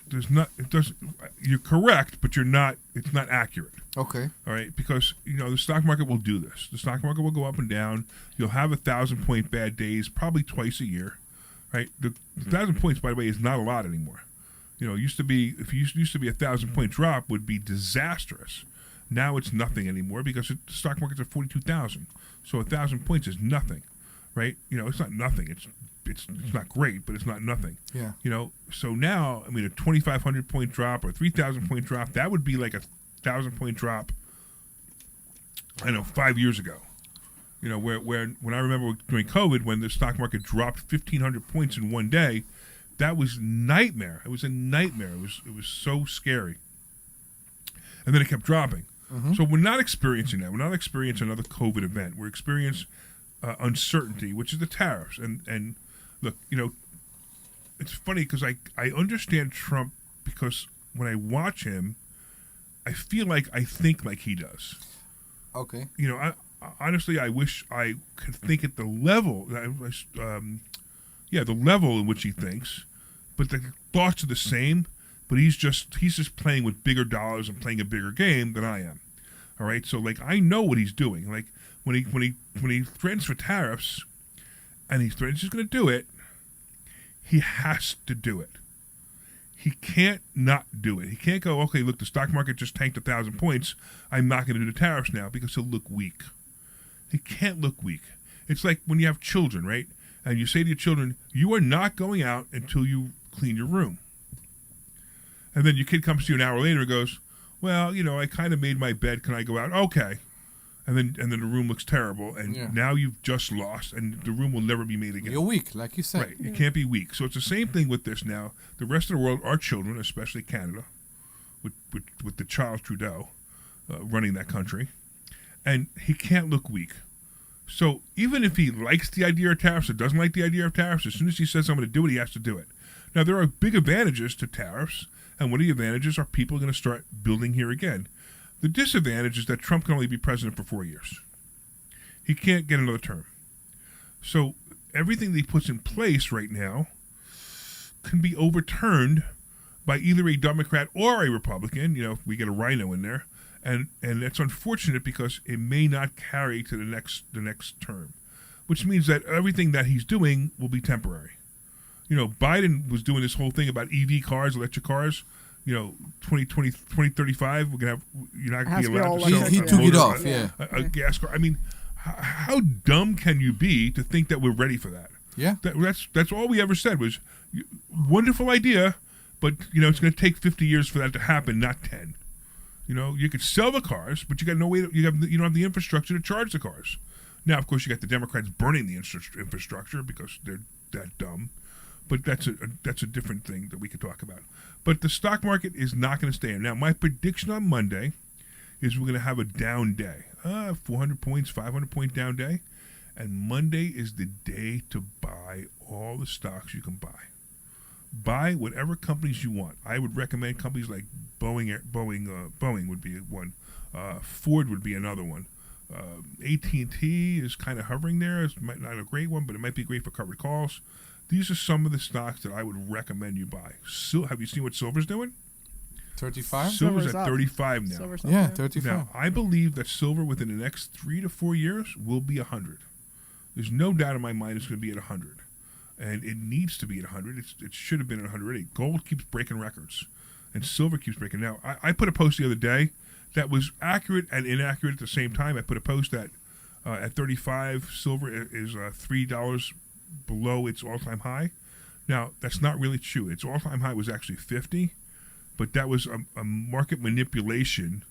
There's not. It doesn't. You're correct, but you're not. It's not accurate. Okay. All right, because the stock market will do this. The stock market will go up and down. You'll have 1,000-point bad days, probably twice a year. Right. The 1,000 points, by the way, is not a lot anymore. It used to be, if you used to be 1,000-point drop would be disastrous. Now it's nothing anymore because the stock market's at 42,000. So 1,000 points is nothing, right? It's not nothing. It's not great, but it's not nothing. Yeah. So now, a 2,500-point drop or 3,000-point drop, that would be like 1,000-point drop. 5 years ago. Where when I remember during COVID, when the stock market dropped 1,500 points in one day, that was nightmare. It was a nightmare. It was so scary. And then it kept dropping. Mm-hmm. So we're not experiencing that. We're not experiencing another COVID event. We're experiencing uncertainty, which is the tariffs. And look, it's funny because I understand Trump because when I watch him, I feel like I think like he does. Okay. Honestly, I wish I could think at the level, the level in which he thinks, but the thoughts are the same. But he's just playing with bigger dollars and playing a bigger game than I am. All right, so I know what he's doing. Like when he threatens for tariffs, and he threatens he's going to do it, he has to do it. He can't not do it. He can't go, okay, look, the stock market just tanked 1,000 points. I'm not going to do the tariffs now because he'll look weak. He can't look weak. It's like when you have children, right? And you say to your children, you are not going out until you clean your room. And then your kid comes to you an hour later and goes, well, I kind of made my bed. Can I go out? Okay. And then the room looks terrible. And now you've just lost, and the room will never be made again. You're weak, like you said. Right. You can't be weak. So it's the same thing with this now. The rest of the world, our children, especially Canada, with the Charles Trudeau running that country. And he can't look weak. So even if he likes the idea of tariffs or doesn't like the idea of tariffs, as soon as he says I'm going to do it, he has to do it. Now, there are big advantages to tariffs, And one of the advantages are people are going to start building here again. The disadvantage is that Trump can only be president for 4 years. He can't get another term. So everything that he puts in place right now can be overturned by either a Democrat or a Republican. You know, if we get a rhino in there. And that's unfortunate because it may not carry to the next term, which means that everything that he's doing will be temporary. You know, Biden was doing this whole thing about EV cars, electric cars. You know, 2035, we're gonna have you're not gonna be allowed to sell he took it off. a gas car. I mean, how dumb can you be to think that we're ready for that? Yeah, that's all we ever said was wonderful idea, but you know it's going to take 50 years for that to happen, not 10. You know, you could sell the cars, but you got no way. You don't have the infrastructure to charge the cars. Now, of course, you got the Democrats burning the infrastructure because they're that dumb. But that's a different thing that we could talk about. But the stock market is not going to stay in. Now, my prediction on Monday is we're going to have a down day, 400 points, 500 point down day, and Monday is the day to buy all the stocks you can buy. Buy whatever companies you want. I would recommend companies like Boeing would be one. Ford would be another one. AT&T is kind of hovering there. It's not a great one, but it might be great for covered calls. These are some of the stocks that I would recommend you buy. Have you seen what silver's doing? 35? Silver's at 35 now. Yeah, 35. Now, I believe that silver within the next 3 to 4 years will be 100. There's no doubt in my mind it's going to be at 100. And it needs to be at 100. It should have been at 108. Gold keeps breaking records. And silver keeps breaking. Now, I put a post the other day that was accurate and inaccurate at the same time. I put a post that at 35, silver is $3 below its all-time high. Now, that's not really true. Its all-time high was actually 50, but that was a market manipulation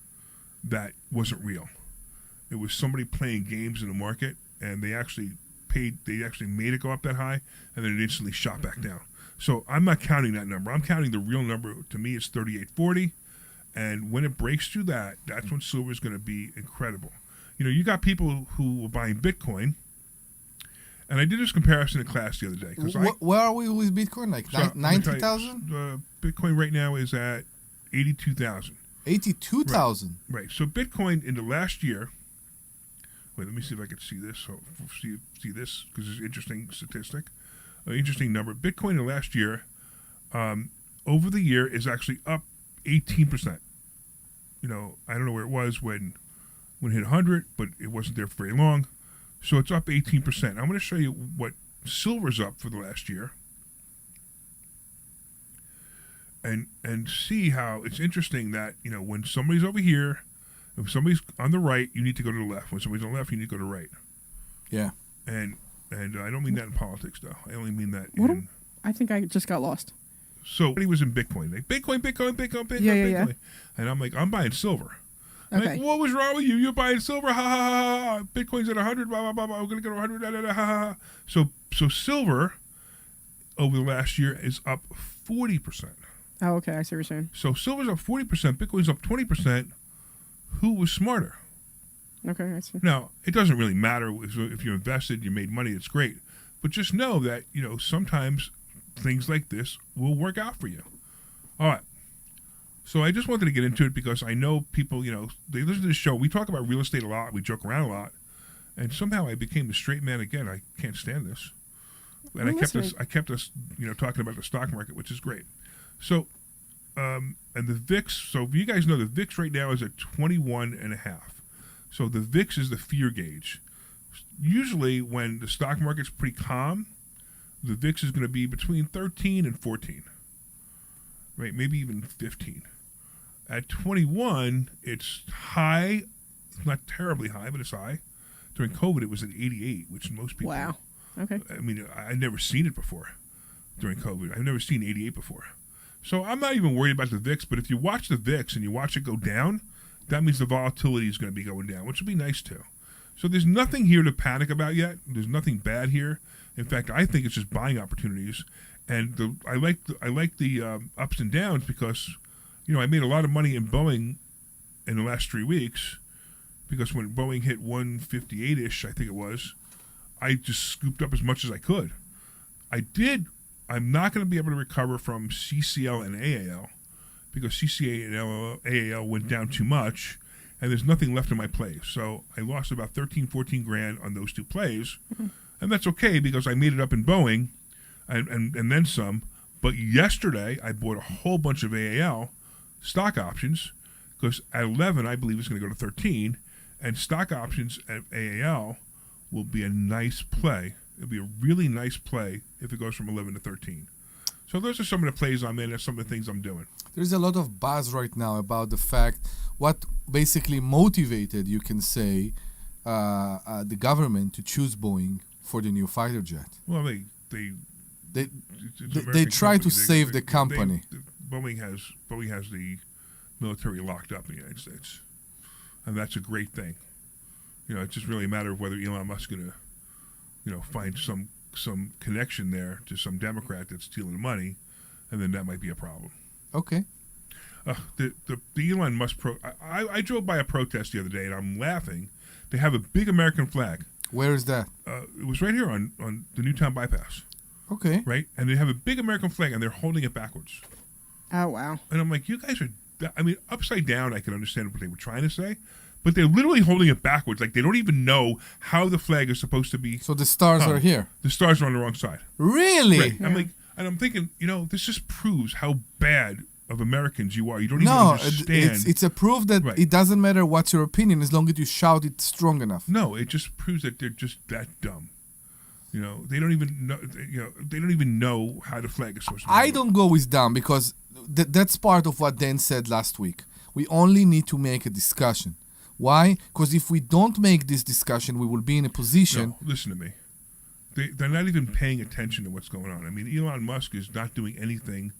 that wasn't real. It was somebody playing games in the market, and they actually made it go up that high, and then it instantly shot back down. So I'm not counting that number. I'm counting the real number. To me, it's 38.40, and when it breaks through that, that's when silver is going to be incredible. You know, you got people who were buying Bitcoin, and I did this comparison in class the other day. Where are we with Bitcoin? Like 90,000? Bitcoin right now is at 82,000. 82,000? Right. So Bitcoin in the last year. Wait, let me see if I can see this. So see this because it's an interesting statistic, an interesting number. Bitcoin in the last year, over the year, is actually up 18%. You know, I don't know where it was when it hit 100, but it wasn't there for very long. So it's up 18%. I'm going to show you what silver's up for the last year, and see how it's interesting that, you know, when somebody's over here, if somebody's on the right, you need to go to the left. When somebody's on the left, you need to go to the right. Yeah. And I don't mean that in politics, though. I only mean that I think I just got lost. So he was in Bitcoin. Like, Bitcoin. Yeah. And I'm like, I'm buying silver. Okay. Like, what was wrong with you? You're buying silver? Ha, ha, ha, ha. Bitcoin's at 100, blah, blah, blah, blah. We're going to go to 100, da, da, da, ha, ha. So silver over the last year is up 40%. Oh, okay. I see what you're saying. So silver's up 40%, Bitcoin's up 20%. Who was smarter? Okay, I see. Now, it doesn't really matter if you invested, you made money, it's great. But just know that, you know, sometimes things like this will work out for you. All right. So I just wanted to get into it because I know people, you know, they listen to the show. We talk about real estate a lot. We joke around a lot. And somehow I became the straight man again. I can't stand this. And I kept us, you know, talking about the stock market, which is great. So, and the VIX, so you guys know the VIX right now is at 21.5. So the VIX is the fear gauge. Usually when the stock market's pretty calm, the VIX is going to be between 13 and 14. Right? Maybe even 15. At 21, it's high. It's not terribly high, but it's high. During COVID, it was at 88, which most people... Wow. Okay. I mean, I'd never seen it before during COVID. I've never seen 88 before. So I'm not even worried about the VIX, but if you watch the VIX and you watch it go down, that means the volatility is going to be going down, which will be nice too. So there's nothing here to panic about yet. There's nothing bad here. In fact, I think it's just buying opportunities. And I like the ups and downs because, you know, I made a lot of money in Boeing in the last 3 weeks because when Boeing hit 158-ish, I think it was, I just scooped up as much as I could. I'm not going to be able to recover from CCL and AAL because CCA and AAL went down too much, and there's nothing left in my plays. So I lost about 13, 14 grand on those two plays, and that's okay because I made it up in Boeing, and then some. But yesterday I bought a whole bunch of AAL stock options because at 11 I believe it's going to go to 13, and stock options at AAL will be a nice play. It'll be a really nice play if it goes from 11 to 13. So those are some of the plays I'm in. That's some of the things I'm doing. There's a lot of buzz right now about the fact what basically motivated, you can say, the government to choose Boeing for the new fighter jet. Well, they try to save the company. Boeing has the military locked up in the United States, and that's a great thing. It's just really a matter of whether Elon Musk's going to, find some connection there to some Democrat that's stealing money, and then that might be a problem. Okay. The Elon Musk I drove by a protest the other day and I'm laughing. They have a big American flag. Where is that? It was right here on the Newtown bypass. Okay. Right, and they have a big American flag and they're holding it backwards. Oh wow! And I'm like, you guys are. I mean, upside down. I can understand what they were trying to say, but they're literally holding it backwards. Like they don't even know how the flag is supposed to be. So the stars are here. The stars are on the wrong side. Really? Right. Yeah. I'm thinking, this just proves how bad of Americans you are. You don't even understand. It's a proof that it doesn't matter what's your opinion as long as you shout it strong enough. No, it just proves that they're just that dumb. They don't even know. They don't even know how the flag is supposed to be. I don't go with dumb because that's part of what Dan said last week. We only need to make a discussion. Why? Because if we don't make this discussion, we will be in a position. No, listen to me. They're not even paying attention to what's going on. I mean, Elon Musk is not doing anything.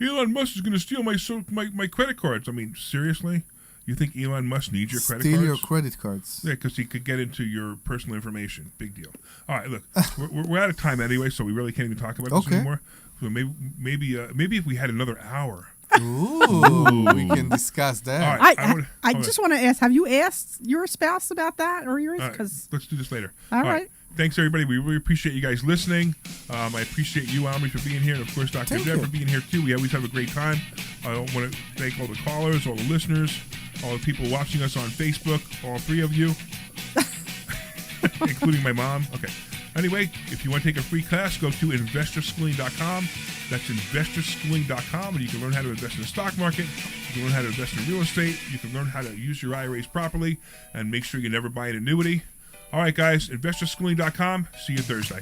Elon Musk is going to steal my credit cards. I mean, seriously? You think Elon Musk needs your credit cards? Steal your credit cards. Yeah, because he could get into your personal information. Big deal. All right, look, we're out of time anyway, so we really can't even talk about this anymore. So maybe if we had another hour. Ooh, we can discuss that. All right, I just want to ask, have you asked your spouse about that or yours? Right, let's do this later. All right. Thanks, everybody. We really appreciate you guys listening. I appreciate you, Omri, for being here, and, of course, Dr. Deb for being here, too. We always have a great time. I want to thank all the callers, all the listeners, all the people watching us on Facebook, all three of you, including my mom. Okay. Anyway, if you want to take a free class, go to investorschooling.com. That's investorschooling.com, and you can learn how to invest in the stock market. You can learn how to invest in real estate. You can learn how to use your IRAs properly and make sure you never buy an annuity. All right, guys, investorschooling.com. See you Thursday.